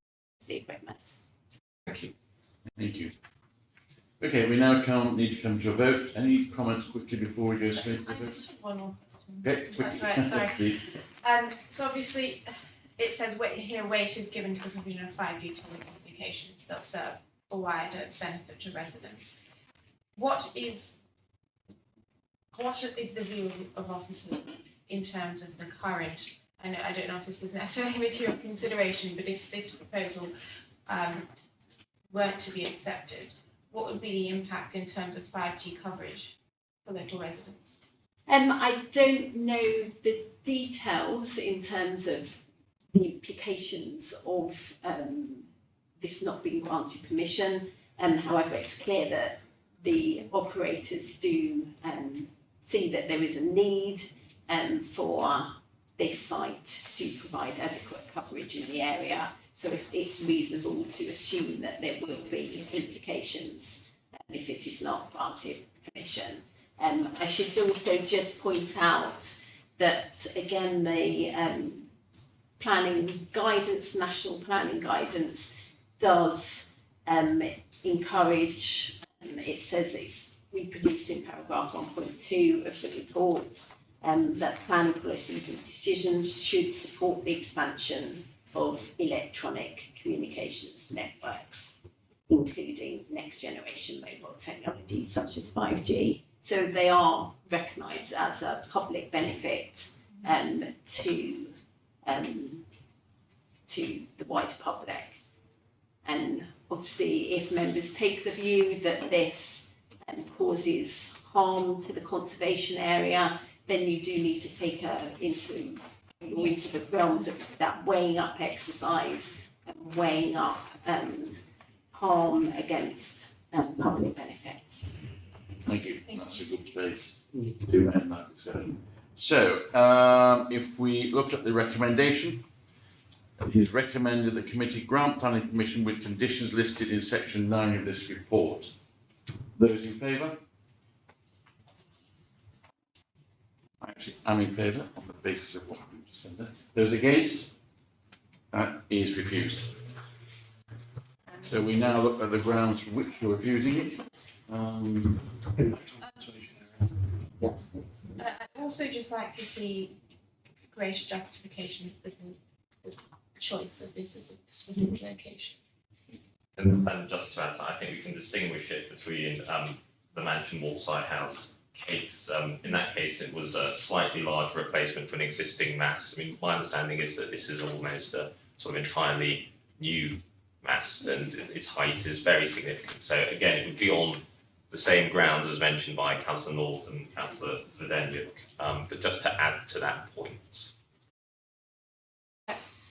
of the equipment. Thank you. Thank you. Okay, we now need to come to a vote. Any comments quickly before we go straight to the I vote? just have one more question. Okay, If quickly. that's right, sorry. Please. So obviously, it says weight is given to the provision of 5G telecommunications that serve a wider benefit to residents. What is the view of officers in terms of the current? I don't know if this is necessarily material consideration, but if this proposal weren't to be accepted, what would be the impact in terms of 5G coverage for local residents? I don't know the details in terms of the implications of this not being granted permission. However, it's clear that the operators do see that there is a need for this site to provide adequate coverage in the area. So it's reasonable to assume that there will be implications if it is not granted permission. I should also just point out that, again, the planning guidance, national planning guidance, does encourage, it says it's reproduced in paragraph 1.2 of the report, that planning policies and decisions should support the expansion of electronic communications networks, including next generation mobile technologies such as 5G. So they are recognised as a public benefit to the wider public. And obviously, if members take the view that this causes harm to the conservation area, then you do need to take into the realms of that weighing up exercise and weighing up harm against public benefits. Thank you. That's a good place to end that discussion. So, if we look at the recommendation, it is recommended that the committee grant planning permission with conditions listed in section 9 of this report. Those in favour? Actually, I'm in favour on the basis of what we just said there. Those against? That is refused. So we now look at the grounds for which you're refusing it. Yes. I'd also just like to see greater justification for the choice of this as a specific location. And just to add, I think we can distinguish it between the Mansion Waterside House case. In that case, it was a slightly large replacement for an existing mast. I mean, my understanding is that this is almost a sort of entirely new mast, and its height is very significant. So again, it would be on the same grounds as mentioned by Councillor North and Councillor Zvedenyuk, but just to add to that point.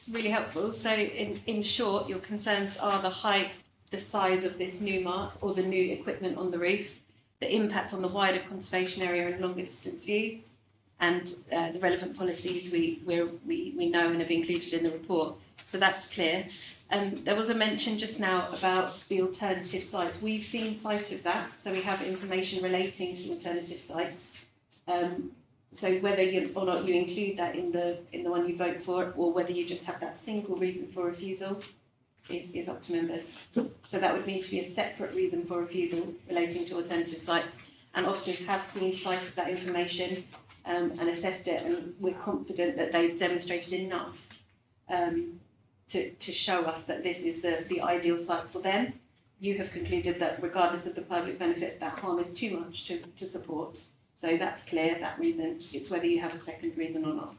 that's really helpful. So in short, your concerns are the height, the size of this new mast or the new equipment on the roof, the impact on the wider conservation area and longer distance views, and the relevant policies we know and have included in the report. So that's clear. There was a mention just now about the alternative sites. We've seen sight of that, so we have information relating to alternative sites. So whether or not you include that in the one you vote for, or whether you just have that single reason for refusal, is up to members. So that would need to be a separate reason for refusal relating to alternative sites. And officers have seen sight of that information and assessed it, and we're confident that they've demonstrated enough to show us that this is the ideal site for them. You have concluded that regardless of the public benefit, that harm is too much to support. So that's clear, that reason. It's whether you have a second reason or not.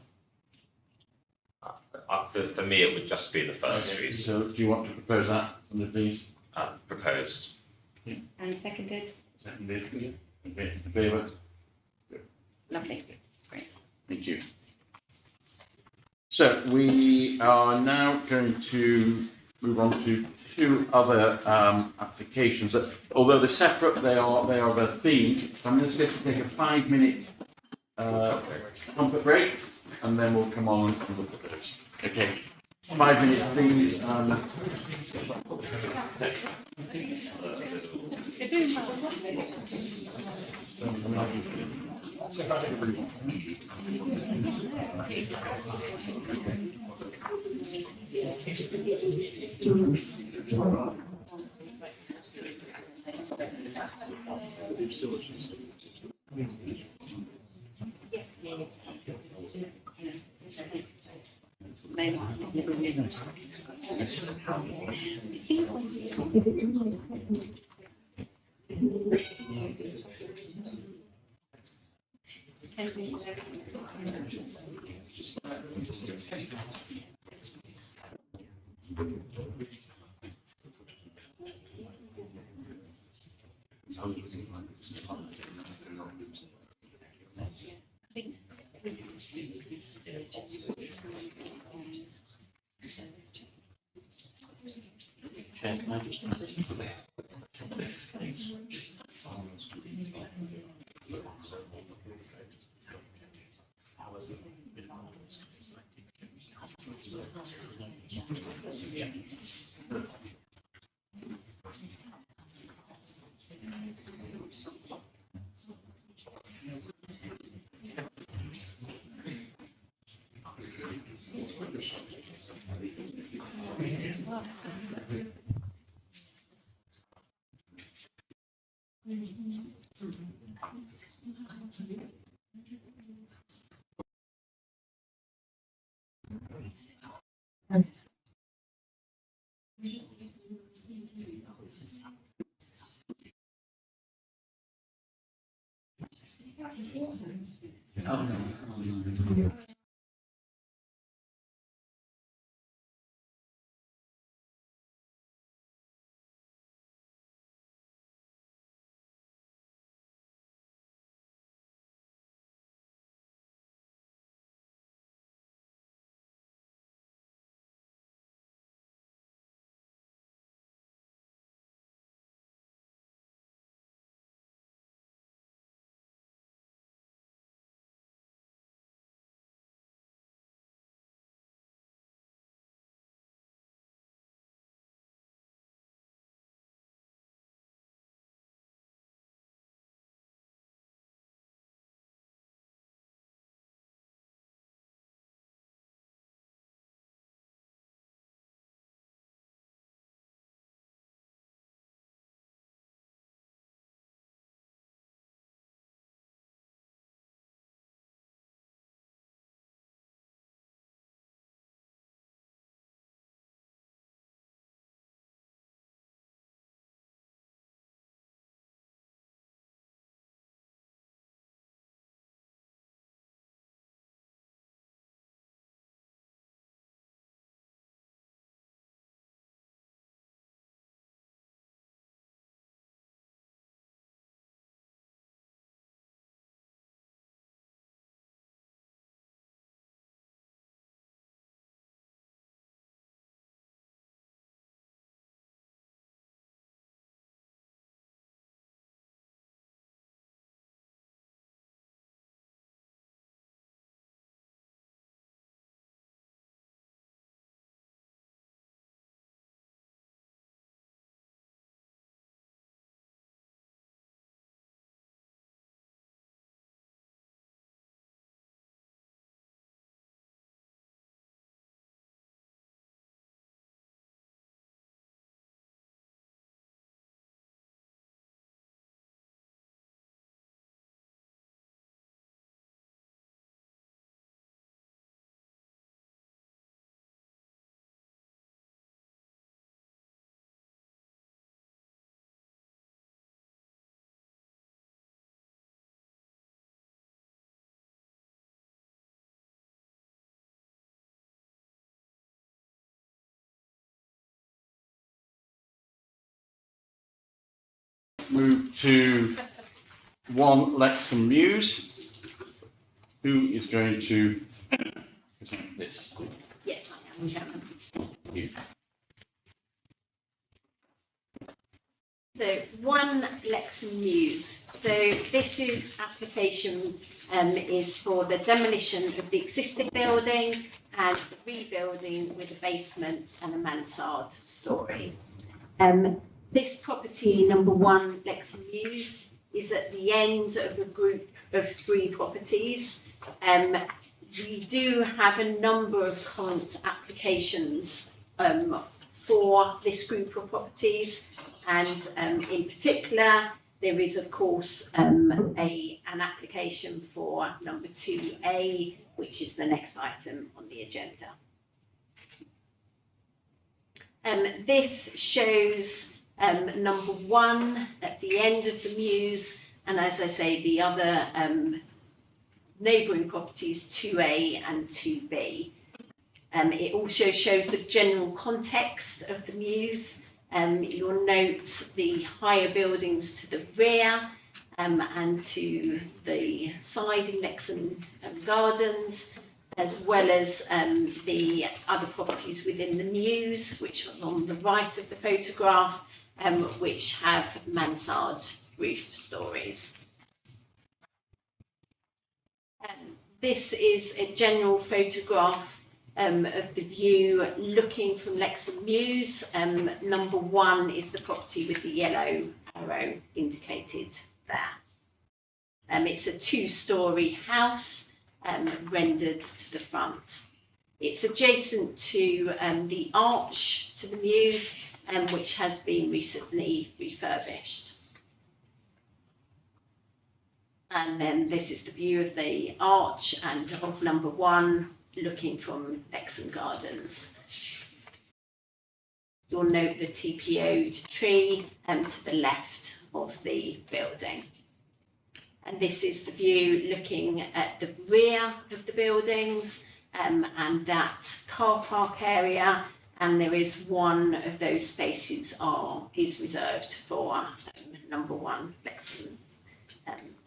For me, it would just be the first Okay, reason. so do you want to propose that, somebody please? Proposed. And seconded? Seconded, okay, in favour? Lovely, great. Thank you. So we are now going to move on to two other applications that, although they're separate, they are of a theme. So I'm just going to take a 5-minute comfort break, and then we'll come on and look at those. Okay, 5 minutes, please. Chair, can I just move to 1 Lexham Mews. Who is going to present this? Yes, I am, Chairman. You. So 1 Lexham Mews. So this is application is for the demolition of the existing building and rebuilding with a basement and a mansard story. This property, number 1 Lexham Mews, is at the end of a group of 3 properties. We do have a number of current applications for this group of properties, and in particular there is of course an application for number 2A, which is the next item on the agenda. This shows number 1 at the end of the mews, and as I say, the other neighbouring properties 2A and 2B. It also shows the general context of the mews. You'll note the higher buildings to the rear and to the side in Lexham Gardens, as well as the other properties within the mews, which are on the right of the photograph, which have mansard roof stories. This is a general photograph of the view looking from Lexham Mews. Number 1 is the property with the yellow arrow indicated there. It's a 2-storey house rendered to the front. It's adjacent to the arch to the mews, which has been recently refurbished. And then this is the view of the arch and of number 1 looking from Lexham Gardens. You'll note the TPO'd tree to the left of the building. And this is the view looking at the rear of the buildings and that car park area, and there is one of those spaces is reserved for number 1 Lexham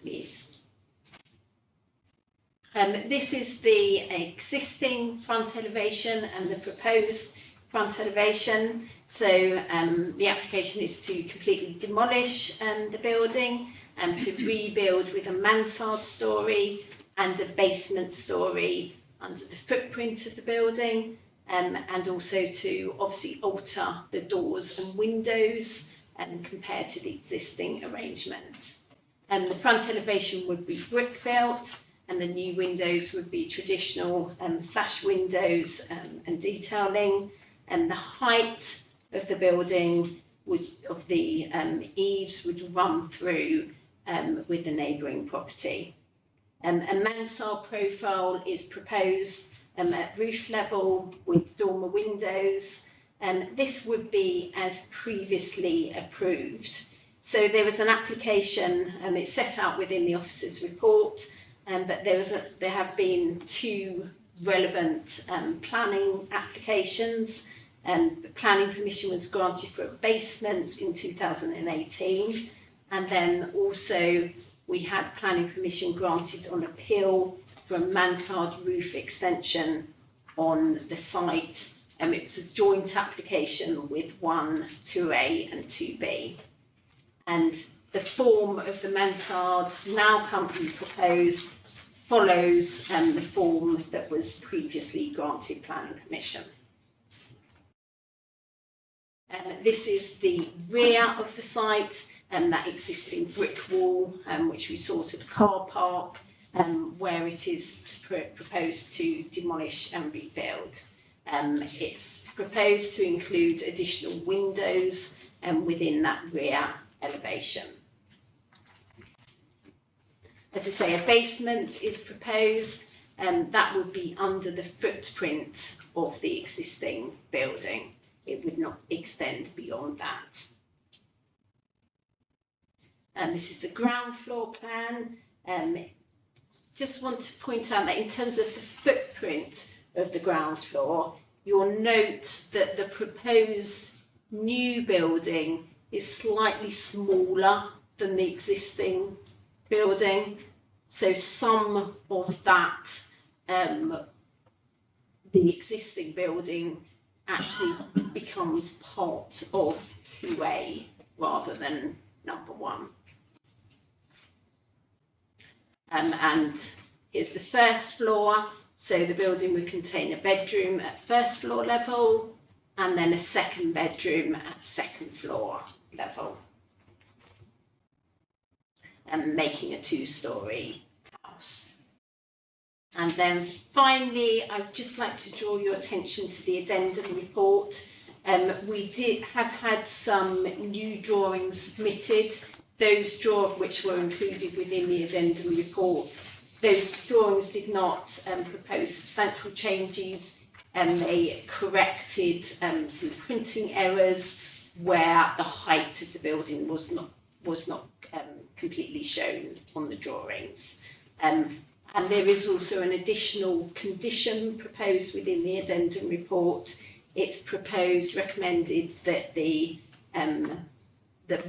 Mews. This is the existing front elevation and the proposed front elevation. So the application is to completely demolish the building and to rebuild with a mansard story and a basement story under the footprint of the building, and also to obviously alter the doors and windows compared to the existing arrangement. The front elevation would be brick built, and the new windows would be traditional sash windows and detailing, and the height of the building of the eaves would run through with the neighbouring property. A mansard profile is proposed at roof level with dormer windows. This would be as previously approved. So there was an application, it's set out within the officer's report, but there have been 2 relevant planning applications. The planning permission was granted for a basement in 2018, and then also we had planning permission granted on appeal for a mansard roof extension on the site. It was a joint application with 1, 2A and 2B. And the form of the mansard now currently proposed follows the form that was previously granted planning permission. This is the rear of the site, that existing brick wall, which we saw to the car park, where it is proposed to demolish and rebuild. It's proposed to include additional windows within that rear elevation. As I say, a basement is proposed, that would be under the footprint of the existing building. It would not extend beyond that. This is the ground floor plan. Just want to point out that in terms of the footprint of the ground floor, you'll note that the proposed new building is slightly smaller than the existing building. So some of that, the existing building actually becomes part of QA rather than number one. And here's the first floor. So the building would contain a bedroom at first floor level and then a second bedroom at second floor level, making a 2-storey house. And then finally, I'd just like to draw your attention to the addendum report. We have had some new drawings submitted, those drawings which were included within the addendum report. Those drawings did not propose substantial changes. They corrected some printing errors where the height of the building was not completely shown on the drawings. And there is also an additional condition proposed within the addendum report. It's recommended that the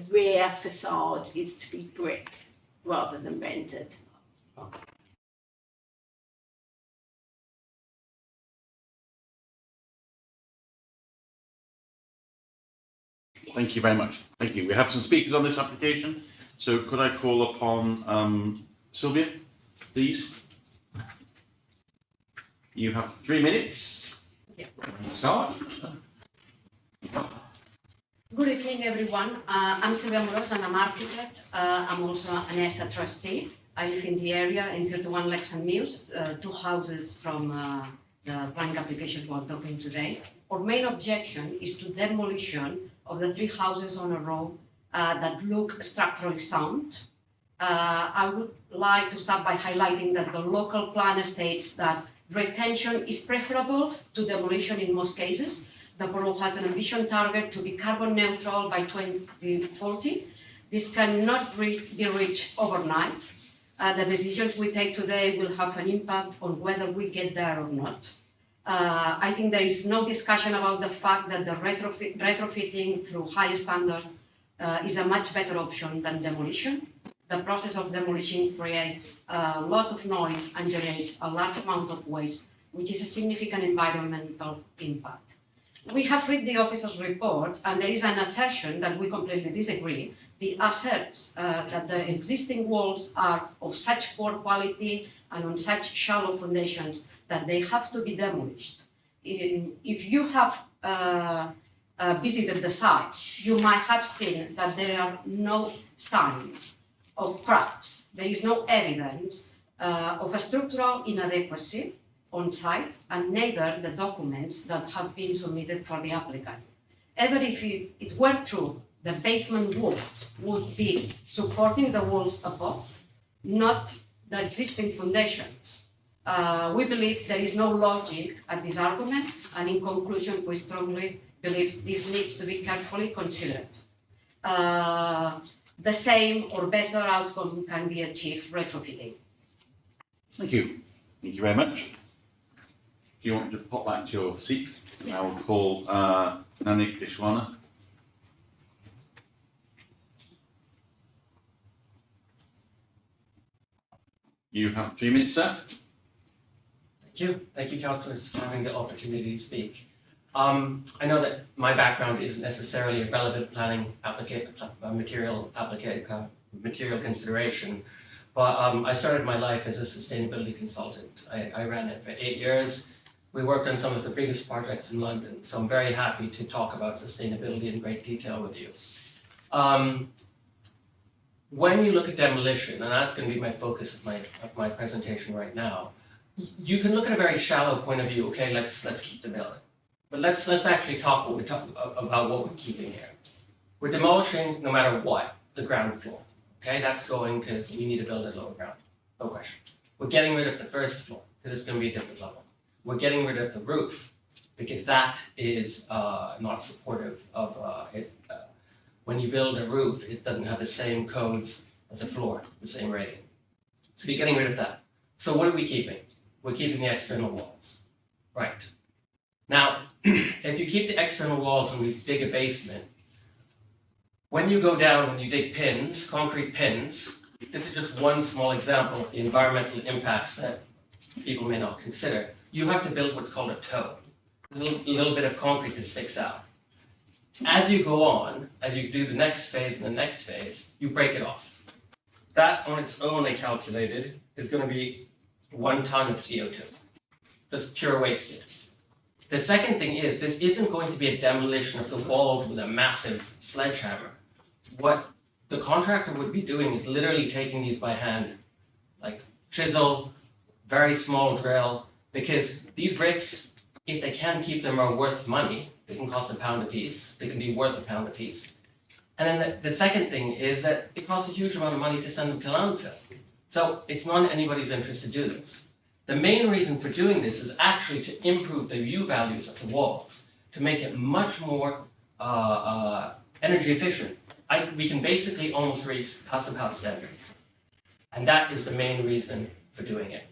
rear facade is to be brick rather than rendered. Thank you very much. Thank you. We have some speakers on this application. So could I call upon Sylvia, please? You have 3 minutes. Yeah. Start. Good evening, everyone. I'm Sylvia Moros and I'm an architect. I'm also an ESA trustee. I live in the area in 31 Lexham Mews, 2 houses from the planning application we're talking today. Our main objection is to demolition of the 3 houses on a row that look structurally sound. I would like to start by highlighting that the local plan states that retention is preferable to demolition in most cases. The borough has an ambition target to be carbon neutral by 2040. This cannot be reached overnight. The decisions we take today will have an impact on whether we get there or not. I think there is no discussion about the fact that the retrofitting through higher standards is a much better option than demolition. The process of demolition creates a lot of noise and generates a large amount of waste, which is a significant environmental impact. We have read the officer's report, and there is an assertion that we completely disagree. The asserts that the existing walls are of such poor quality and on such shallow foundations that they have to be demolished. If you have visited the site, you might have seen that there are no signs of cracks. There is no evidence of a structural inadequacy on site, and neither the documents that have been submitted for the applicant. Even if it were true, the basement walls would be supporting the walls above, not the existing foundations. We believe there is no logic at this argument, and in conclusion, we strongly believe this needs to be carefully considered. The same or better outcome can be achieved retrofitting. Thank you. Thank you very much. Do you want to pop back to your seat? And I will call Nanik Ishwana. You have 3 minutes, sir. Thank you, councillors, for having the opportunity to speak. I know that my background isn't necessarily a relevant planning material consideration, but I started my life as a sustainability consultant. I ran it for 8 years. We worked on some of the biggest projects in London, so I'm very happy to talk about sustainability in great detail with you. When you look at demolition, and that's going to be my focus of my presentation right now, you can look at a very shallow point of view. Okay, let's keep the building, but let's actually talk about what we're keeping here. We're demolishing, no matter what, the ground floor. Okay, that's going because we need to build it lower ground. No question. We're getting rid of the first floor because it's going to be a different level. We're getting rid of the roof because that is not supportive of it. When you build a roof, it doesn't have the same codes as a floor, the same rating. So you're getting rid of that. So what are we keeping? We're keeping the external walls. Right. Now, if you keep the external walls and we dig a basement, When you go down and you dig pins, concrete pins, this is just one small example of the environmental impacts that people may not consider. You have to build what's called a toe. There's a little bit of concrete that sticks out. As you go on, as you do the next phase and the next phase, you break it off. That on its own, I calculated, is going to be 1 ton of CO2. Just pure wasted. The second thing is, this isn't going to be a demolition of the walls with a massive sledgehammer. What the contractor would be doing is literally taking these by hand, like chisel, very small drill, because these bricks, if they can keep them, are worth money. They can cost £1 a piece. They can be worth £1 a piece. And then the second thing is that it costs a huge amount of money to send them to landfill. So it's not in anybody's interest to do this. The main reason for doing this is actually to improve the U values of the walls, to make it much more energy efficient. We can basically almost reach passive house standards. And that is the main reason for doing it.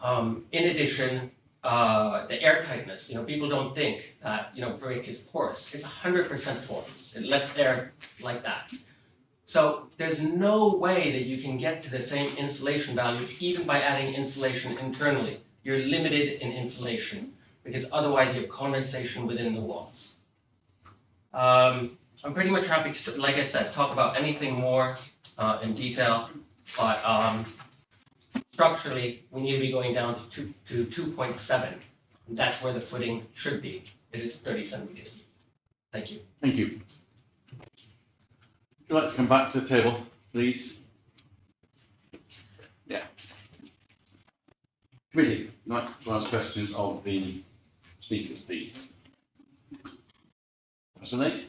In addition, the air tightness, people don't think that, brick is porous. It's 100% porous. It lets air like that. So there's no way that you can get to the same insulation values even by adding insulation internally. You're limited in insulation because otherwise you have condensation within the walls. I'm pretty much happy to, like I said, talk about anything more in detail, but structurally we need to be going down to 2.7. That's where the footing should be. It is 30 centimeters deep. Thank you. Thank you. Would you like to come back to the table, please? Yeah. Committee, would you like to ask questions of the speakers, please? Professor Lake?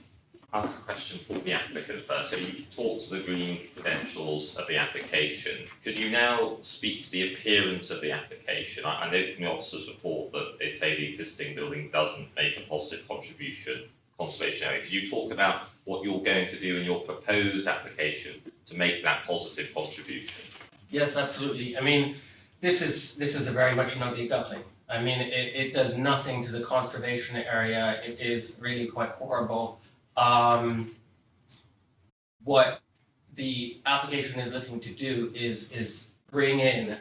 I'll ask a question for the applicant first. So you talked to the green credentials of the application. Could you now speak to the appearance of the application? I know from the officer's report that they say the existing building doesn't make a positive contribution conservation area. Could you talk about what you're going to do in your proposed application to make that positive contribution? Yes, absolutely. I mean, this is a very much an ugly duckling. I mean, it does nothing to the conservation area. It is really quite horrible. What the application is looking to do is bring in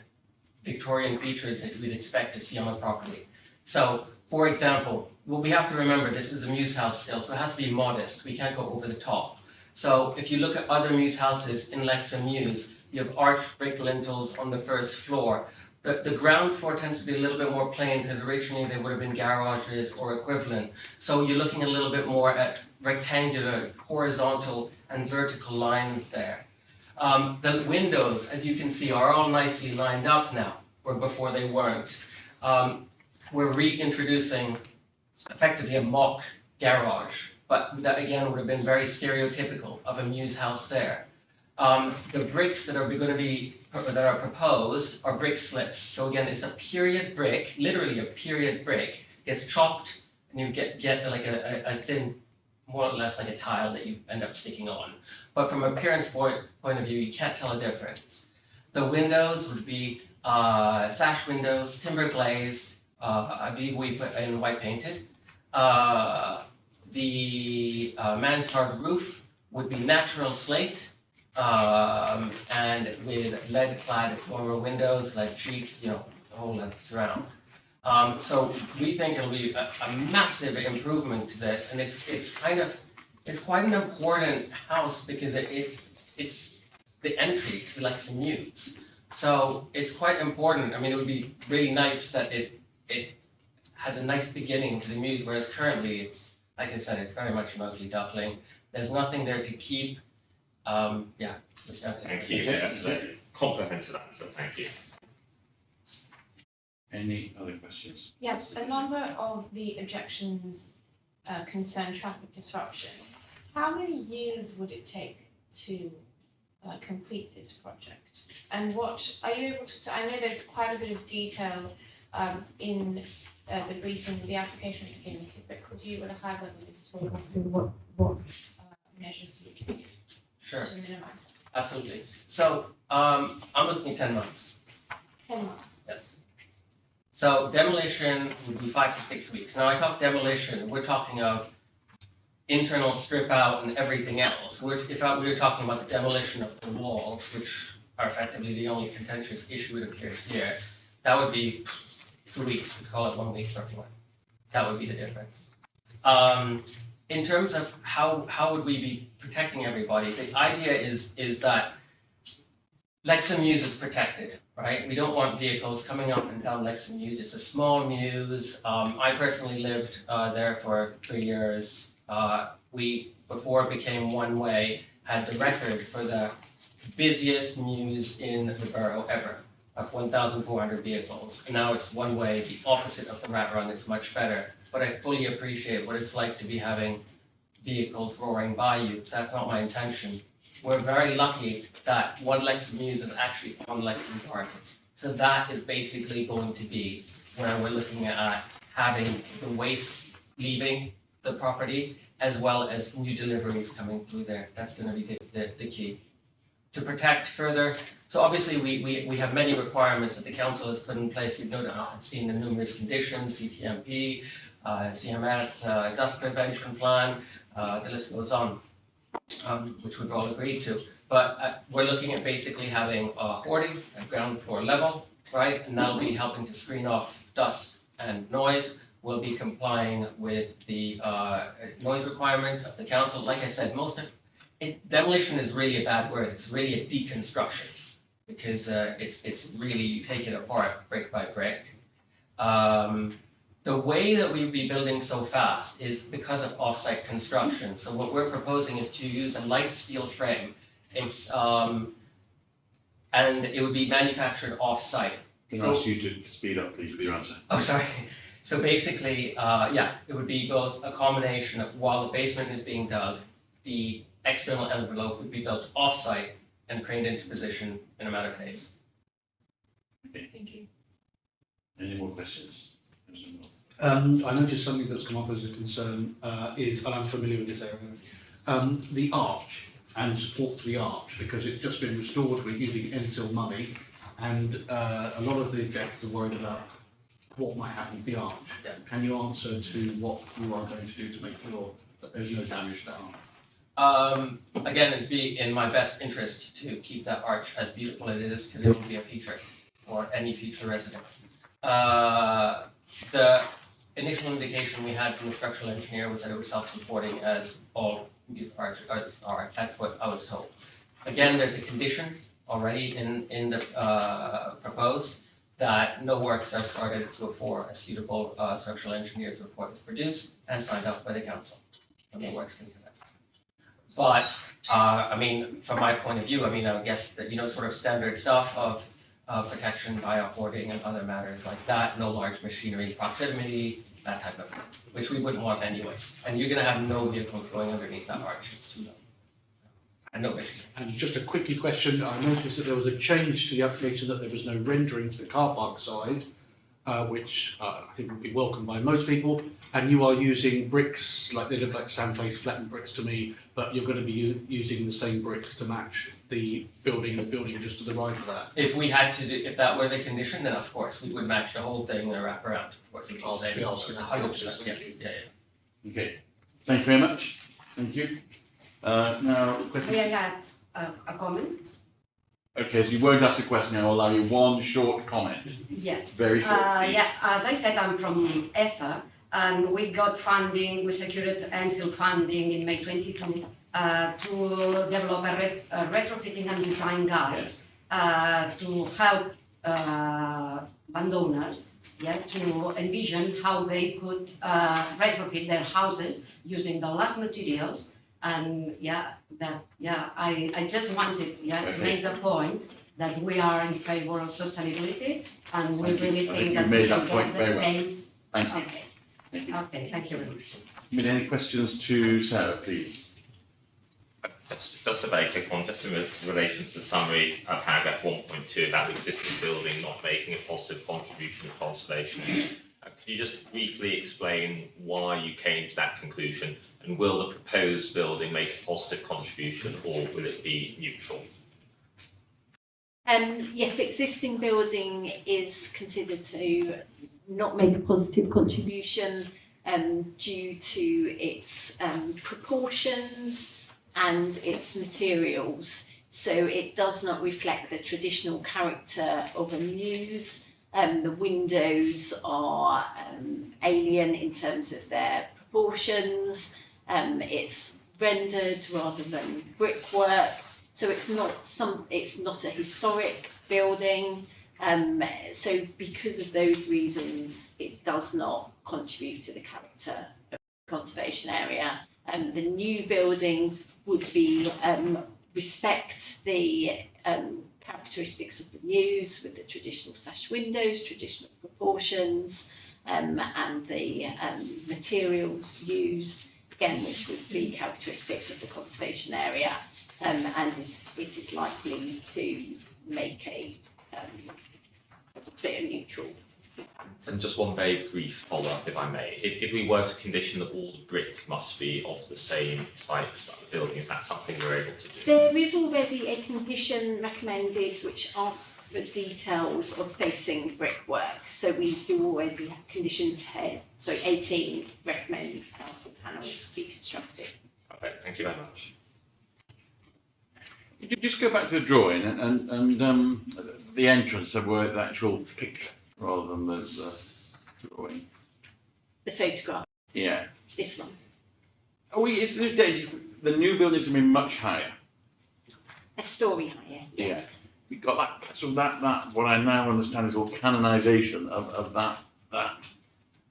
Victorian features that we'd expect to see on the property. So, for example, well, we have to remember this is a mews house still, so it has to be modest. We can't go over the top. So if you look at other mews houses in Lexham Mews, you have arched brick lintels on the first floor. The ground floor tends to be a little bit more plain because originally they would have been garages or equivalent. So you're looking a little bit more at rectangular, horizontal and vertical lines there. The windows, as you can see, are all nicely lined up now, where before they weren't. We're reintroducing effectively a mock garage, but that again would have been very stereotypical of a mews house there. The bricks that are proposed are brick slips. So again, it's a period brick, literally a period brick, gets chopped and you get to like a thin, more or less like a tile that you end up sticking on. But from appearance point of view, you can't tell a difference. The windows would be sash windows, timber glazed, I believe we put in white painted. The mansard roof would be natural slate, and with lead-clad dormer windows, like cheeks, the whole length surround. So we think it'll be a massive improvement to this, and it's quite an important house because it's the entry to Lexham Mews. So it's quite important. I mean, it would be really nice that it has a nice beginning to the Mews, whereas currently it's, like I said, it's very much an ugly duckling. There's nothing there to keep. Thank you. That's a comprehensive answer. Thank you. Any other questions? Yes, a number of the objections concern traffic disruption. How many years would it take to complete this project? And what are you able to? I know there's quite a bit of detail in the briefing, the application beginning, but could you, at a high level, just talk us through what measures you take Sure. to minimize that? Absolutely. So I'm looking at 10 months. 10 months. Yes. So demolition would be 5 to 6 weeks. Now I talk demolition, we're talking of internal strip out and everything else. We were talking about the demolition of the walls, which are effectively the only contentious issue it appears here, that would be 2 weeks, let's call it 1 week per floor. That would be the difference. In terms of how would we be protecting everybody, the idea is that Lexham Mews is protected, right? We don't want vehicles coming up and down Lexham Mews. It's a small mews. I personally lived there for 3 years. We, before it became one way, had the record for the busiest mews in the borough ever, of 1,400 vehicles. And now it's one way, the opposite of the rat run. It's much better. But I fully appreciate what it's like to be having vehicles roaring by you. So that's not my intention. We're very lucky that one Lexham Mews is actually on Lexham Market. So that is basically going to be where we're looking at having the waste leaving the property as well as new deliveries coming through there. That's going to be the key. To protect further, so obviously we have many requirements that the council has put in place. You've no doubt seen the numerous conditions, CTMP, CMS, dust prevention plan, the list goes on, which we've all agreed to. But we're looking at basically having hoarding at ground floor level, right? And that'll be helping to screen off dust and noise. We'll be complying with the noise requirements of the council. Like I said, demolition is really a bad word. It's really a deconstruction because it's really, you take it apart brick by brick. The way that we'd be building so fast is because of off-site construction. So what we're proposing is to use a light steel frame. It's and it would be manufactured off-site. Can I ask you to speed up, please, with your answer? Oh, sorry. So basically, it would be both a combination of while the basement is being dug, the external envelope would be built off-site and craned into position in a matter of days. Okay. Thank you. Any more questions? I noticed something that's come up as a concern is, and I'm familiar with this area, the arch and support for the arch, because it's just been restored, we're using NSIL money, and a lot of the objectors are worried about what might happen to the arch. Can you answer to what you are going to do to make sure that there's no damage to that arch? Again, it'd be in my best interest to keep that arch as beautiful as it is, because it will be a feature for any future resident. The initial indication we had from the structural engineer was that it was self-supporting, as all these arches are. That's what I was told. Again, there's a condition already in the proposed that no works are started before a suitable structural engineer's report is produced and signed off by the council. And the works can commence. But I mean, from my point of view, I mean, I guess that, you know, sort of standard stuff of protection via hoarding and other matters like that, no large machinery proximity, that type of thing, which we wouldn't want anyway. And you're going to have no vehicles going underneath that arch, it's too low. And no machinery. And just a quickie question, I noticed that there was a change to the application that there was no rendering to the car park side, which I think would be welcomed by most people, and you are using bricks, like they look like sand-faced flattened bricks to me, but you're going to be using the same bricks to match the building just to the right of that. If we had to do, if that were the condition, then of course we would match the whole thing and wrap around. Of course, it's all same. Yes, yeah. Okay, thank you very much. Thank you. Now, question. May I add a comment? Okay, so you won't ask a question, I'll allow you one short comment. Yes. Very short. Yeah, as I said, I'm from ESA, and we got funding, we secured NSIL funding in May 22 to develop a retrofitting and design guide to help landowners to envision how they could retrofit their houses using the last materials. And I just wanted to make the point that we are in favor of sustainability, and we really think that we can get the same. Thank you. Okay. Okay, thank you very much. Any questions to Sarah, please? Just a very quick one, just in relation to the summary of paragraph 1.2 about the existing building not making a positive contribution to conservation. Could you just briefly explain why you came to that conclusion, and will the proposed building make a positive contribution, or will it be neutral? Yes, existing building is considered to not make a positive contribution. due to its proportions and its materials. So it does not reflect the traditional character of a mews. The windows are alien in terms of their proportions. It's rendered rather than brickwork. So it's not a historic building. So because of those reasons, it does not contribute to the character of the conservation area. The new building would be respect the characteristics of the mews with the traditional sash windows, traditional proportions, and the materials used, again, which would be characteristic of the conservation area, and it is likely to make a neutral. And just one very brief follow-up, if I may. If we were to condition that all the brick must be of the same type as the building, is that something we're able to do? There is already a condition recommended which asks for details of facing brickwork. So we do already have condition 18 recommending scaffold panels be constructed. Perfect, thank you very much. Could you just go back to the drawing and the entrance of where the actual picture rather than the drawing? The photograph. Yeah. This one. Is there a danger the new building's going to be much higher? A story higher, yes. Yeah. We got that. So that what I now understand is all canonisation of that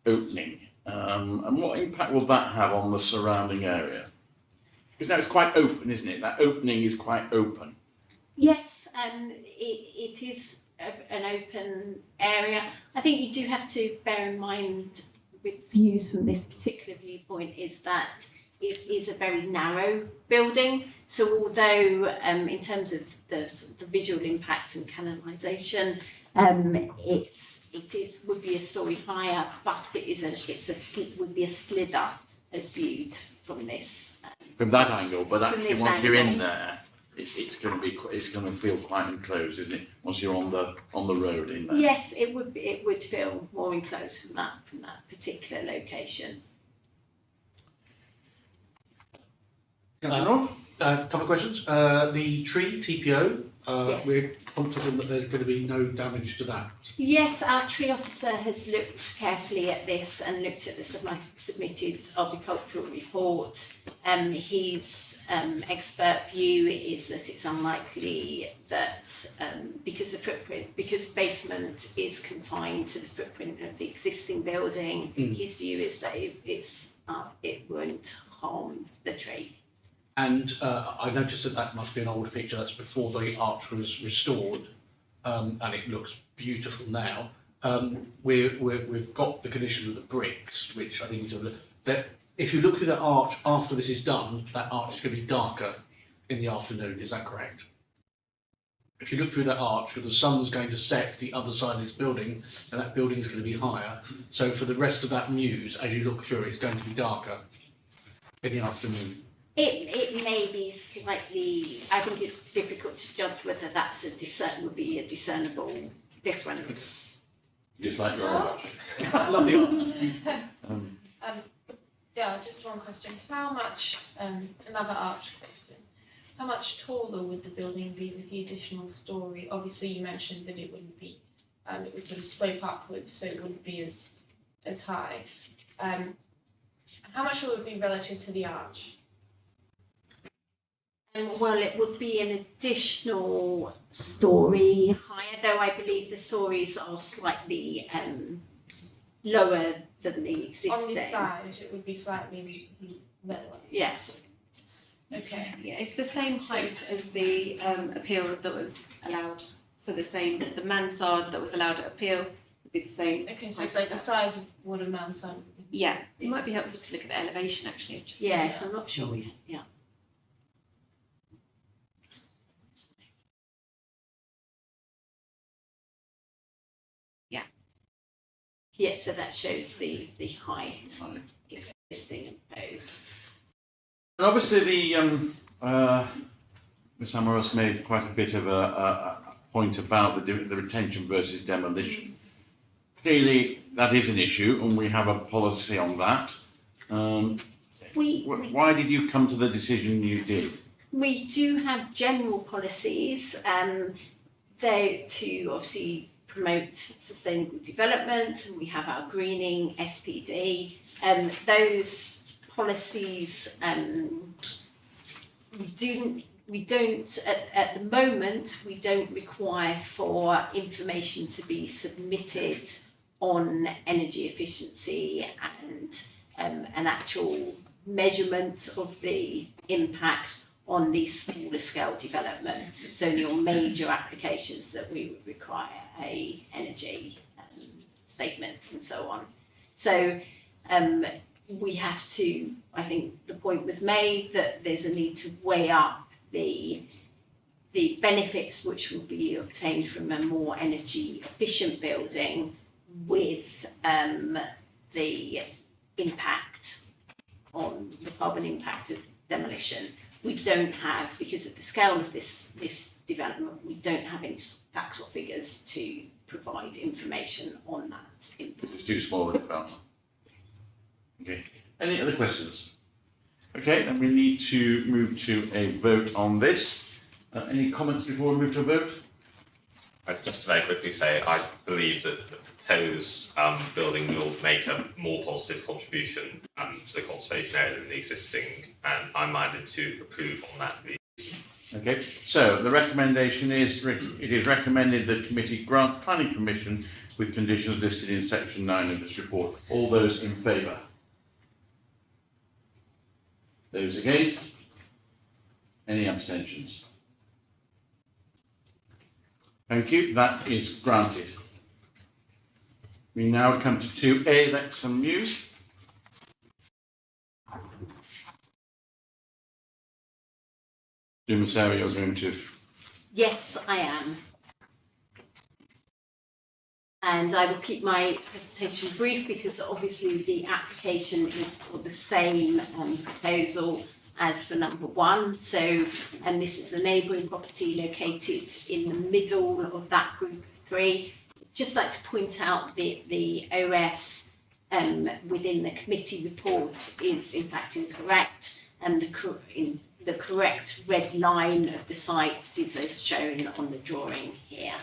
opening. And what impact will that have on the surrounding area? Because now it's quite open, isn't it? That opening is quite open. Yes, it is an open area. I think you do have to bear in mind with views from this particular viewpoint is that it is a very narrow building. So although in terms of the visual impact and canonisation, it would be a story higher, but would be a slither as viewed from this. From that angle, but actually once you're in angle. there, it's going to feel quite enclosed, isn't it? Once you're on the road in there. Yes, it would feel more enclosed from that particular location. A couple of questions. The tree, TPO, Yes. we're confident that there's going to be no damage to that. Yes, our tree officer has looked carefully at this and looked at the submitted horticultural report. His expert view is that it's unlikely that because the basement is confined to the footprint of the existing building, his view is that it won't harm the tree. And I noticed that must be an old picture. That's before the arch was restored, and it looks beautiful now. We've got the condition of the bricks, which I think is that if you look through the arch after this is done, that arch is going to be darker in the afternoon. Is that correct? If you look through that arch, the sun's going to set the other side of this building, and that building is going to be higher. So for the rest of that mews, as you look through it, it's going to be darker in the afternoon. It may be slightly. I think it's difficult to judge whether that's would be a discernible difference. Just like your arch. Love the arch. Yeah, just one question. How much, another arch question, how much taller would the building be with the additional story? Obviously you mentioned that it wouldn't be, it would sort of slope upwards, so it wouldn't be as high. How much would it be relative to the arch? Well, it would be an additional story higher, though I believe the stories are slightly lower than the existing. On this side, it would be slightly lower. Yes. Okay. Yeah, it's the same height as the appeal that was allowed. So the mansard that was allowed at appeal would be the same. Okay, so it's like the size of what a mansard would be. Yeah, it might be helpful to look at the elevation actually. Just Yes, I'm not sure. Yeah. Yes, so that shows the height existing and proposed. And obviously, Ms. Amoros made quite a bit of a point about the retention versus demolition. clearly that is an issue and we have a policy on that. Why did you come to the decision you did? We do have general policies, though, to obviously promote sustainable development, and we have our greening SPD. Those policies, we don't at the moment, we don't require for information to be submitted on energy efficiency and an actual measurement of the impact on these smaller scale developments. It's only on major applications that we would require a energy statement and so on. So we have to, I think the point was made that there's a need to weigh up the benefits which will be obtained from a more energy efficient building with the impact on the carbon impact of demolition. We don't have, because of the scale of this development, we don't have any facts or figures to provide information on that. It's too small a development. Okay. Any other questions? Okay, then we need to move to a vote on this. Any comments before we move to a vote? Just to very quickly say, I believe that the proposed building will make a more positive contribution to the conservation area than the existing, and I'm minded to approve on that reason. Okay, so the recommendation is, it is recommended that committee grant planning permission with conditions listed in section 9 of this report. All those in favour? Those against? Any abstentions? Thank you, that is granted. We now come to 2A, Lexham Mews. Sarah, you're going to... Yes, I am. And I will keep my presentation brief because obviously the application is for the same proposal as for number 1. So, and this is the neighbouring property located in the middle of that group of 3. Just like to point out the OS within the committee report is in fact incorrect, and the correct red line of the site is as shown on the drawing here.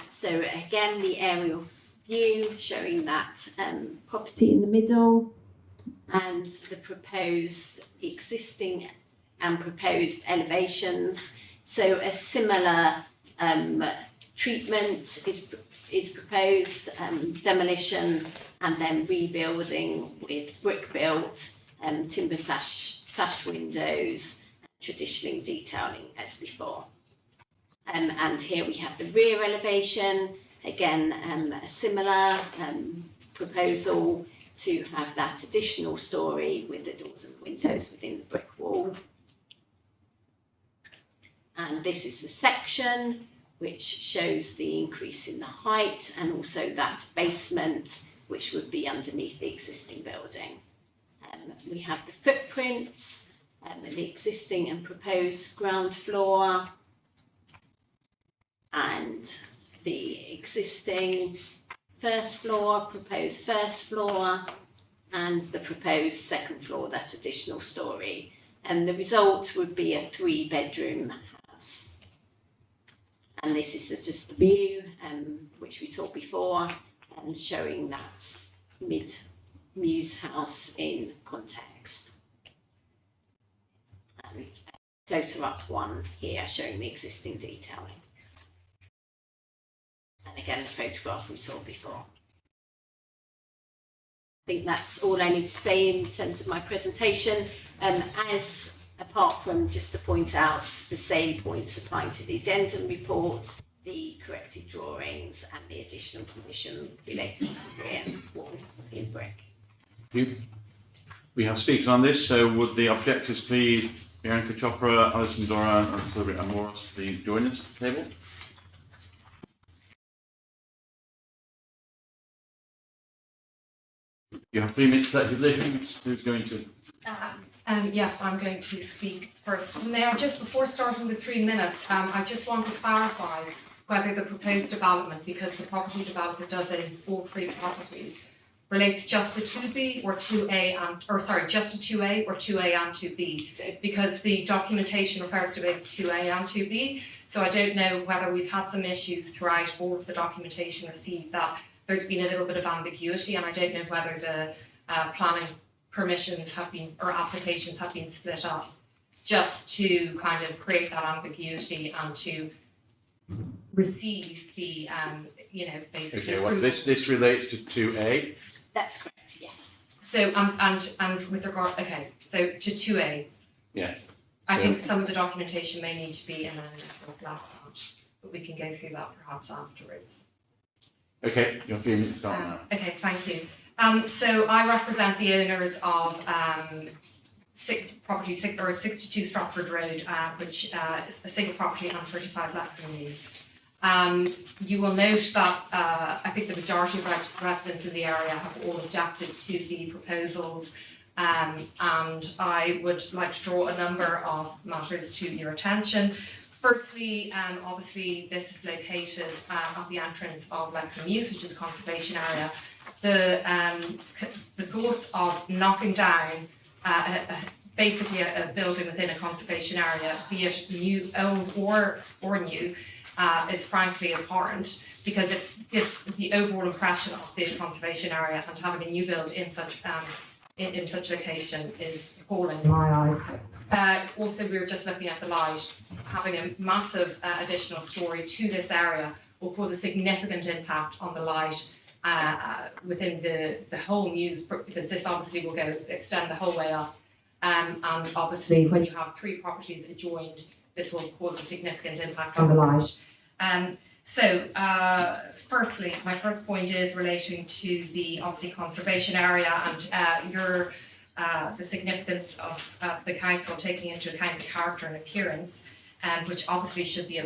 So again, the aerial view showing that property in the middle and the proposed existing and proposed elevations. So a similar treatment is proposed, demolition and then rebuilding with brick built, timber sash windows, traditionally detailing as before. And here we have the rear elevation, again a similar proposal to have that additional storey with the doors and windows within the brick wall. And this is the section which shows the increase in the height and also that basement which would be underneath the existing building. We have the footprints, the existing and proposed ground floor, and the existing first floor, proposed first floor, and the proposed second floor, that additional storey. And the result would be a 3-bedroom house. And this is just the view, which we saw before, and showing that mid-Mews house in context. And closer up one here, showing the existing detailing. And again, the photograph we saw before. I think that's all I need to say in terms of my presentation. As apart from just to point out the same points applying to the addendum report, the corrected drawings and the additional condition related to the rear wall in brick. We have speakers on this, so would the objectors please, Bianca Chopra, Alison Doran and Philip Amoros, please join us at the table. You have 3 minutes collectively. Who's going to? Yes, I'm going to speak first. Mayor, just before starting the 3 minutes, I just want to clarify whether the proposed development, because the property developer does it in all three properties, relates just to 2B or 2A and, or sorry, just to 2A or 2A and 2B, because the documentation refers to both 2A and 2B. So I don't know whether we've had some issues throughout all of the documentation received that there's been a little bit of ambiguity, and I don't know whether the planning permissions have been, or applications have been split up just to kind of create that ambiguity and to receive the, basically. Okay, well, this relates to 2A. That's correct, yes. So, and with regard, okay, so to 2A, Yes. I So- think some of the documentation may need to be in an initial black patch, but we can go through that perhaps afterwards. Okay, you're feeling it start now. Okay, thank you. So I represent the owners of property 62 Stratford Road, which is a single property and 35 Lexham Mews. You will note that I think the majority of residents in the area have all objected to the proposals, and I would like to draw a number of matters to your attention. Firstly, obviously this is located at the entrance of Lexham Mews, which is a conservation area. The thoughts of knocking down basically a building within a conservation area, be it new, old or new, is frankly abhorrent, because it gives the overall impression of the conservation area, and having a new build in such location is appalling in my eyes. Also, we were just looking at the light. Having a massive additional story to this area will cause a significant impact on the light within the whole Mews, because this obviously will extend the whole way up. And obviously, when you have three properties adjoined, this will cause a significant impact on the light. Firstly, my first point is relating to the obviously conservation area and the significance of the council taking into account the character and appearance, which obviously should be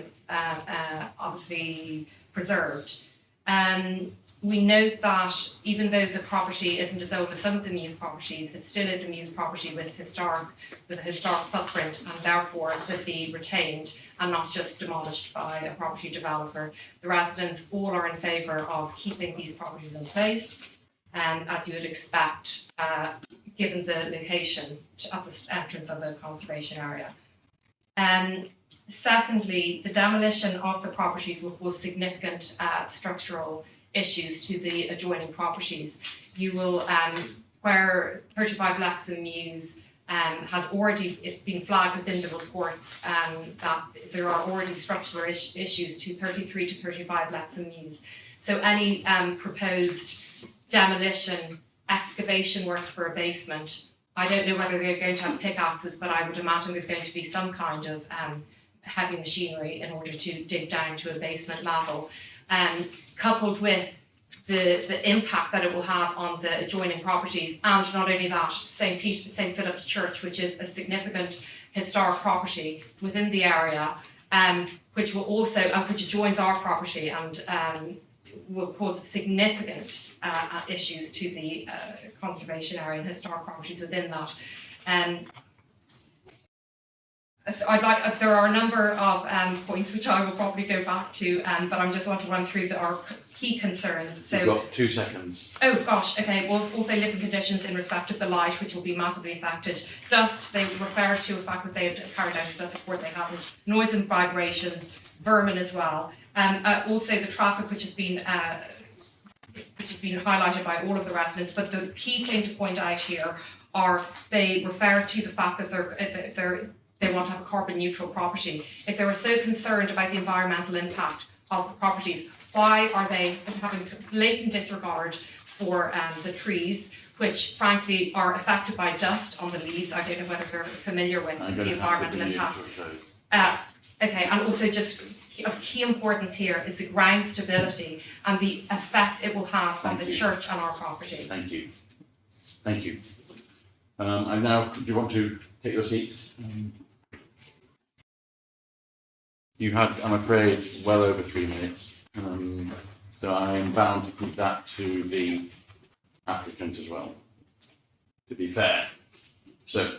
obviously preserved. We note that even though the property isn't as old as some of the Mews properties, it still is a Mews property with a historic footprint, and therefore could be retained and not just demolished by a property developer. The residents all are in favour of keeping these properties in place, as you would expect, given the location at the entrance of a conservation area. Secondly, the demolition of the properties will cause significant structural issues to the adjoining properties. You will, where 35 Lexham Mews has already, it's been flagged within the reports that there are already structural issues to 33 to 35 Lexham Mews. So any proposed demolition, excavation works for a basement, I don't know whether they're going to have pickaxes, but I would imagine there's going to be some kind of heavy machinery in order to dig down to a basement level. Coupled with the impact that it will have on the adjoining properties, and not only that, St. Philip's Church, which is a significant historic property within the area, which will also, which adjoins our property and will cause significant issues to the conservation area and historic properties within that. So there are a number of points which I will probably go back to, but I just want to run through our key concerns. So, You've got 2 seconds. oh gosh, okay, well, also living conditions in respect of the light, which will be massively affected. Dust, they refer to the fact that they had carried out a dust report, they haven't. Noise and vibrations, vermin as well. Also the traffic, which has been highlighted by all of the residents, but the key thing to point out here are they refer to the fact that they want to have a carbon neutral property. If they were so concerned about the environmental impact of the properties, why are they having blatant disregard for the trees, which frankly are affected by dust on the leaves? I don't know whether they're familiar with the environmental impacts. Okay, and also just of key importance here is the ground stability and the effect it will have on the church and our property. Thank you. Thank you. And now, do you want to take your seats? You had, I'm afraid, well over 3 minutes, so I'm bound to put that to the applicant as well, to be fair. So,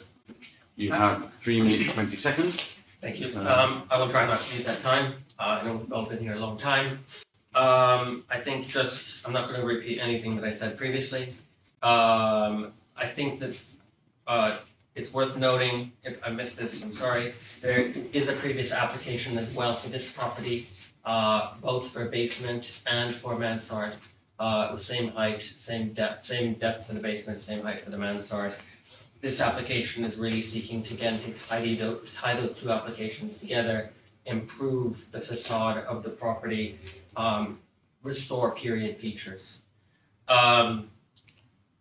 you have 3 minutes, 20 seconds. Thank you. I will try not to use that time. I know we've all been here a long time. I think I'm not going to repeat anything that I said previously. I think that it's worth noting, if I missed this, I'm sorry, there is a previous application as well for this property, both for basement and for mansard. The same height, same depth for the basement, same height for the mansard. This application is really seeking to, again, to tie those two applications together, improve the facade of the property, restore period features. The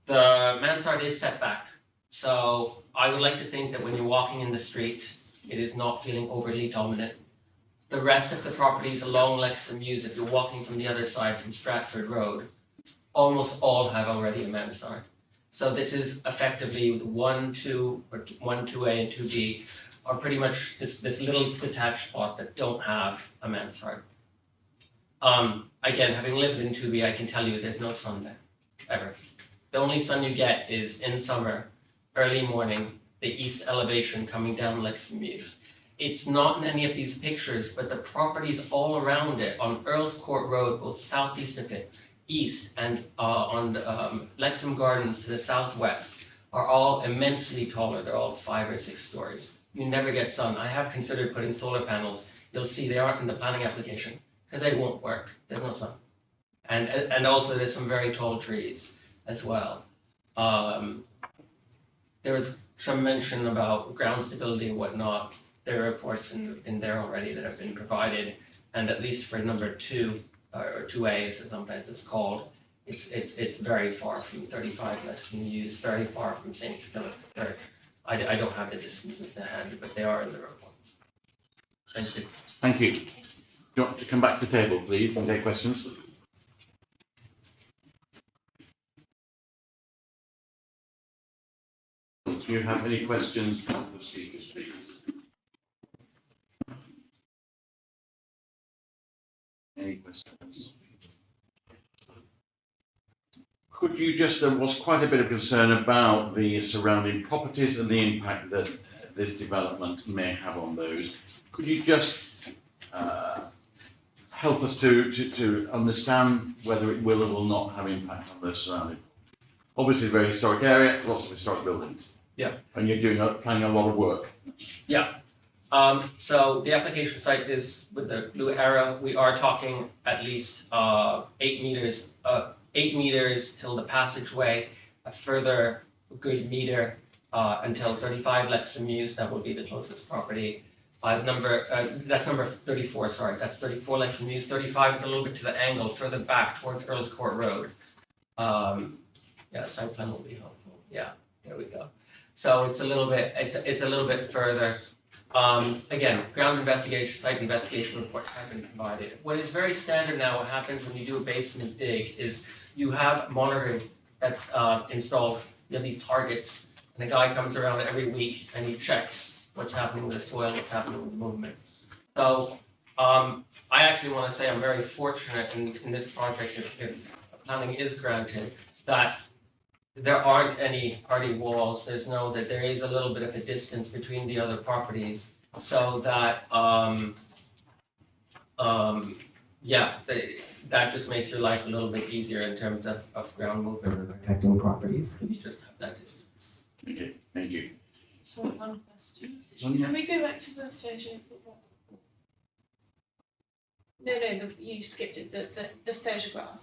mansard is set back, so I would like to think that when you're walking in the street, it is not feeling overly dominant. The rest of the properties along Lexham Mews, if you're walking from the other side from Stratford Road, almost all have already a mansard. So this is effectively the 1, 2, or 1, 2A and 2B are pretty much this little detached plot that don't have a mansard. Again, having lived in 2B, I can tell you there's no sun there, ever. The only sun you get is in summer, early morning, the east elevation coming down Lexham Mews. It's not in any of these pictures, but the properties all around it, on Earls Court Road, both southeast of it, east, and on Lexham Gardens to the southwest, are all immensely taller. They're all 5 or 6 stories. You never get sun. I have considered putting solar panels. You'll see they aren't in the planning application because they won't work. There's no sun. And also there's some very tall trees as well. There was some mention about ground stability and whatnot. There are reports in there already that have been provided, and at least for number 2, or 2A as sometimes it's called, it's very far from 35 Lexham Mews, very far from St. Philip Church. I don't have the distances to hand, but they are in the reports. Thank you. Thank you. Do you want to come back to the table, please, and take questions? Do you have any questions of the speakers, please? Any questions? Could you just, there was quite a bit of concern about the surrounding properties and the impact that this development may have on those. Could you just help us to understand whether it will or will not have impact on those surrounding? Obviously, a very historic area, lots of historic buildings. Yeah. And you're planning a lot of work. Yeah. So the application site is with the blue arrow. We are talking at least 8 meters. 8 meters till the passageway, a further good meter until 35 Lexham Mews. That will be the closest property. That's number 34, sorry. That's 34 Lexham Mews. 35 is a little bit to the angle, further back towards Earls Court Road. Yeah, site plan will be helpful. Yeah, there we go. So it's a little bit further. Again, ground investigation, site investigation reports have been provided. What is very standard now, what happens when you do a basement dig is you have monitoring that's installed. You have these targets, and a guy comes around every week and he checks what's happening with the soil, what's happening with the movement. So I actually want to say I'm very fortunate in this project, if planning is granted, that there aren't any hardy walls. There is a little bit of a distance between the other properties, so that that just makes your life a little bit easier in terms of ground movement and protecting properties. You just have that distance. Okay, thank you. So one question. Can we go back to the photo? No, you skipped it. The photograph.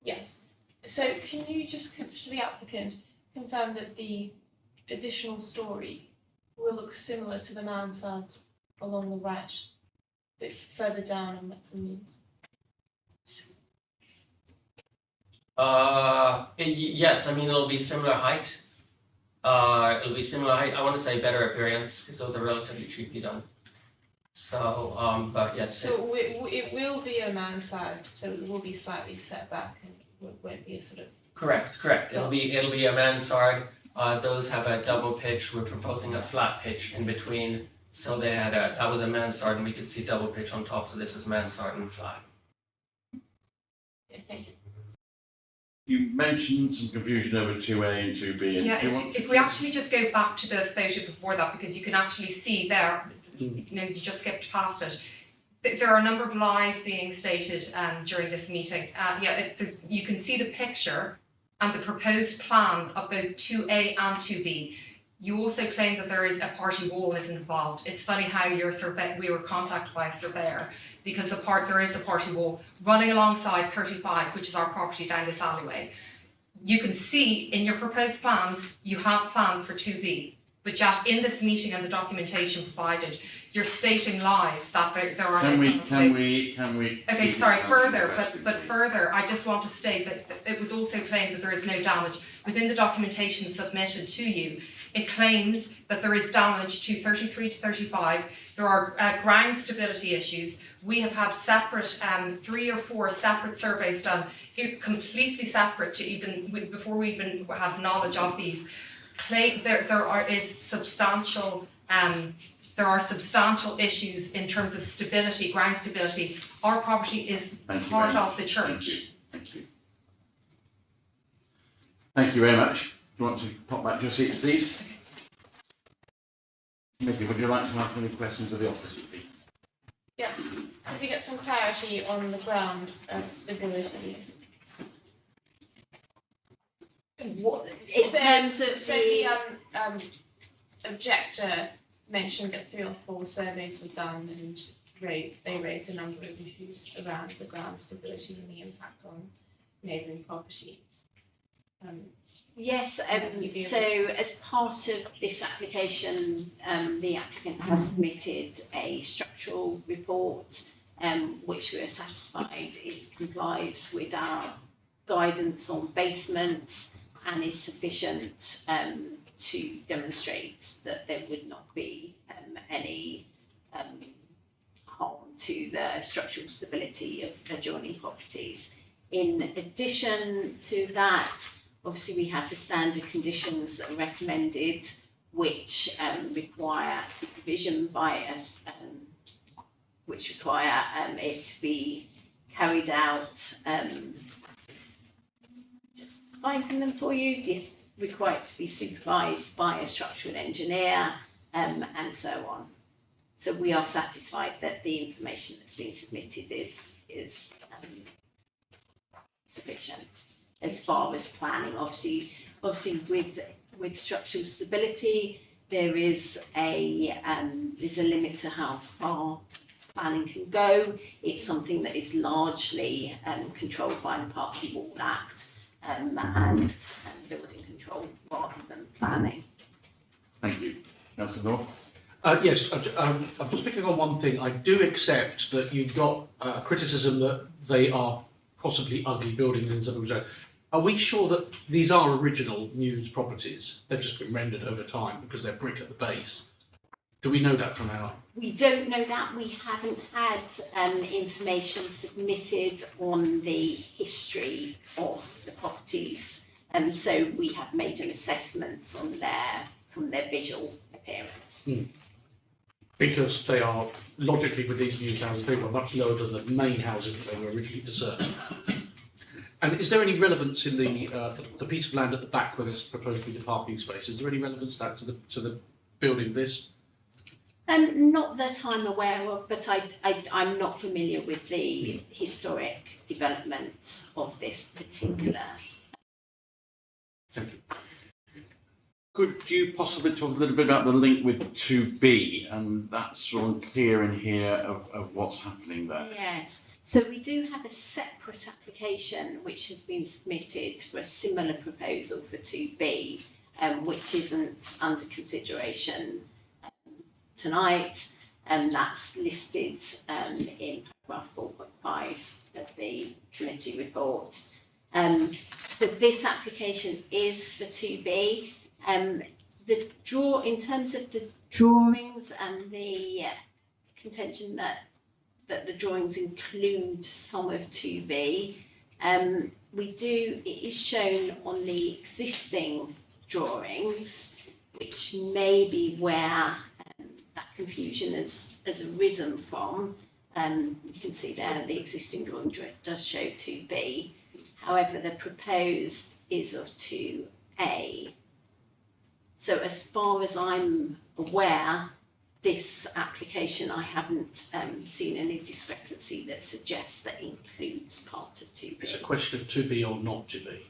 Yes. So can you just, to the applicant, confirm that the additional story will look similar to the mansard along the right, a bit further down on Lexham Mews? Yes, I mean it'll be similar height. It'll be similar height. I want to say better appearance because those are relatively cheaply done. So, but yes. So it will be a mansard, so it will be slightly set back and won't be a sort of. Correct. It'll be a mansard. Those have a double pitch. We're proposing a flat pitch in between. So they had that was a mansard, and we could see double pitch on top. So this is mansard and flat. Yeah, thank you. You mentioned some confusion over 2A and 2B. And Yeah, do you want if we actually just go back to the photo before that, because you can actually see there, you know, you just skipped past it. There are a number of lies being stated during this meeting. You can see the picture and the proposed plans of both 2A and 2B. You also claim that there is a party wall is involved. It's funny how we were contacted by a surveyor because there is a party wall running alongside 35, which is our property down this alleyway. You can see in your proposed plans, you have plans for 2B, but yet in this meeting and the documentation provided, you're stating lies that there are no plans. Can we? Okay, sorry, further, I just want to state that it was also claimed that there is no damage. Within the documentation submitted to you, it claims that there is damage to 33 to 35. There are ground stability issues. We have had separate, 3 or 4 separate surveys done, completely separate to before we even had knowledge of these. There are substantial issues in terms of stability, ground stability. Our property is part of the church. Thank you very much. Do you want to pop back to your seats, please? Mickey, would you like to ask any questions of the officers, please? Yes, could we get some clarity on the ground stability? What, in terms of the objector mentioned that 3 or 4 surveys were done and they raised a number of issues around the ground stability and the impact on neighbouring properties. Yes, so as part of this application, the applicant has submitted a structural report which we are satisfied it complies with our guidance on basements and is sufficient to demonstrate that there would not be any harm to the structural stability of adjoining properties. In addition to that, obviously we have the standard conditions that are recommended which require supervision by us, which require it to be carried out, just finding them for you, this required to be supervised by a structural engineer and so on. So we are satisfied that the information that's been submitted is sufficient as far as planning. Obviously with structural stability, there is a limit to how far planning can go. It's something that is largely controlled by the Parking Wall Act and building control rather than planning. Thank you. Councillor North? Yes, I'm just picking on one thing. I do accept that you've got criticism that they are possibly ugly buildings in some way. Are we sure that these are original Muse properties? They've just been rendered over time because they're brick at the base. Do we know that from our? We don't know that. We haven't had information submitted on the history of the properties, so we have made an assessment from their visual appearance. Because they are, logically with these Muse houses, they were much lower than the main houses that they were originally to serve. And is there any relevance in the piece of land at the back where there's proposed to be the parking space? Is there any relevance that to the building of this? Not that I'm aware of, but I'm not familiar with the historic development of this particular. Thank you. Could you possibly talk a little bit about the link with 2B, and that's sort of unclear in here of what's happening there? Yes, so we do have a separate application which has been submitted for a similar proposal for 2B, which isn't under consideration tonight, and that's listed in paragraph 4.5 of the committee report. So this application is for 2B. In terms of the drawings and the contention that the drawings include some of 2B, it is shown on the existing drawings, which may be where that confusion has arisen from. You can see there the existing drawing does show 2B. However, the proposed is of 2A. So as far as I'm aware, this application, I haven't seen any discrepancy that suggests that includes part of 2B. It's a question of to be or not to be.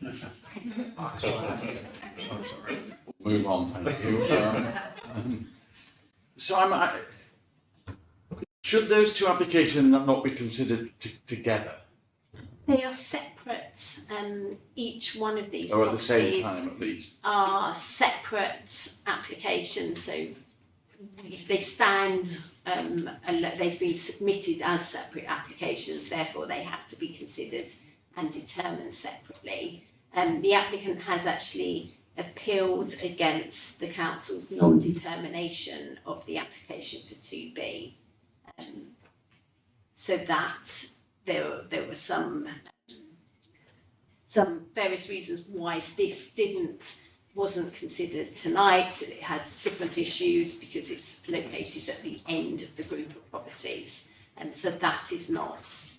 Sorry. Move on, thank you. Should those two applications not be considered together? They are separate. Each one of these Or at the same properties time, at least? are separate applications. So they stand, they've been submitted as separate applications, therefore they have to be considered and determined separately. The applicant has actually appealed against the council's non-determination of the application for 2B. So that there were some various reasons why this wasn't considered tonight. It had different issues because it's located at the end of the group of properties, and so that is not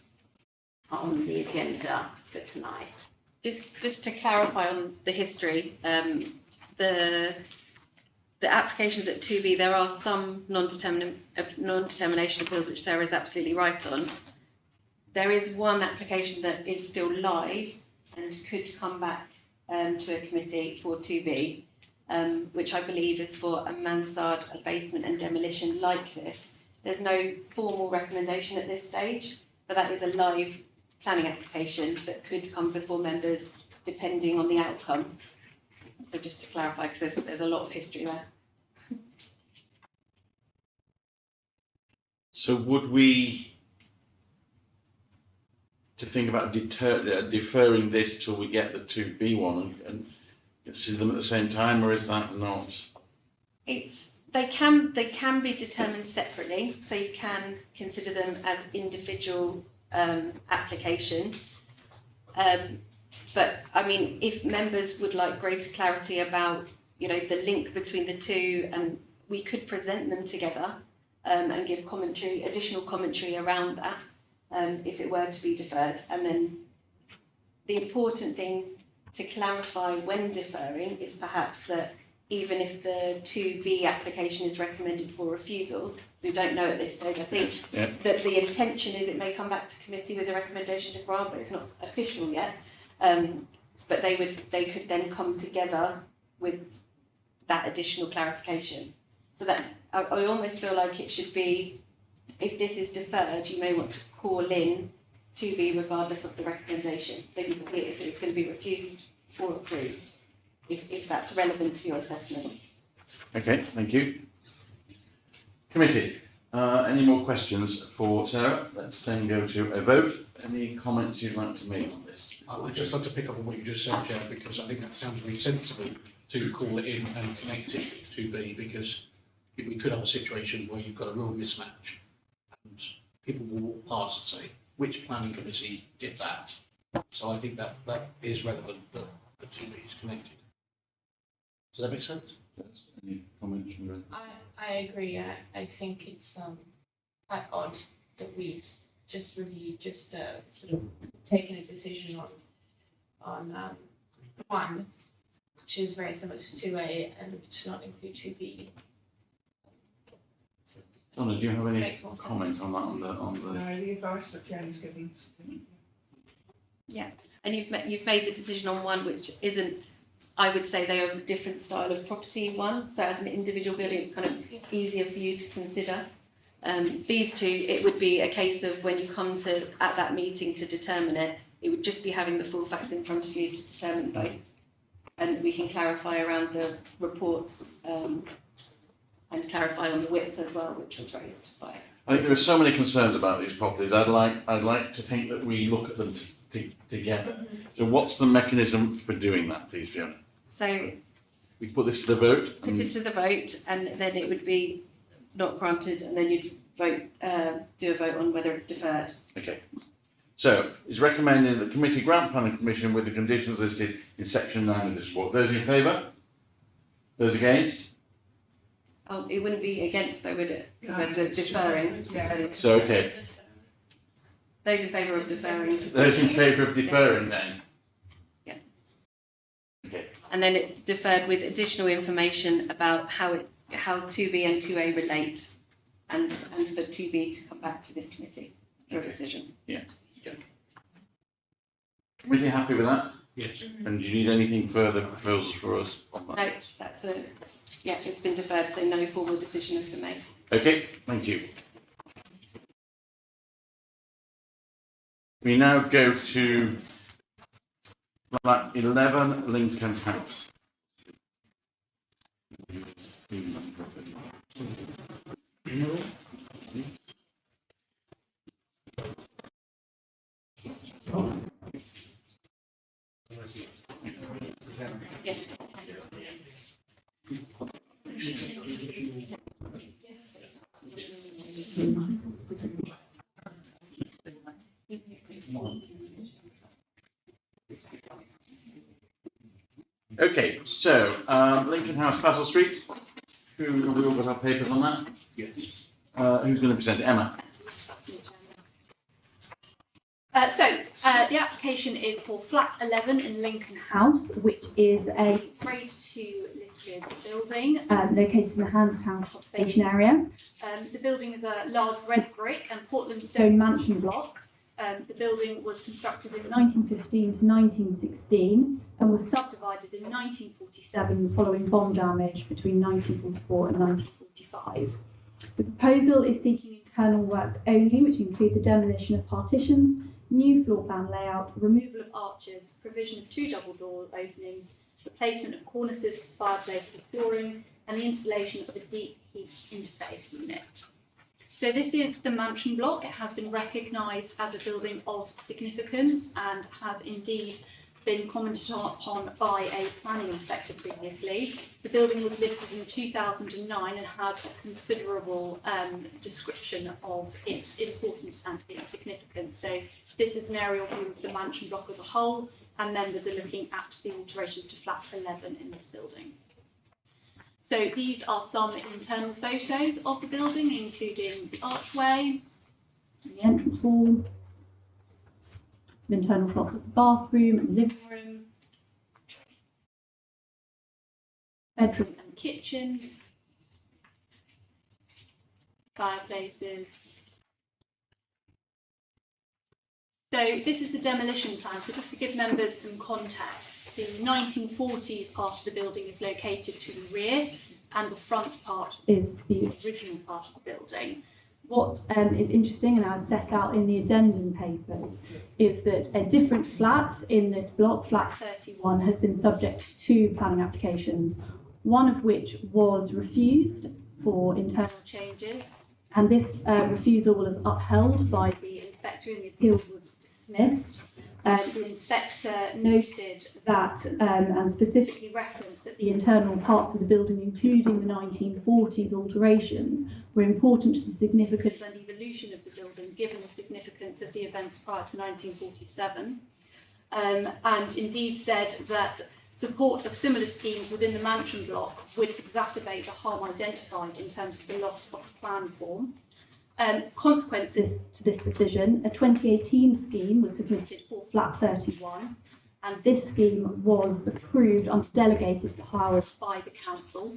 on the agenda for tonight. Just to clarify on the history, the applications at 2B, there are some non-determination appeals, which Sarah is absolutely right on. There is one application that is still live and could come back to a committee for 2B, which I believe is for a mansard, a basement and demolition like this. There's no formal recommendation at this stage, but that is a live planning application that could come before members depending on the outcome. So just to clarify, because there's a lot of history there. So would we to think about deferring this till we get the 2B one and consider them at the same time, or is that not? They can be determined separately, so you can consider them as individual applications. But I mean, if members would like greater clarity about, the link between the two, and we could present them together and give additional commentary around that, if it were to be deferred. And then the important thing to clarify when deferring is perhaps that even if the 2B application is recommended for refusal, we don't know at this stage, I think, that the intention is it may come back to committee with a recommendation to grant, but it's not official yet. But they could then come together with that additional clarification. So that I almost feel like it should be, if this is deferred, you may want to call in 2B regardless of the recommendation. So you can see if it's going to be refused or approved, if that's relevant to your assessment. Okay, thank you. Committee, any more questions for Sarah? Let's then go to a vote. Any comments you'd like to make on this? I'd just like to pick up on what you just said, Chair, because I think that sounds really sensible to call it in and connect it to B, because we could have a situation where you've got a real mismatch and people will walk past and say, which planning committee did that? So I think that is relevant that the 2B is connected. Does that make sense? Yes. Any comments from you? I agree. I think it's quite odd that we've just sort of taken a decision on one, which is very similar to 2A, and to not include 2B. Donna, do you have any Makes more comment sense. on that? On the No, the advice that Fiona given. Yeah, and you've made the decision on one which isn't, I would say they are a different style of property one, so as an individual building it's kind of easier for you to consider. These two, it would be a case of when you come to at that meeting to determine it, it would just be having the full facts in front of you to determine both. And we can clarify around the reports and clarify on the width as well, which was raised by. I think there are so many concerns about these properties. I'd like to think that we look at them together. So what's the mechanism for doing that, please, Fiona? So We put this to the vote. put it to the vote, and then it would be not granted, and then you'd vote, do a vote on whether it's deferred. Okay. So it's recommended that the committee grant planning permission with the conditions listed in section 9 of this report. Those in favour? Those against? Oh, it wouldn't be against though, would it? Because they're deferring. So okay. Those in favour of deferring. Those in favour of deferring then? And then it deferred with additional information about how 2B and 2A relate, and for 2B to come back to this committee for a decision. Yeah. Really happy with that? Yes. And do you need anything further proposals for us on that? No, it's been deferred, so no formal decision has been made. Okay, thank you. We now go to flat 11, Lincoln House. Okay, so Lincoln House, Basil Street. Who have we all got our papers on that? Yes. Who's going to present it? Emma. The application is for flat 11 in Lincoln House, which is a grade 2 listed building located in the Handstown conservation area. The building is a large red brick and Portland stone mansion block. The building was constructed in 1915 to 1916 and was subdivided in 1947 following bomb damage between 1944 and 1945. The proposal is seeking internal works only, which include the demolition of partitions, new floor plan layout, removal of arches, provision of 2 double door openings, replacement of cornices, fireplace and flooring, and the installation of a deep heat interface unit. So this is the mansion block. It has been recognised as a building of significance and has indeed been commented upon by a planning inspector previously. The building was listed in 2009 and has a considerable description of its importance and its significance. So this is an aerial view of the mansion block as a whole, and members are looking at the alterations to flat 11 in this building. So these are some internal photos of the building, including the archway, and the entrance hall, some internal shots of the bathroom and living room, bedroom and kitchen, fireplaces. So this is the demolition plan. So just to give members some context, the 1940s part of the building is located to the rear and the front part is the original part of the building. What is interesting, and as set out in the addendum papers, is that a different flat in this block, flat 31, has been subject to 2 planning applications, one of which was refused for internal changes, and this refusal was upheld by the inspector and the appeal was dismissed. The inspector noted that, and specifically referenced that the internal parts of the building, including the 1940s alterations, were important to the significance and evolution of the building, given the significance of the events prior to 1947, and indeed said that support of similar schemes within the mansion block would exacerbate the harm identified in terms of the loss of plan form. Consequences to this decision, a 2018 scheme was submitted for flat 31, and this scheme was approved under delegated powers by the council.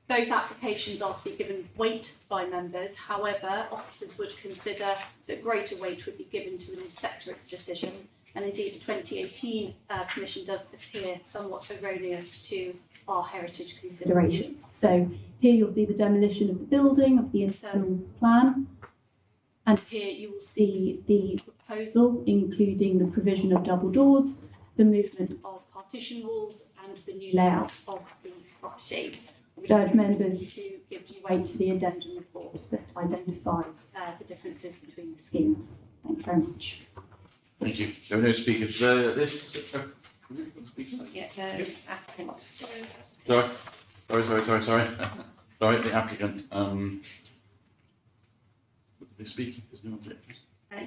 Both applications are to be given weight by members. However, officers would consider that greater weight would be given to the inspectorate's decision, and indeed the 2018 commission does appear somewhat erroneous to our heritage considerations. So here you'll see the demolition of the building, of the internal plan, and here you will see the proposal, including the provision of double doors, the movement of partition walls, and the new layout of the property. I would urge members to give due weight to the addendum report that identifies the differences between the schemes. Thank you very much. Thank you. There are no speakers. This. Yeah, the applicant. Sorry, the applicant. They speak if there's no objection.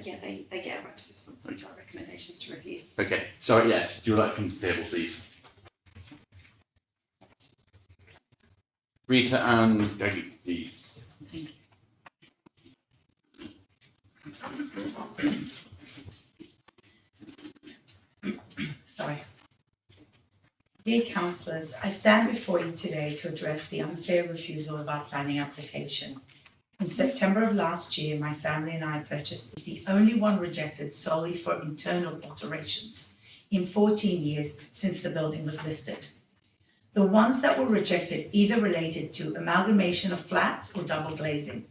Yeah, they get a right to response to our recommendations to refuse. Okay, sorry, yes. Do you like to come to the table, please? Rita and Gaggy, please. Thank you. Sorry. Dear councillors, I stand before you today to address the unfair refusal of our planning application. In September of last year, my family and I purchased the only one rejected solely for internal alterations in 14 years since the building was listed. The ones that were rejected either related to amalgamation of flats or double glazing.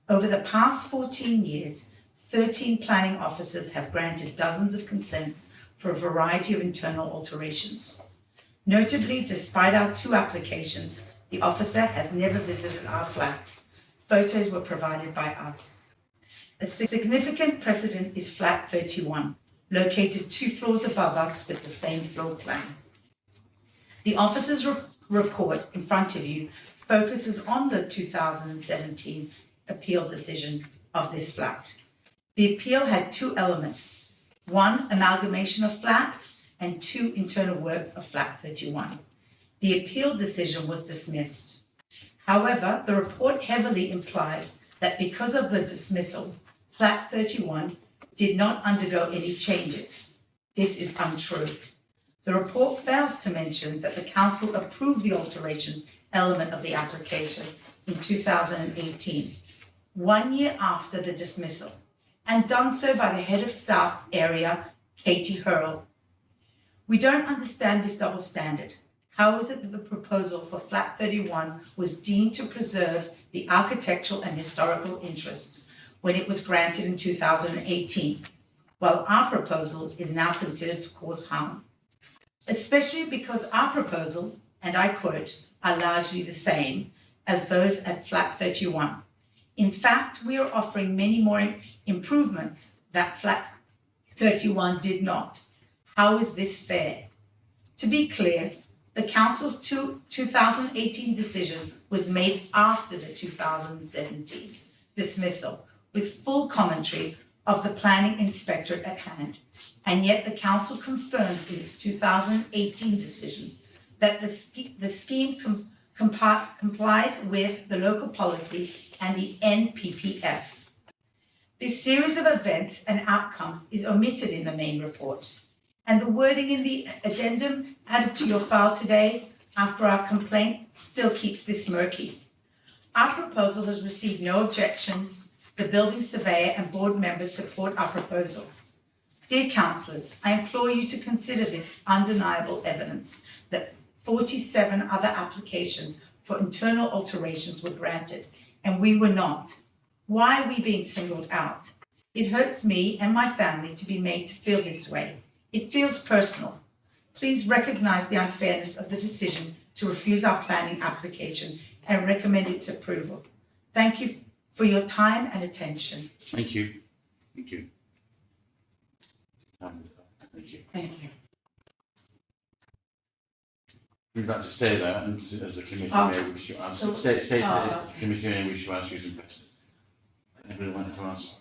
Over the past 14 years, 13 planning officers have granted dozens of consents for a variety of internal alterations. Notably, despite our 2 applications, the officer has never visited our flat. Photos were provided by us. A significant precedent is flat 31, located 2 floors above us with the same floor plan. The officer's report in front of you focuses on the 2017 appeal decision of this flat. The appeal had 2 elements: 1, amalgamation of flats, and 2, internal works of flat 31. The appeal decision was dismissed. However, the report heavily implies that because of the dismissal, flat 31 did not undergo any changes. This is untrue. The report fails to mention that the council approved the alteration element of the application in 2018, 1 year after the dismissal, and done so by the head of South area, Katie Hurl. We don't understand this double standard. How is it that the proposal for flat 31 was deemed to preserve the architectural and historical interest when it was granted in 2018, while our proposal is now considered to cause harm? Especially because our proposal, and I quote, are largely the same as those at flat 31. In fact, we are offering many more improvements that flat 31 did not. How is this fair? To be clear, the council's 2018 decision was made after the 2017 dismissal, with full commentary of the planning inspectorate at hand. And yet the council confirmed in its 2018 decision that the scheme complied with the local policy and the NPPF. This series of events and outcomes is omitted in the main report, and the wording in the addendum added to your file today after our complaint still keeps this murky. Our proposal has received no objections. The building surveyor and board members support our proposal. Dear councillors, I implore you to consider this undeniable evidence that 47 other applications for internal alterations were granted, and we were not. Why are we being singled out? It hurts me and my family to be made to feel this way. It feels personal. Please recognise the unfairness of the decision to refuse our planning application and recommend its approval. Thank you for your time and attention. Thank you. Thank you. Thank you. Thank you. We'd like to stay there, and as a committee, may we wish to ask. Stay to the committee, may we wish to ask you some questions. Everyone want to ask?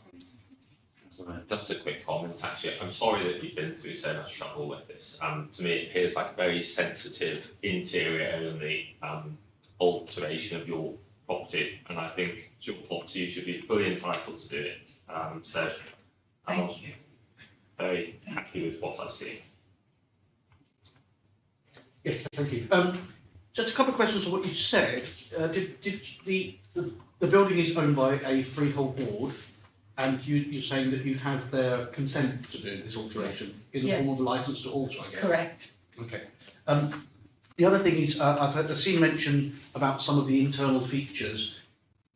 Just a quick comment, actually. I'm sorry that you've been through so much trouble with this. To me, it appears like a very sensitive interior only alteration of your property, and I think it's your property, you should be fully entitled to do it. So, Thank you. Very happy with what I've seen. Yes, thank you. Just a couple of questions on what you said. Did the building is owned by a freehold board, and you're saying that you have their consent to do this alteration in the form of a licence to alter, I guess? Correct. Okay. The other thing is, I've seen mention about some of the internal features.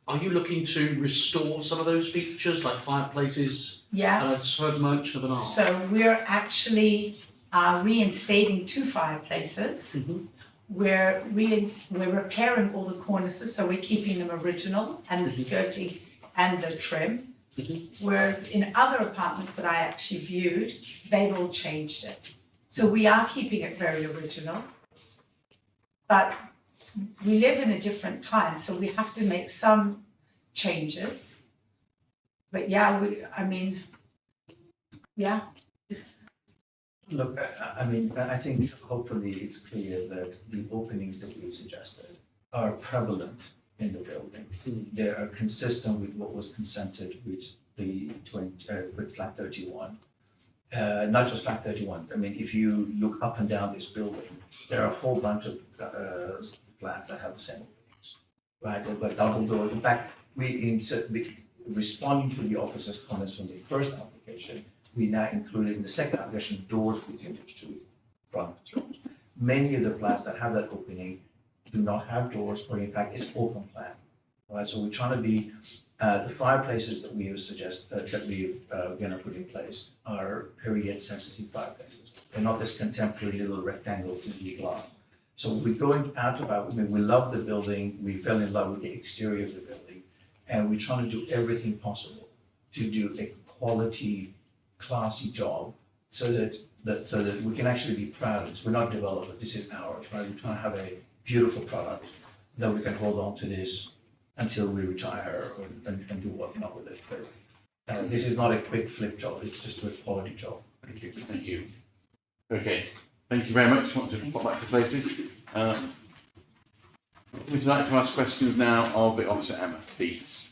Are you looking to restore some of those features, like fireplaces? Yes. And I've heard mention of an arch. So we're actually reinstating 2 fireplaces. We're repairing all the cornices, so we're keeping them original, and the skirting and the trim. Whereas in other apartments that I actually viewed, they've all changed it. So we are keeping it very original. But we live in a different time, so we have to make some changes. But yeah, Look, I think hopefully it's clear that the openings that we've suggested are prevalent in the building. They are consistent with what was consented with with flat 31. not just flat 31. I mean, if you look up and down this building, there are a whole bunch of flats that have the same openings, right? They've got double doors. In fact, responding to the officer's comments from the first application, we now included in the second application doors between the two front rooms. Many of the flats that have that opening do not have doors, or in fact, it's open plan, right? So we're trying to be the fireplaces that we suggest that we're going to put in place are period sensitive fireplaces. They're not this contemporary little rectangle 3D glass. So we're going out about, I mean, we love the building, we fell in love with the exterior of the building, and we're trying to do everything possible to do a quality, classy job so that we can actually be proud of this. We're not developers, this is ours, right? We're trying to have a beautiful product that we can hold on to this until we retire and do what not with it. But this is not a quick flip job, it's just a quality job. Thank you. Thank you. Okay, thank you very much. I want to pop back to places. Would you like to ask questions now of the officer, Emma, please?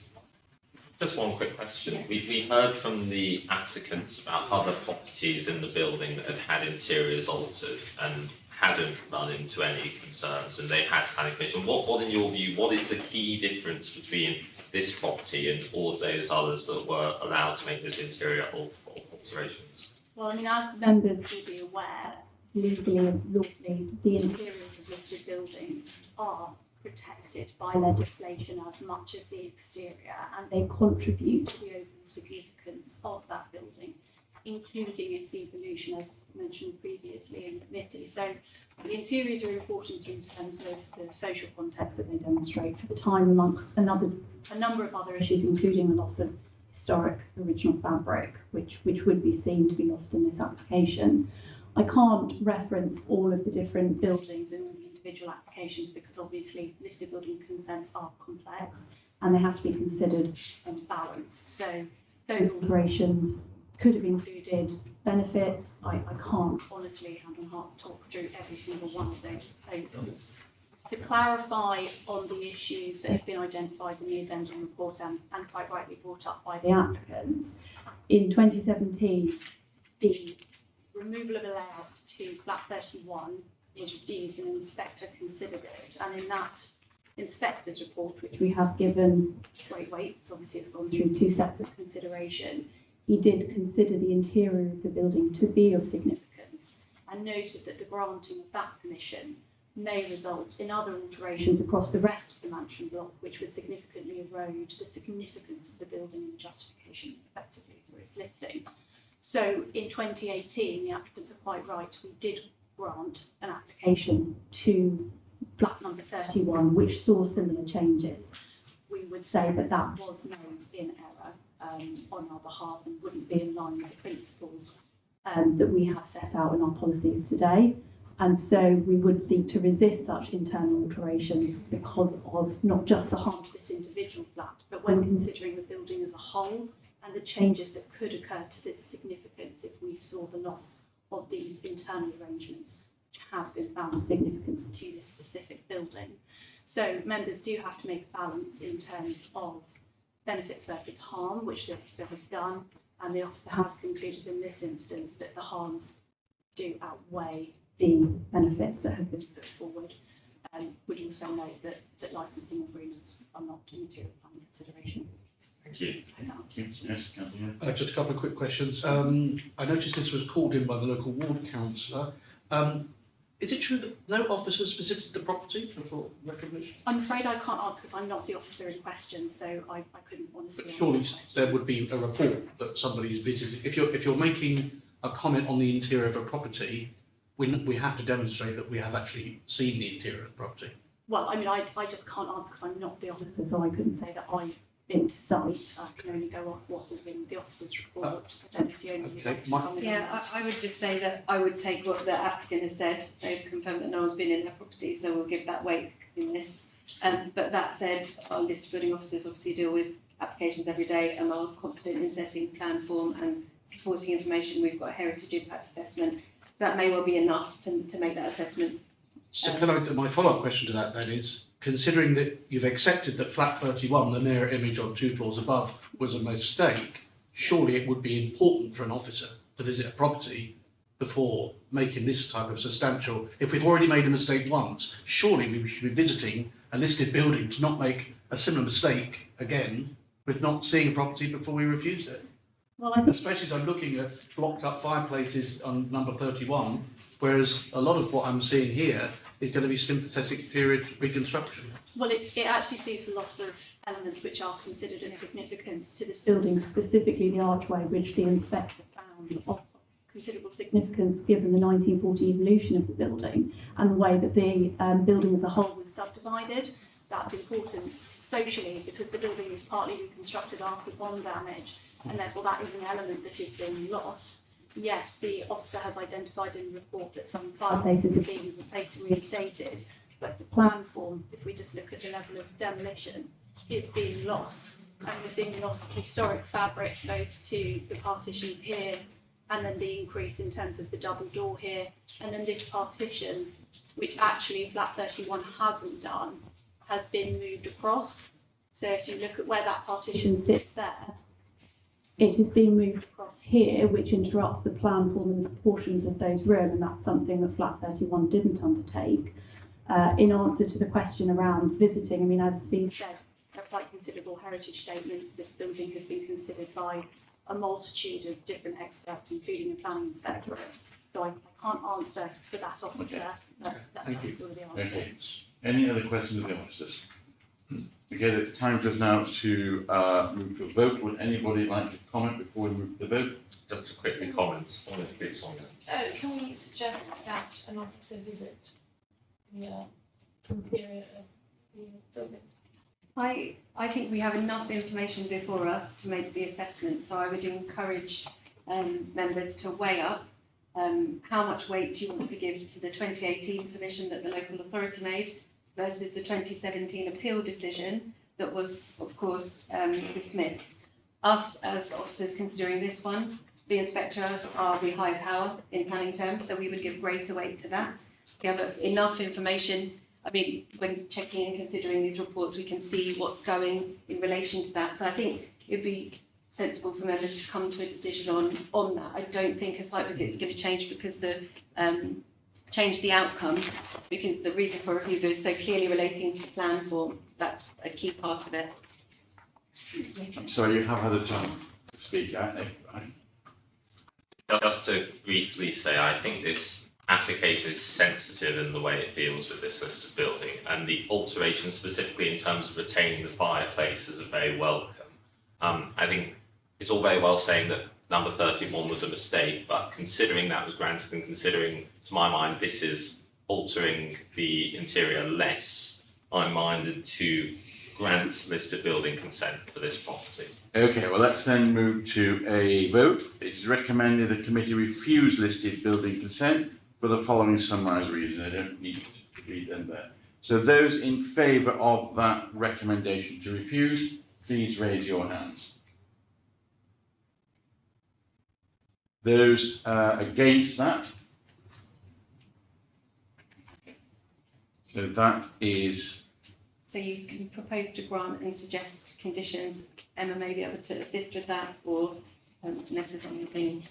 Just one quick question. We heard from the applicants about other properties in the building that had interiors altered and hadn't run into any concerns, and they had planning permission. What, in your view, what is the key difference between this property and all of those others that were allowed to make those interior alterations? Well, I mean, as members will be aware, legally and lawfully, the interiors of listed buildings are protected by legislation as much as the exterior, and they contribute to the overall significance of that building, including its evolution, as mentioned previously in committee. So the interiors are important in terms of the social context that they demonstrate for the time, amongst a number of other issues, including the loss of historic original fabric, which would be seen to be lost in this application. I can't reference all of the different buildings in the individual applications because obviously listed building consents are complex and they have to be considered and balanced. So those alterations could have included benefits. I can't honestly, hand on heart, talk through every single one of those proposals. To clarify on the issues that have been identified in the addendum report and quite rightly brought up by the applicants, in 2017, the removal of a layout to flat 31 was refused and an inspector considered it. And in that inspector's report, which we have given great weight, so obviously it's gone through two sets of consideration, he did consider the interior of the building to be of significance and noted that the granting of that permission may result in other alterations across the rest of the mansion block, which would significantly erode the significance of the building and justification effectively for its listing. So in 2018, the applicants are quite right, we did grant an application to flat number 31, which saw similar changes. We would say that that was made in error on our behalf and wouldn't be in line with the principles that we have set out in our policies today. And so we would seek to resist such internal alterations because of not just the harm to this individual flat, but when considering the building as a whole and the changes that could occur to its significance if we saw the loss of these internal arrangements which have been found of significance to this specific building. So members do have to make a balance in terms of benefits versus harm, which the officer has done, and the officer has concluded in this instance that the harms do outweigh the benefits that have been put forward. Would also note that licensing agreements are not a material planning consideration. Thank you. Yes, Councillor. Just a couple of quick questions. I noticed this was called in by the local ward councillor. Is it true that no officers visited the property before recognition? I'm afraid I can't answer because I'm not the officer in question, so I couldn't honestly answer. Surely there would be a report that somebody's visited. If you're making a comment on the interior of a property, we have to demonstrate that we have actually seen the interior of the property. Well, I mean, I just can't answer because I'm not the officer, so I couldn't say that I've been to site. I can only go off what was in the officer's report. I don't know if you only would like to comment on that. I would just say that I would take what the applicant has said. They've confirmed that no one's been in their property, so we'll give that weight in this. But that said, our listed building officers obviously deal with applications every day and are confident in assessing plan form and supporting information. We've got a heritage impact assessment. So that may well be enough to make that assessment. So my follow-up question to that then is, considering that you've accepted that flat 31, the mirror image on 2 floors above, was a mistake, surely it would be important for an officer to visit a property before making this type of substantial. If we've already made a mistake once, surely we should be visiting a listed building to not make a similar mistake again with not seeing a property before we refuse it. Well, I think Especially as I'm looking at blocked up fireplaces on number 31, whereas a lot of what I'm seeing here is going to be sympathetic period reconstruction. Well, it actually sees the loss of elements which are considered of significance to this building, specifically the archway, which the inspector found of considerable significance given the 1940 evolution of the building and the way that the building as a whole was subdivided. That's important socially because the building was partly reconstructed after bomb damage, and therefore that is an element that is being lost. Yes, the officer has identified in the report that some fireplaces are being replaced and reinstated, but the plan form, if we just look at the level of demolition, is being lost. And we're seeing loss of historic fabric both to the partitions here and then the increase in terms of the double door here, and then this partition, which actually flat 31 hasn't done, has been moved across. So if you look at where that partition sits there, it is being moved across here, which interrupts the plan form and the proportions of those rooms, and that's something that flat 31 didn't undertake. In answer to the question around visiting, I mean, as we said, there are quite considerable heritage statements. This building has been considered by a multitude of different experts, including the planning inspectorate. So I can't answer for that officer, but that's sort of the answer. Okay. Any other questions of the officers? Okay, it's time for us now to move to a vote. Would anybody like to comment before we move to the vote? Just to quickly comment on it, please, on it. Can we suggest that an officer visit the interior of the building? I think we have enough information before us to make the assessment, so I would encourage members to weigh up how much weight you want to give to the 2018 permission that the local authority made versus the 2017 appeal decision that was, of course, dismissed. Us as officers considering this one, the inspectors are the high power in planning terms, so we would give greater weight to that. We have enough information. I mean, when checking and considering these reports, we can see what's going in relation to that. So I think it'd be sensible for members to come to a decision on that. I don't think a site visit is going to change because change the outcome, because the reason for refusal is so clearly relating to plan form. That's a key part of it. I'm sorry, you have had a chance to speak. Just to briefly say, I think this application is sensitive in the way it deals with this listed building, and the alteration specifically in terms of retaining the fireplaces are very welcome. I think it's all very well saying that number 31 was a mistake, but considering that was granted and considering, to my mind, this is altering the interior less, I'm minded to grant listed building consent for this property. Okay, well, let's then move to a vote. It's recommended the committee refuse listed building consent for the following summarised reasons. I don't need to read them there. So those in favour of that recommendation to refuse, please raise your hands. Those against that? So that is... So you can propose to grant and suggest conditions. Emma may be able to assist with that, or necessarily anything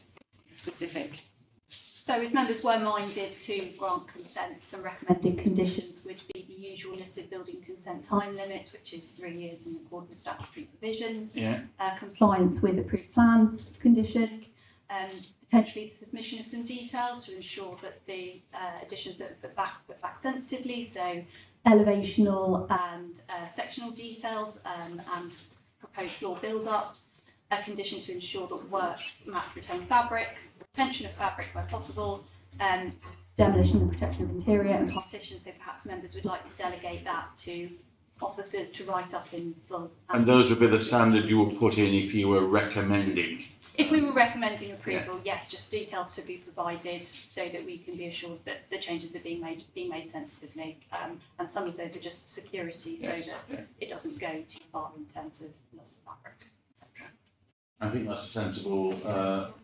specific. So if members were minded to grant consent, some recommended conditions would be the usual listed building consent time limit, which is 3 years in accordance with statutory provisions, compliance with approved plans condition, potentially the submission of some details to ensure that the additions that are put back sensitively, so elevational and sectional details and proposed floor build-ups, a condition to ensure that works match retained fabric, retention of fabric where possible, demolition and protection of interior and partition, so perhaps members would like to delegate that to officers to write up in full. And those would be the standard you would put in if you were recommending? If we were recommending approval, yes, just details to be provided so that we can be assured that the changes are being made sensitively, and some of those are just security, so that it doesn't go too far in terms of loss of fabric, etc. I think that's a sensible. So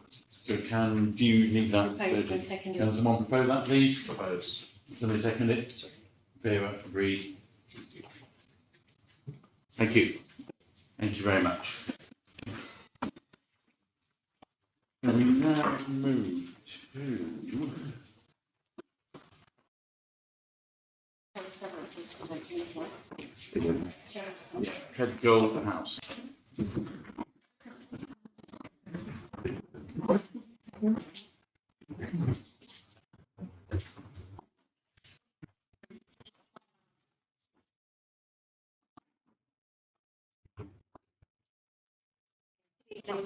do you need that? Proposed and seconded. Can someone propose that, please? Proposed. Somebody second it? Favour, agreed. Thank you. Thank you very much. And now move to Treadgold House.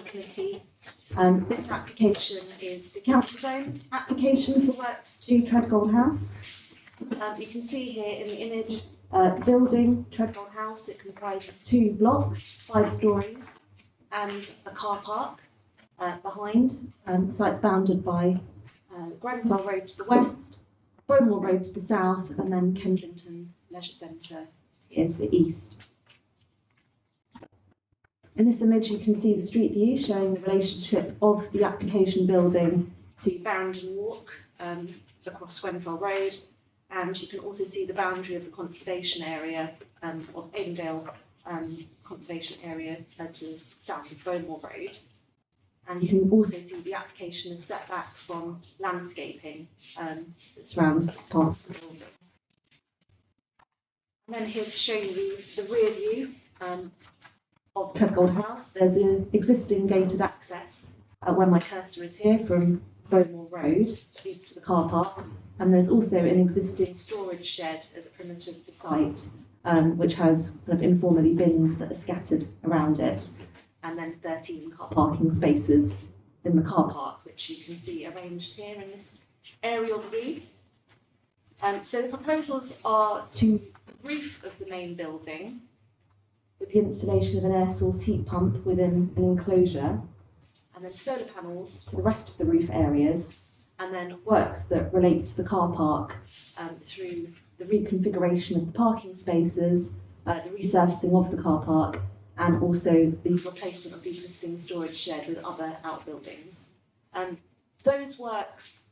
Committee. This application is the council's own application for works to Treadgold House. You can see here in the image, the building, Treadgold House, it comprises 2 blocks, 5 stories, and a car park behind. The site's bounded by Grenfell Road to the west, Bromwell Road to the south, and then Kensington Leisure Centre here to the east. In this image, you can see the street view showing the relationship of the application building to Barrington Walk across Grenfell Road, and you can also see the boundary of the conservation area of Avondale Conservation Area to the south of Bromwell Road. And you can also see the application is set back from landscaping that surrounds this part of the building. And then here to show you the rear view of Treadgold House. There's an existing gated access where my cursor is here from Bromwell Road, which leads to the car park. And there's also an existing storage shed at the perimeter of the site, which has kind of informally bins that are scattered around it. And then 13 car parking spaces in the car park, which you can see arranged here in this aerial view. So the proposals are to the roof of the main building, with the installation of an air source heat pump within an enclosure, and then solar panels to the rest of the roof areas, and then works that relate to the car park through the reconfiguration of the parking spaces, the resurfacing of the car park, and also the replacement of the existing storage shed with other outbuildings. Those works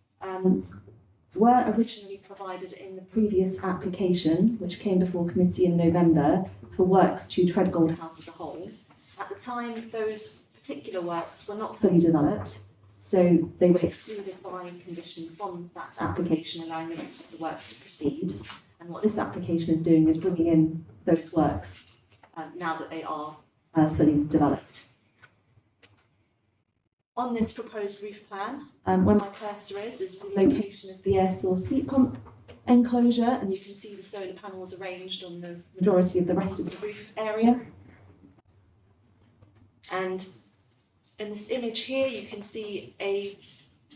were originally provided in the previous application, which came before committee in November, for works to Treadgold House as a whole. At the time, those particular works were not fully developed, so they were excluded by condition from that application, allowing the rest of the works to proceed. And what this application is doing is bringing in those works now that they are fully developed. On this proposed roof plan, where my cursor is the location of the air source heat pump enclosure, and you can see the solar panels arranged on the majority of the rest of the roof area. And in this image here, you can see a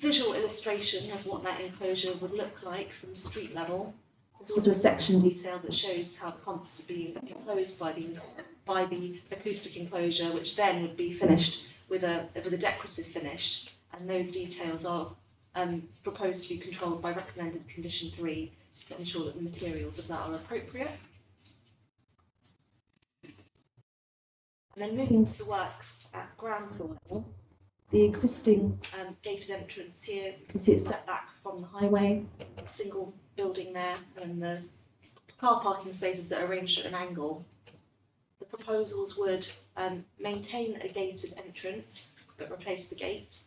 visual illustration of what that enclosure would look like from street level. There's also a section detail that shows how the pumps would be enclosed by the acoustic enclosure, which then would be finished with a decorative finish. And those details are proposed to be controlled by recommended condition 3 to ensure that the materials of that are appropriate. And then moving to the works at ground floor level, the existing gated entrance here, you can see it's set back from the highway, single building there, and the car parking spaces that are arranged at an angle. The proposals would maintain a gated entrance, but replace the gate.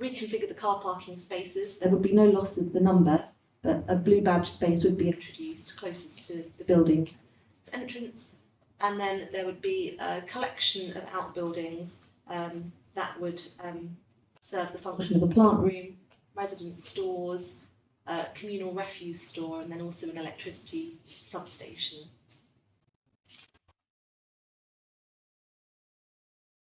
Reconfigure the car parking spaces. There would be no loss of the number, but a blue badge space would be introduced closest to the building entrance. And then there would be a collection of outbuildings that would serve the function of a plant room, resident stores, communal refuse store, and then also an electricity substation.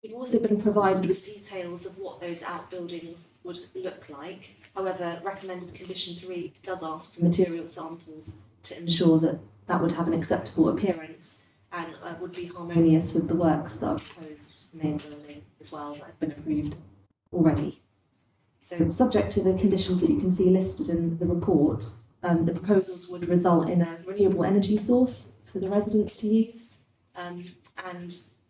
We've also been provided with details of what those outbuildings would look like. However, recommended condition 3 does ask for material samples to ensure that that would have an acceptable appearance and would be harmonious with the works that are proposed to the main building as well, that have been approved already. So, subject to the conditions that you can see listed in the report, the proposals would result in a renewable energy source for the residents to use, and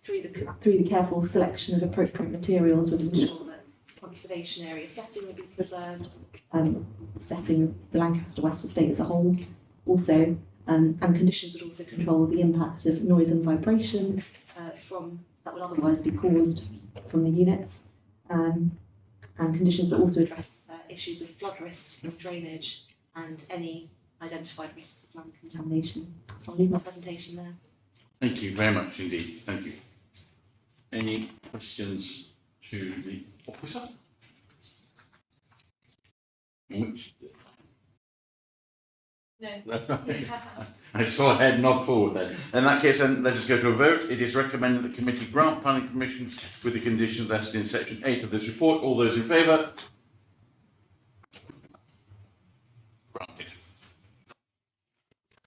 through the careful selection of appropriate materials would ensure that conservation area setting would be preserved, the setting of the Lancaster West Estate as a whole also, and conditions would also control the impact of noise and vibration from that will otherwise be caused from the units, and conditions that also address issues of flood risk from drainage and any identified risks of land contamination. So I'll leave my presentation there. Thank you very much indeed. Thank you. Any questions to the officer? Which? No. I saw a head nod forward then. In that case, then let's just go to a vote. It is recommended that the committee grant planning permission with the conditions listed in section 8 of this report. All those in favour? Granted.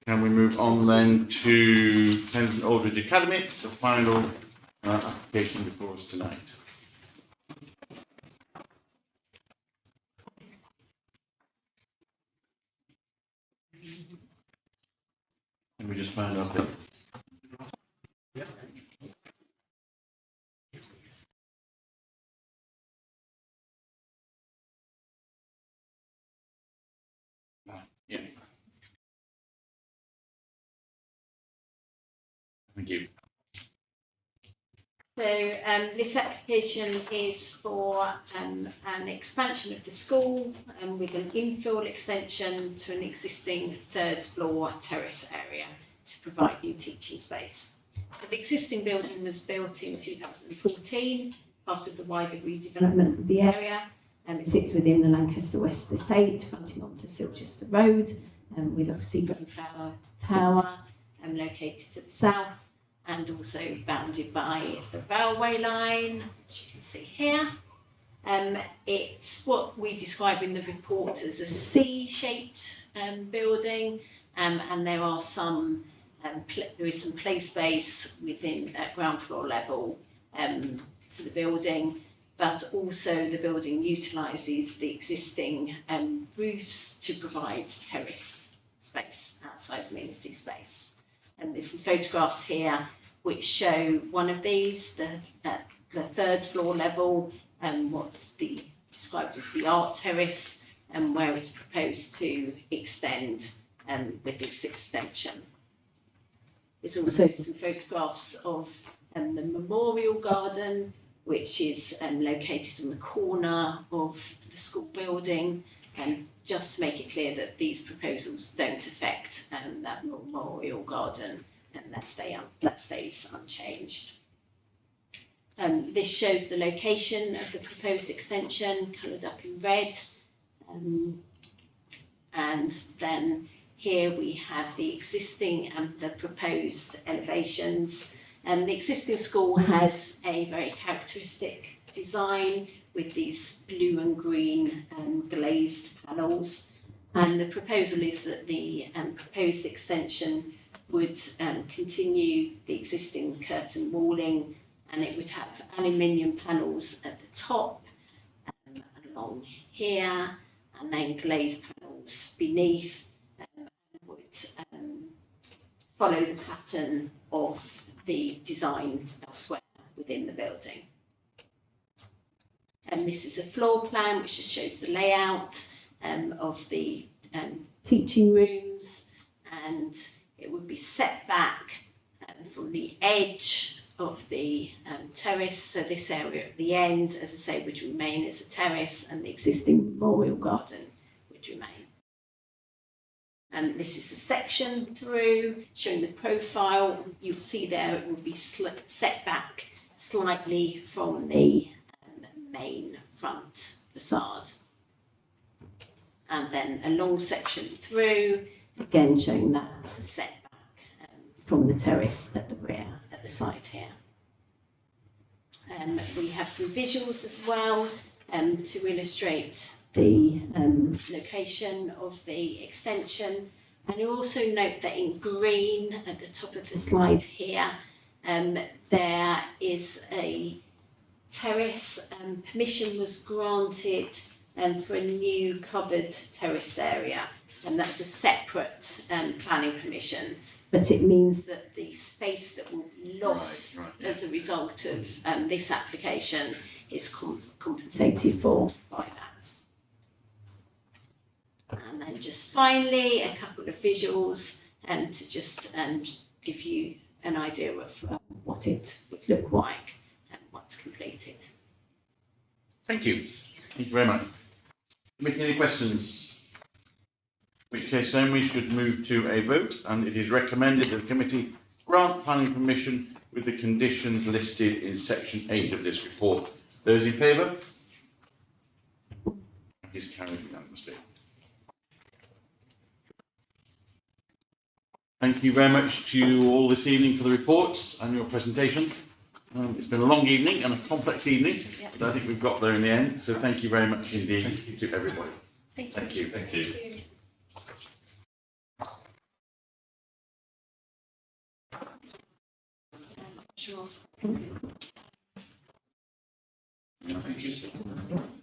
Can we move on then to Kensington Aldridge Academy, the final application before us tonight? Let me just find out the yeah. Thank you. So this application is for an expansion of the school with an infill extension to an existing third floor terrace area to provide new teaching space. So the existing building was built in 2014, part of the wider redevelopment of the area. It sits within the Lancaster West Estate, fronting onto Silchester Road, with obviously Gunflower Tower located to the south, and also bounded by the railway line, as you can see here. It's what we describe in the report as a C-shaped building, and there are some there is some play space within ground floor level for the building, but also the building utilises the existing roofs to provide terrace space, outside amenity space. And there's some photographs here which show one of these, the third floor level, what's described as the art terrace, where it's proposed to extend with this extension. There's also some photographs of the memorial garden, which is located on the corner of the school building, and just to make it clear that these proposals don't affect that memorial garden, and that stays unchanged. This shows the location of the proposed extension, coloured up in red, and then here we have the existing and the proposed elevations. The existing school has a very characteristic design with these blue and green glazed panels, and the proposal is that the proposed extension would continue the existing curtain walling, and it would have aluminium panels at the top along here, and then glazed panels beneath, and would follow the pattern of the design elsewhere within the building. And this is a floor plan which just shows the layout of the teaching rooms, and it would be set back from the edge of the terrace. So this area at the end, as I say, would remain as a terrace, and the existing memorial garden would remain. And this is the section through, showing the profile. You'll see there it will be set back slightly from the main front facade. And then a long section through, again showing that setback from the terrace at the rear, at the side here. We have some visuals as well to illustrate the location of the extension. And you'll also note that in green at the top of the slide here, there is a terrace. Permission was granted for a new covered terraced area, and that's a separate planning permission, but it means that the space that will be lost as a result of this application is compensated for by that. And then just finally a couple of visuals to just give you an idea of what what it would look like once completed. Thank you. Thank you very much. Committee, any questions? In which case then we should move to a vote, and it is recommended that the committee grant planning permission with the conditions listed in section 8 of this report. Those in favour? It is carried unanimously. Thank you very much to you all this evening for the reports and your presentations. It's been a long evening and a complex evening, but I think we've got there in the end. So thank you very much indeed to everybody. Thank you. Thank you. Sure. Thank you.